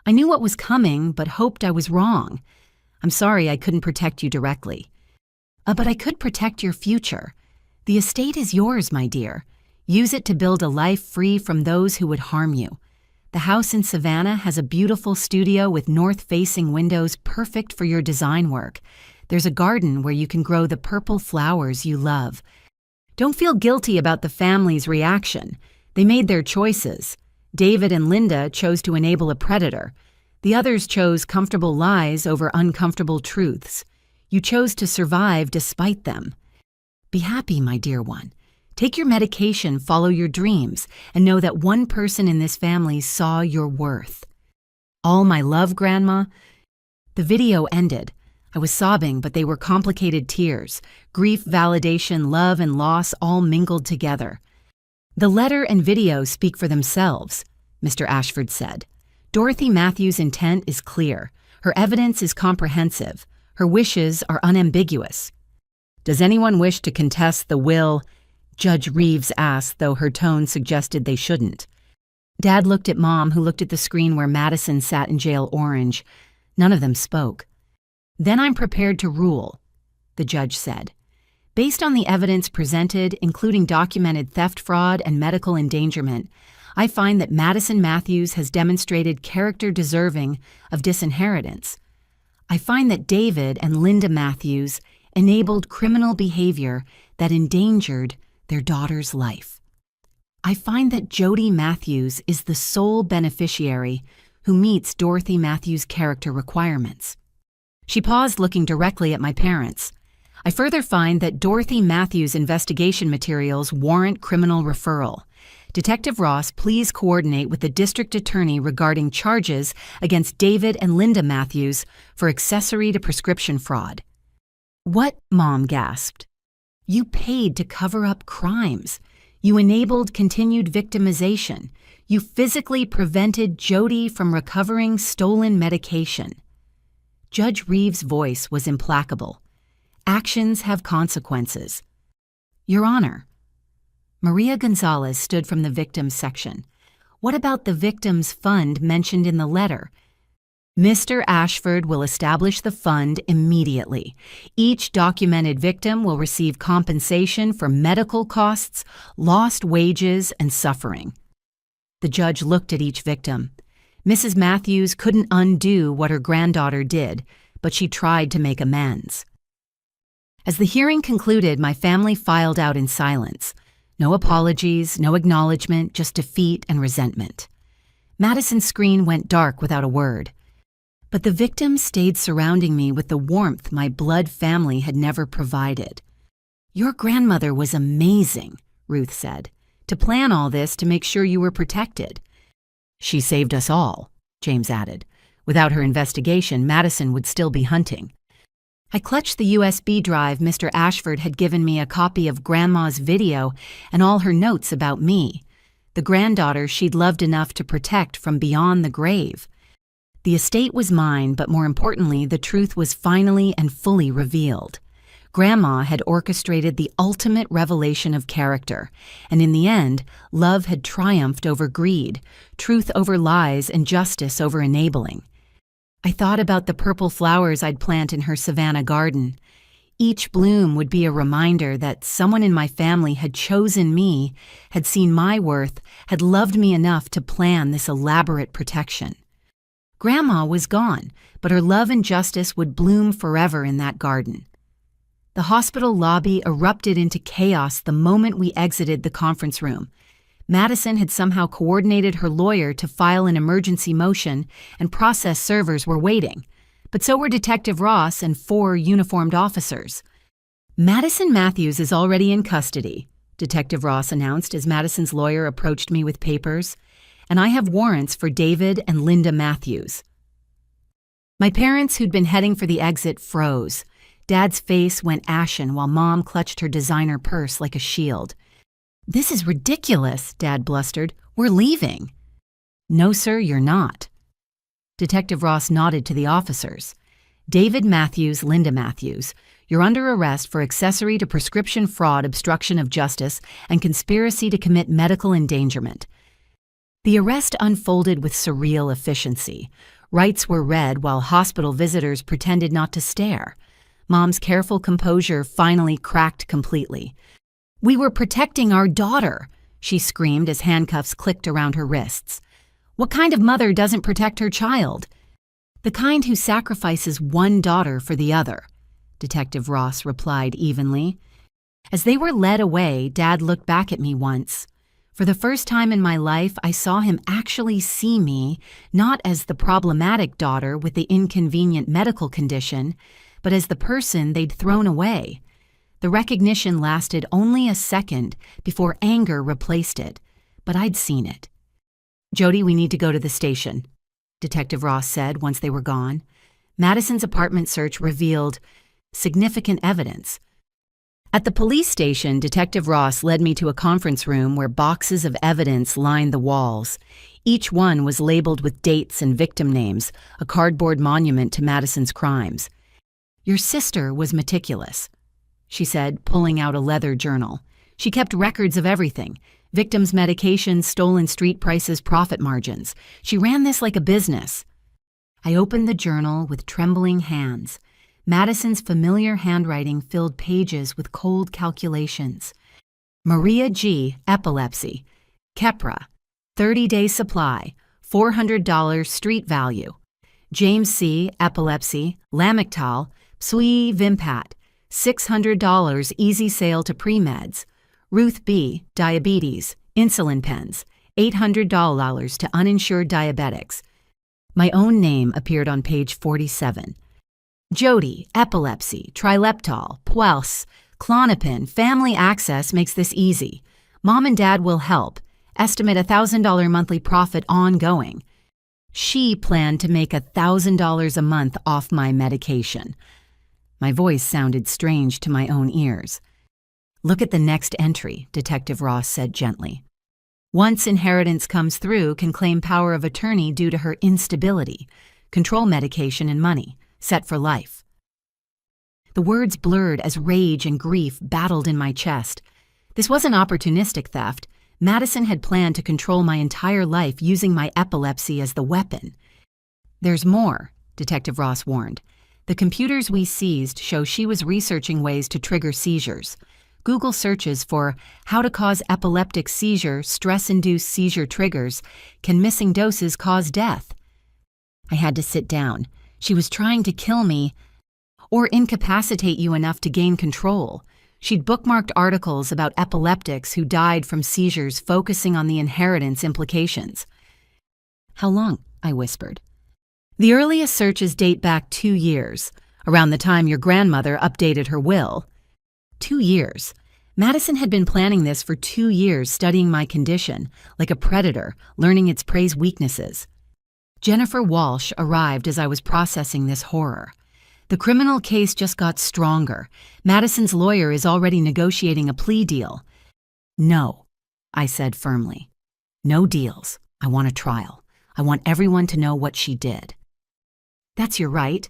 I knew what was coming, but hoped I was wrong. I'm sorry I couldn't protect you directly. But I could protect your future. The estate is yours, my dear. Use it to build a life free from those who would harm you. The house in Savannah has a beautiful studio with north-facing windows perfect for your design work. There's a garden where you can grow the purple flowers you love. Don't feel guilty about the family's reaction. They made their choices. David and Linda chose to enable a predator. The others chose comfortable lies over uncomfortable truths. You chose to survive despite them. Be happy, my dear one. Take your medication, follow your dreams, and know that one person in this family saw your worth. All my love, Grandma. The video ended. I was sobbing, but they were complicated tears. Grief, validation, love, and loss all mingled together. The letter and video speak for themselves, Mr. Ashford said. Dorothy Matthews' intent is clear. Her evidence is comprehensive. Her wishes are unambiguous. Does anyone wish to contest the will? Judge Reeves asked, though her tone suggested they shouldn't. Dad looked at Mom, who looked at the screen where Madison sat in jail orange. None of them spoke. Then I'm prepared to rule, the judge said. Based on the evidence presented, including documented theft, fraud, and medical endangerment, I find that Madison Matthews has demonstrated character deserving of disinheritance. I find that David and Linda Matthews enabled criminal behavior that endangered their daughter's life. I find that Jody Matthews is the sole beneficiary who meets Dorothy Matthews' character requirements. She paused, looking directly at my parents. I further find that Dorothy Matthews' investigation materials warrant criminal referral. Detective Ross, please coordinate with the district attorney regarding charges against David and Linda Matthews for accessory to prescription fraud. What? Mom gasped. You paid to cover up crimes. You enabled continued victimization. You physically prevented Jody from recovering stolen medication. Judge Reeves' voice was implacable. Actions have consequences. Your Honor. Maria Gonzalez stood from the victims section. What about the victims' fund mentioned in the letter? Mr. Ashford will establish the fund immediately. Each documented victim will receive compensation for medical costs, lost wages, and suffering. The judge looked at each victim. Mrs. Matthews couldn't undo what her granddaughter did, but she tried to make amends. As the hearing concluded, my family filed out in silence. No apologies, no acknowledgement, just defeat and resentment. Madison's screen went dark without a word. But the victims stayed surrounding me with the warmth my blood family had never provided. Your grandmother was amazing, Ruth said, to plan all this to make sure you were protected. She saved us all, James added. Without her investigation, Madison would still be hunting. I clutched the USB drive Mr. Ashford had given me, a copy of Grandma's video and all her notes about me, the granddaughter she'd loved enough to protect from beyond the grave. The estate was mine, but more importantly, the truth was finally and fully revealed. Grandma had orchestrated the ultimate revelation of character, and in the end, love had triumphed over greed, truth over lies, and justice over enabling. I thought about the purple flowers I'd plant in her Savannah garden. Each bloom would be a reminder that someone in my family had chosen me, had seen my worth, had loved me enough to plan this elaborate protection. Grandma was gone, but her love and justice would bloom forever in that garden. The hospital lobby erupted into chaos the moment we exited the conference room. Madison had somehow coordinated her lawyer to file an emergency motion, and process servers were waiting. But so were Detective Ross and 4 uniformed officers. Madison Matthews is already in custody, Detective Ross announced as Madison's lawyer approached me with papers, and I have warrants for David and Linda Matthews. My parents, who'd been heading for the exit, froze. Dad's face went ashen while Mom clutched her designer purse like a shield. This is ridiculous, Dad blustered. We're leaving. No, sir, you're not. Detective Ross nodded to the officers. David Matthews, Linda Matthews, you're under arrest for accessory to prescription fraud, obstruction of justice, and conspiracy to commit medical endangerment. The arrest unfolded with surreal efficiency. Rights were read while hospital visitors pretended not to stare. Mom's careful composure finally cracked completely. We were protecting our daughter, she screamed as handcuffs clicked around her wrists. What kind of mother doesn't protect her child? The kind who sacrifices one daughter for the other, Detective Ross replied evenly. As they were led away, Dad looked back at me once. For the first time in my life, I saw him actually see me, not as the problematic daughter with the inconvenient medical condition, but as the person they'd thrown away. The recognition lasted only a second before anger replaced it, but I'd seen it. "Jody, we need to go to the station," Detective Ross said once they were gone. Madison's apartment search revealed significant evidence. At the police station, Detective Ross led me to a conference room where boxes of evidence lined the walls. Each one was labeled with dates and victim names, a cardboard monument to Madison's crimes. "Your sister was meticulous," she said, pulling out a leather journal. "She kept records of everything: victims' medications, stolen street prices, profit margins. She ran this like a business." I opened the journal with trembling hands. Madison's familiar handwriting filled pages with cold calculations. Maria G., epilepsy. Keppra, 30-day supply, $400 street value. James C., epilepsy. Lamictal, Psui Vimpat, $600 easy sale to pre-meds. Ruth B., diabetes, insulin pens, $800 to uninsured diabetics. My own name appeared on page 47. Jody, epilepsy, trileptal, Puels, Klonopin, family access makes this easy. Mom and Dad will help. Estimate $1,000 monthly profit ongoing. She planned to make $1,000 a month off my medication. My voice sounded strange to my own ears. "Look at the next entry," Detective Ross said gently. "Once inheritance comes through, can claim power of attorney due to her instability, control medication and money. Set for life." The words blurred as rage and grief battled in my chest. This wasn't opportunistic theft. Madison had planned to control my entire life using my epilepsy as the weapon. "There's more," Detective Ross warned. "The computers we seized show she was researching ways to trigger seizures. Google searches for how to cause epileptic seizure, stress-induced seizure triggers, can missing doses cause death?" I had to sit down. She was trying to kill me or incapacitate you enough to gain control. She'd bookmarked articles about epileptics who died from seizures, focusing on the inheritance implications. "How long?" I whispered. "The earliest searches date back 2 years, around the time your grandmother updated her will." 2 years. Madison had been planning this for 2 years, studying my condition, like a predator, learning its prey's weaknesses. Jennifer Walsh arrived as I was processing this horror. The criminal case just got stronger. Madison's lawyer is already negotiating a plea deal. "No," I said firmly. "No deals. I want a trial. I want everyone to know what she did." "That's your right,"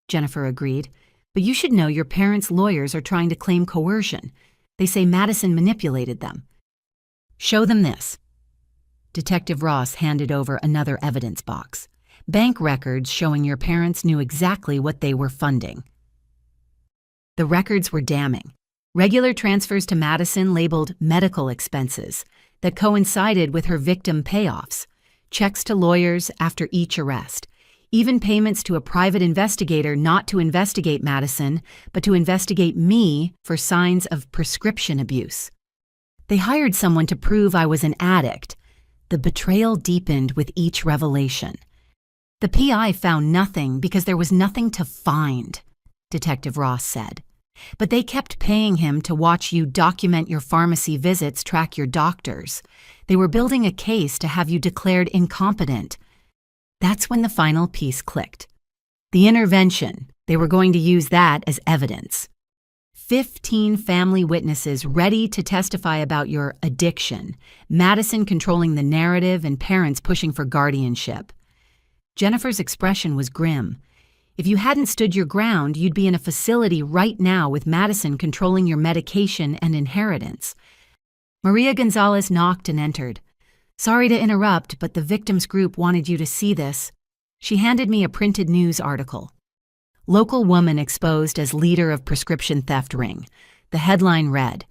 Jennifer agreed. "But you should know your parents' lawyers are trying to claim coercion. They say Madison manipulated them." "Show them this." Detective Ross handed over another evidence box. "Bank records showing your parents knew exactly what they were funding." The records were damning. Regular transfers to Madison labeled medical expenses that coincided with her victim payoffs, checks to lawyers after each arrest, even payments to a private investigator not to investigate Madison, but to investigate me for signs of prescription abuse. They hired someone to prove I was an addict. The betrayal deepened with each revelation. "The PI found nothing because there was nothing to find," Detective Ross said. "But they kept paying him to watch you document your pharmacy visits, track your doctors. They were building a case to have you declared incompetent." That's when the final piece clicked. The intervention. They were going to use that as evidence. 15 family witnesses ready to testify about your addiction, Madison controlling the narrative and parents pushing for guardianship. Jennifer's expression was grim. If you hadn't stood your ground, you'd be in a facility right now with Madison controlling your medication and inheritance. Maria Gonzalez knocked and entered. "Sorry to interrupt, but the victims group wanted you to see this." She handed me a printed news article. "Local woman exposed as leader of prescription theft ring." The headline read,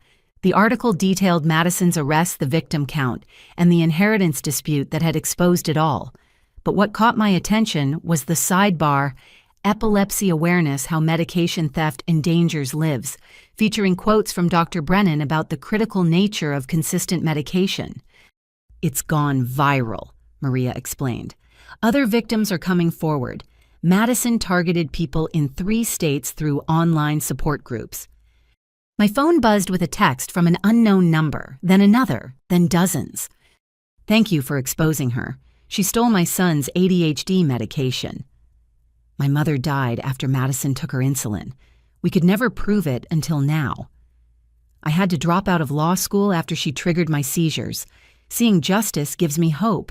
The article detailed Madison's arrest, the victim count, and the inheritance dispute that had exposed it all. But what caught my attention was the sidebar, Epilepsy Awareness: How Medication Theft Endangers Lives, featuring quotes from Dr. Brennan about the critical nature of consistent medication. It's gone viral, Maria explained. Other victims are coming forward. Madison targeted people in 3 states through online support groups. My phone buzzed with a text from an unknown number, then another, then dozens. Thank you for exposing her. She stole my son's ADHD medication. My mother died after Madison took her insulin. We could never prove it until now. I had to drop out of law school after she triggered my seizures. Seeing justice gives me hope.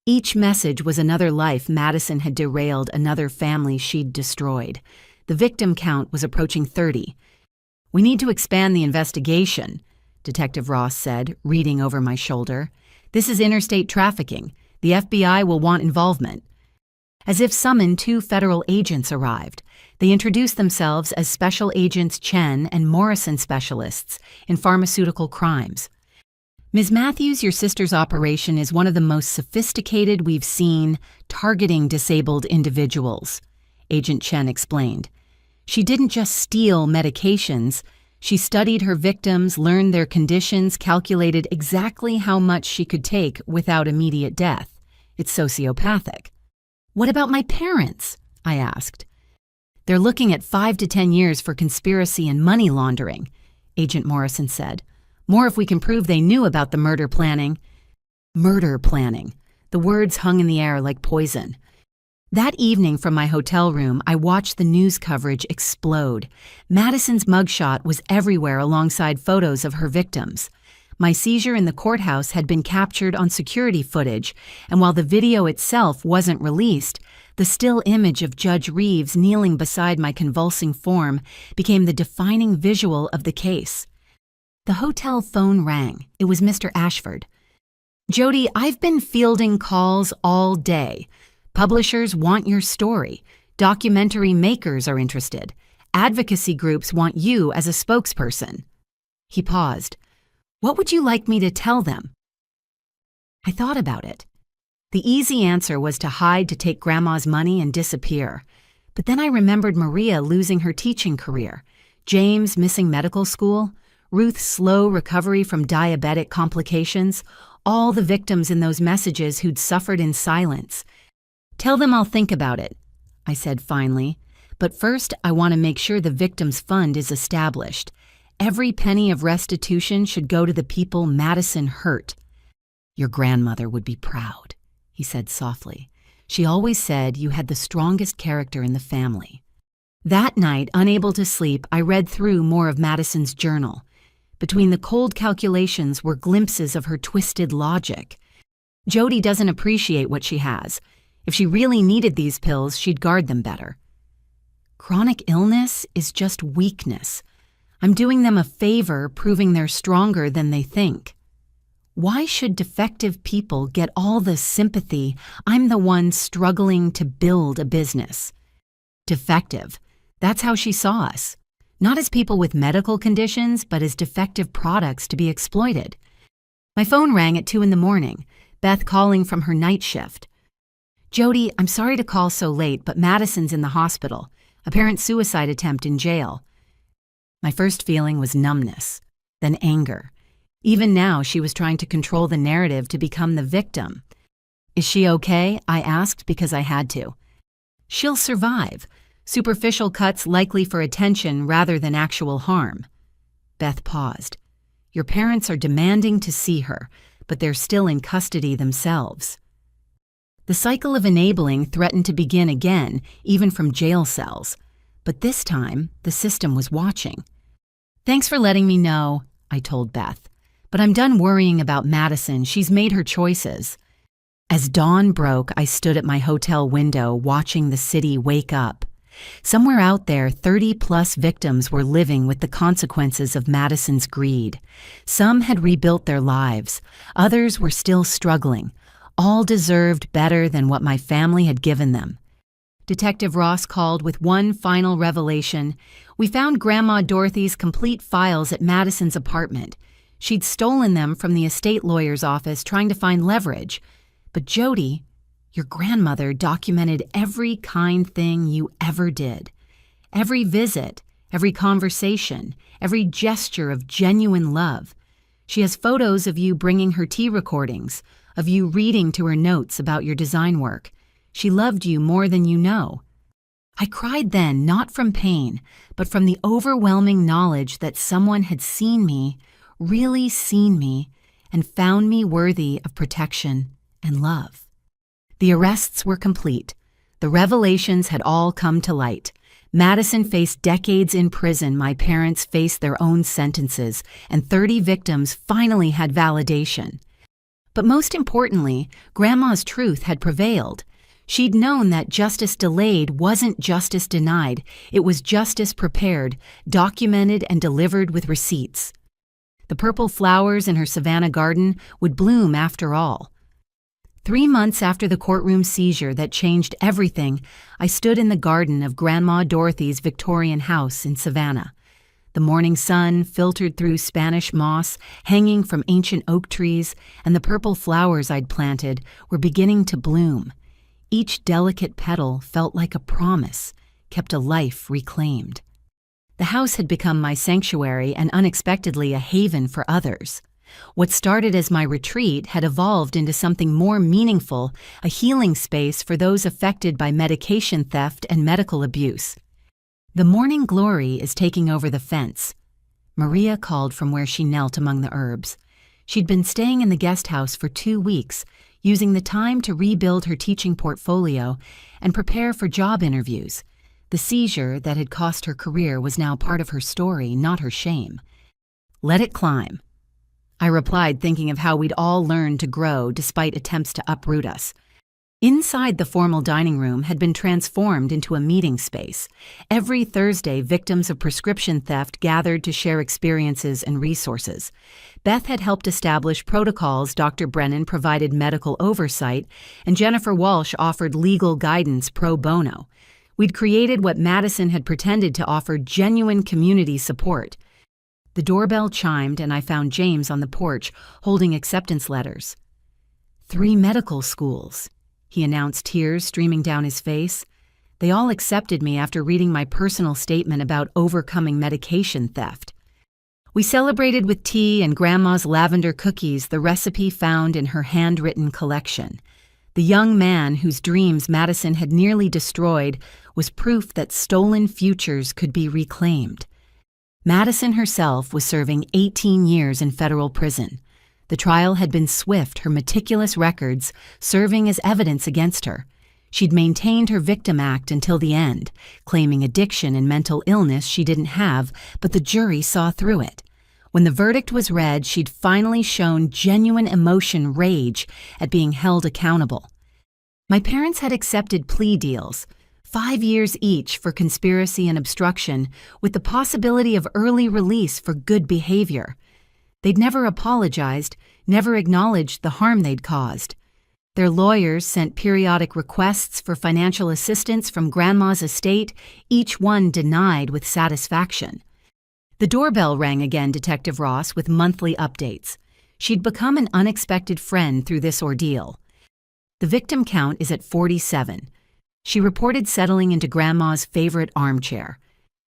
Each message was another life Madison had derailed, another family she'd destroyed. The victim count was approaching 30. We need to expand the investigation, Detective Ross said, reading over my shoulder. This is interstate trafficking. The FBI will want involvement. As if summoned, 2 federal agents arrived. They introduced themselves as Special Agents Chen and Morrison specialists in pharmaceutical crimes. Ms. Matthews, your sister's operation is one of the most sophisticated we've seen, targeting disabled individuals, Agent Chen explained. She didn't just steal medications. She studied her victims, learned their conditions, calculated exactly how much she could take without immediate death. It's sociopathic. What about my parents? I asked. They're looking at 5 to 10 years for conspiracy and money laundering, Agent Morrison said. More if we can prove they knew about the murder planning. Murder planning. The words hung in the air like poison. That evening from my hotel room, I watched the news coverage explode. Madison's mugshot was everywhere alongside photos of her victims. My seizure in the courthouse had been captured on security footage, and while the video itself wasn't released, the still image of Judge Reeves kneeling beside my convulsing form became the defining visual of the case. The hotel phone rang. It was Mr. Ashford. Jody, I've been fielding calls all day. Publishers want your story. Documentary makers are interested. Advocacy groups want you as a spokesperson. He paused. What would you like me to tell them? I thought about it. The easy answer was to hide, to take Grandma's money and disappear. But then I remembered Maria losing her teaching career, James missing medical school, Ruth's slow recovery from diabetic complications, all the victims in those messages who'd suffered in silence. Tell them I'll think about it, I said finally. But first, I want to make sure the victims' fund is established. Every penny of restitution should go to the people Madison hurt. Your grandmother would be proud, he said softly. She always said you had the strongest character in the family. That night, unable to sleep, I read through more of Madison's journal. Between the cold calculations were glimpses of her twisted logic. Jody doesn't appreciate what she has. If she really needed these pills, she'd guard them better. Chronic illness is just weakness. I'm doing them a favor, proving they're stronger than they think. Why should defective people get all the sympathy? I'm the one struggling to build a business. Defective. That's how she saw us. Not as people with medical conditions, but as defective products to be exploited. My phone rang at 2 a.m, Beth calling from her night shift. Jody, I'm sorry to call so late, but Madison's in the hospital. Apparent suicide attempt in jail. My first feeling was numbness, then anger. Even now, she was trying to control the narrative to become the victim. Is she okay? I asked because I had to. She'll survive. Superficial cuts likely for attention rather than actual harm. Beth paused. Your parents are demanding to see her, but they're still in custody themselves. The cycle of enabling threatened to begin again, even from jail cells. But this time, the system was watching. Thanks for letting me know, I told Beth. But I'm done worrying about Madison. She's made her choices. As dawn broke, I stood at my hotel window watching the city wake up. Somewhere out there, 30-plus victims were living with the consequences of Madison's greed. Some had rebuilt their lives. Others were still struggling. All deserved better than what my family had given them. Detective Ross called with one final revelation. We found Grandma Dorothy's complete files at Madison's apartment. She'd stolen them from the estate lawyer's office trying to find leverage. But Jody, Your grandmother documented every kind thing you ever did. Every visit, every conversation, every gesture of genuine love. She has photos of you bringing her tea recordings, of you reading to her notes about your design work. She loved you more than you know. I cried then, not from pain, but from the overwhelming knowledge that someone had seen me, really seen me, and found me worthy of protection and love. The arrests were complete. The revelations had all come to light. Madison faced decades in prison, my parents faced their own sentences, and 30 victims finally had validation. But most importantly, Grandma's truth had prevailed. She'd known that justice delayed wasn't justice denied, it was justice prepared, documented, and delivered with receipts. The purple flowers in her Savannah garden would bloom after all. 3 months after the courtroom seizure that changed everything, I stood in the garden of Grandma Dorothy's Victorian house in Savannah. The morning sun filtered through Spanish moss hanging from ancient oak trees, and the purple flowers I'd planted were beginning to bloom. Each delicate petal felt like a promise, kept a life reclaimed. The house had become my sanctuary and unexpectedly a haven for others. What started as my retreat had evolved into something more meaningful, a healing space for those affected by medication theft and medical abuse. The morning glory is taking over the fence. Maria called from where she knelt among the herbs. She'd been staying in the guest house for 2 weeks, using the time to rebuild her teaching portfolio and prepare for job interviews. The seizure that had cost her career was now part of her story, not her shame. Let it climb, I replied, thinking of how we'd all learned to grow despite attempts to uproot us. Inside the formal dining room had been transformed into a meeting space. Every Thursday, victims of prescription theft gathered to share experiences and resources. Beth had helped establish protocols, Dr. Brennan provided medical oversight, and Jennifer Walsh offered legal guidance pro bono. We'd created what Madison had pretended to offer genuine community support. The doorbell chimed and I found James on the porch holding acceptance letters. 3 medical schools, he announced, tears streaming down his face. They all accepted me after reading my personal statement about overcoming medication theft. We celebrated with tea and Grandma's lavender cookies, the recipe found in her handwritten collection. The young man whose dreams Madison had nearly destroyed was proof that stolen futures could be reclaimed. Madison herself was serving 18 years in federal prison. The trial had been swift, her meticulous records serving as evidence against her. She'd maintained her victim act until the end, claiming addiction and mental illness she didn't have, but the jury saw through it. When the verdict was read, she'd finally shown genuine emotion, rage at being held accountable. My parents had accepted plea deals, 5 years each for conspiracy and obstruction, with the possibility of early release for good behavior. They'd never apologized, never acknowledged the harm they'd caused. Their lawyers sent periodic requests for financial assistance from Grandma's estate, each one denied with satisfaction. The doorbell rang again, Detective Ross, with monthly updates. She'd become an unexpected friend through this ordeal. The victim count is at 47. She reported settling into Grandma's favorite armchair.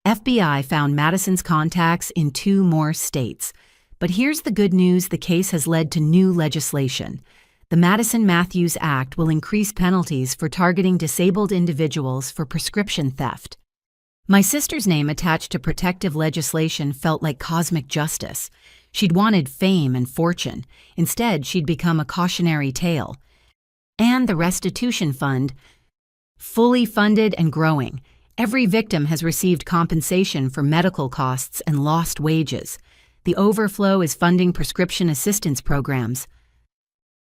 FBI found Madison's contacts in 2 more states. But here's the good news: the case has led to new legislation. The Madison-Matthews Act will increase penalties for targeting disabled individuals for prescription theft. My sister's name attached to protective legislation felt like cosmic justice. She'd wanted fame and fortune. Instead, she'd become a cautionary tale. And the restitution fund, fully funded and growing. Every victim has received compensation for medical costs and lost wages. The overflow is funding prescription assistance programs.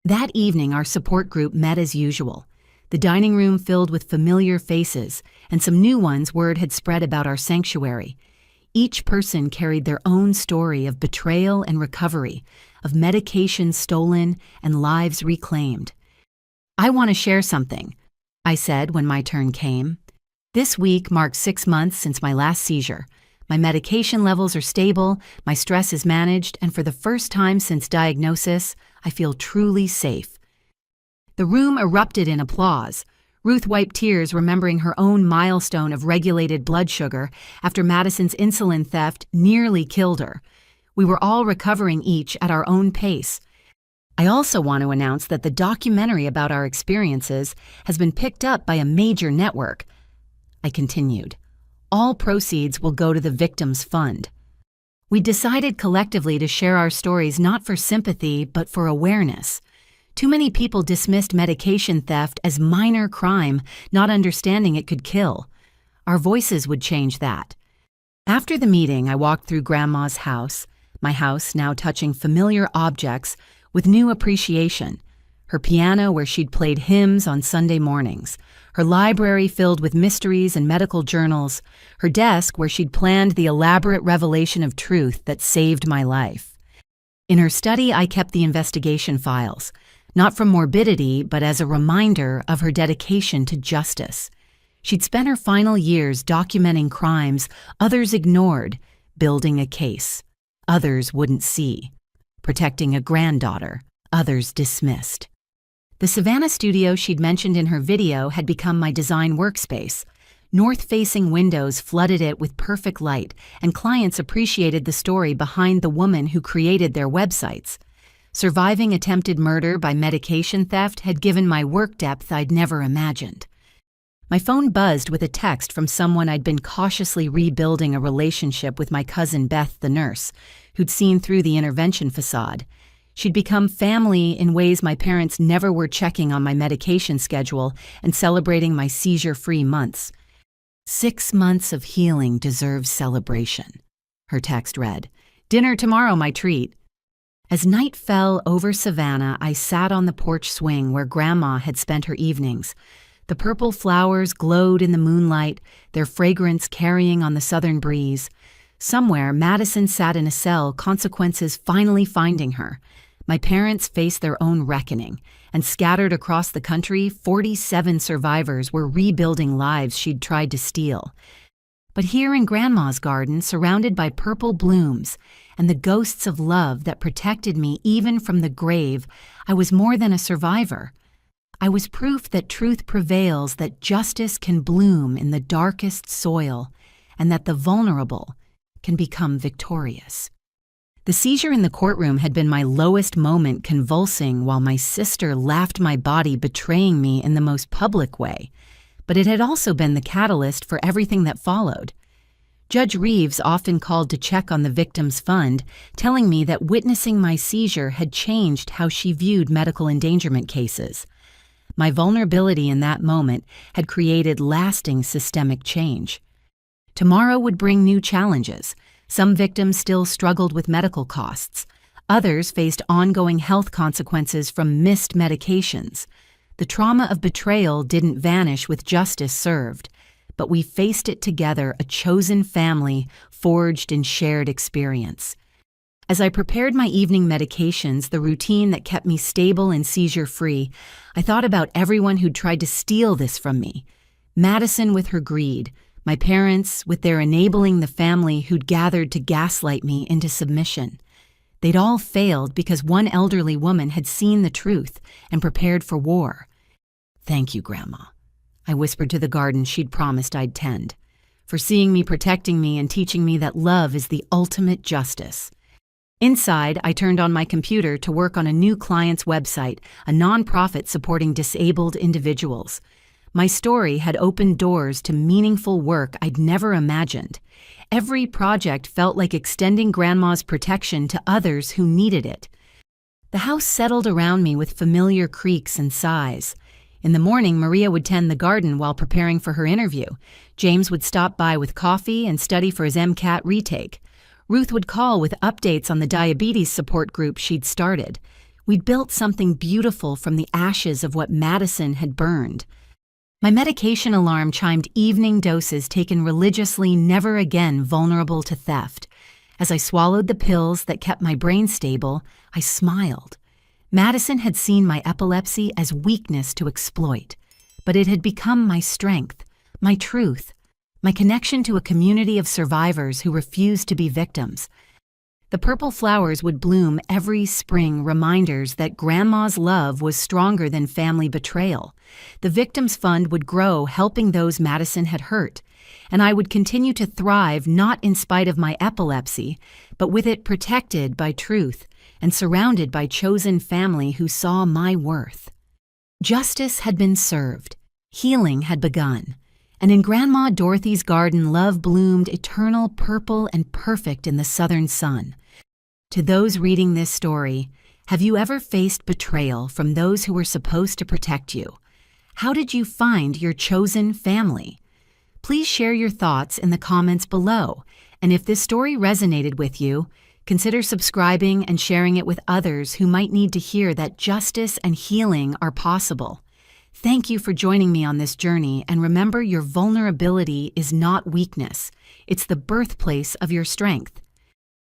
That evening, our support group met as usual. The dining room filled with familiar faces, and some new ones word had spread about our sanctuary. Each person carried their own story of betrayal and recovery, of medication stolen and lives reclaimed. I want to share something, I said when my turn came. This week marks 6 months since my last seizure. My medication levels are stable, my stress is managed, and for the first time since diagnosis, I feel truly safe. The room erupted in applause. Ruth wiped tears, remembering her own milestone of regulated blood sugar after Madison's insulin theft nearly killed her. We were all recovering each at our own pace. I also want to announce that the documentary about our experiences has been picked up by a major network. I continued. All proceeds will go to the Victims Fund. We decided collectively to share our stories not for sympathy, but for awareness. Too many people dismissed medication theft as minor crime, not understanding it could kill. Our voices would change that. After the meeting, I walked through Grandma's house, my house now touching familiar objects with new appreciation. Her piano where she'd played hymns on Sunday mornings, her library filled with mysteries and medical journals, her desk where she'd planned the elaborate revelation of truth that saved my life. In her study, I kept the investigation files, not from morbidity, but as a reminder of her dedication to justice. She'd spent her final years documenting crimes others ignored, building a case others wouldn't see, protecting a granddaughter others dismissed. The Savannah studio she'd mentioned in her video had become my design workspace. North-facing windows flooded it with perfect light, and clients appreciated the story behind the woman who created their websites. Surviving attempted murder by medication theft had given my work depth I'd never imagined. My phone buzzed with a text from someone I'd been cautiously rebuilding a relationship with, my cousin Beth, the nurse, who'd seen through the intervention facade. She'd become family in ways my parents never were, checking on my medication schedule and celebrating my seizure-free months. 6 months of healing deserves celebration, her text read. Dinner tomorrow, my treat. As night fell over Savannah, I sat on the porch swing where Grandma had spent her evenings. The purple flowers glowed in the moonlight, their fragrance carrying on the southern breeze. Somewhere, Madison sat in a cell, consequences finally finding her. My parents faced their own reckoning, and scattered across the country, 47 survivors were rebuilding lives she'd tried to steal. But here in Grandma's garden, surrounded by purple blooms and the ghosts of love that protected me even from the grave, I was more than a survivor. I was proof that truth prevails, that justice can bloom in the darkest soil, and that the vulnerable can become victorious. The seizure in the courtroom had been my lowest moment, convulsing while my sister laughed my body, betraying me in the most public way. But it had also been the catalyst for everything that followed. Judge Reeves often called to check on the Victims Fund, telling me that witnessing my seizure had changed how she viewed medical endangerment cases. My vulnerability in that moment had created lasting systemic change. Tomorrow would bring new challenges. Some victims still struggled with medical costs. Others faced ongoing health consequences from missed medications. The trauma of betrayal didn't vanish with justice served, but we faced it together, a chosen family forged in shared experience. As I prepared my evening medications, the routine that kept me stable and seizure-free, I thought about everyone who'd tried to steal this from me. Madison with her greed, my parents with their enabling, the family who'd gathered to gaslight me into submission. They'd all failed because one elderly woman had seen the truth and prepared for war. Thank you, Grandma, I whispered to the garden she'd promised I'd tend, for seeing me, protecting me, and teaching me that love is the ultimate justice. Inside, I turned on my computer to work on a new client's website, a nonprofit supporting disabled individuals. My story had opened doors to meaningful work I'd never imagined. Every project felt like extending Grandma's protection to others who needed it. The house settled around me with familiar creaks and sighs. In the morning, Maria would tend the garden while preparing for her interview. James would stop by with coffee and study for his MCAT retake. Ruth would call with updates on the diabetes support group she'd started. We'd built something beautiful from the ashes of what Madison had burned. My medication alarm chimed evening doses taken religiously, never again vulnerable to theft. As I swallowed the pills that kept my brain stable, I smiled. Madison had seen my epilepsy as weakness to exploit, but it had become my strength, my truth, my connection to a community of survivors who refused to be victims. The purple flowers would bloom every spring, reminders that Grandma's love was stronger than family betrayal. The Victims Fund would grow, helping those Madison had hurt. And I would continue to thrive, not in spite of my epilepsy, but with it protected by truth and surrounded by chosen family who saw my worth. Justice had been served. Healing had begun. And in Grandma Dorothy's garden, love bloomed eternal, purple, and perfect in the southern sun. To those reading this story, have you ever faced betrayal from those who were supposed to protect you? How did you find your chosen family? Please share your thoughts in the comments below. And if this story resonated with you, consider subscribing and sharing it with others who might need to hear that justice and healing are possible. Thank you for joining me on this journey, and remember, your vulnerability is not weakness. It's the birthplace of your strength.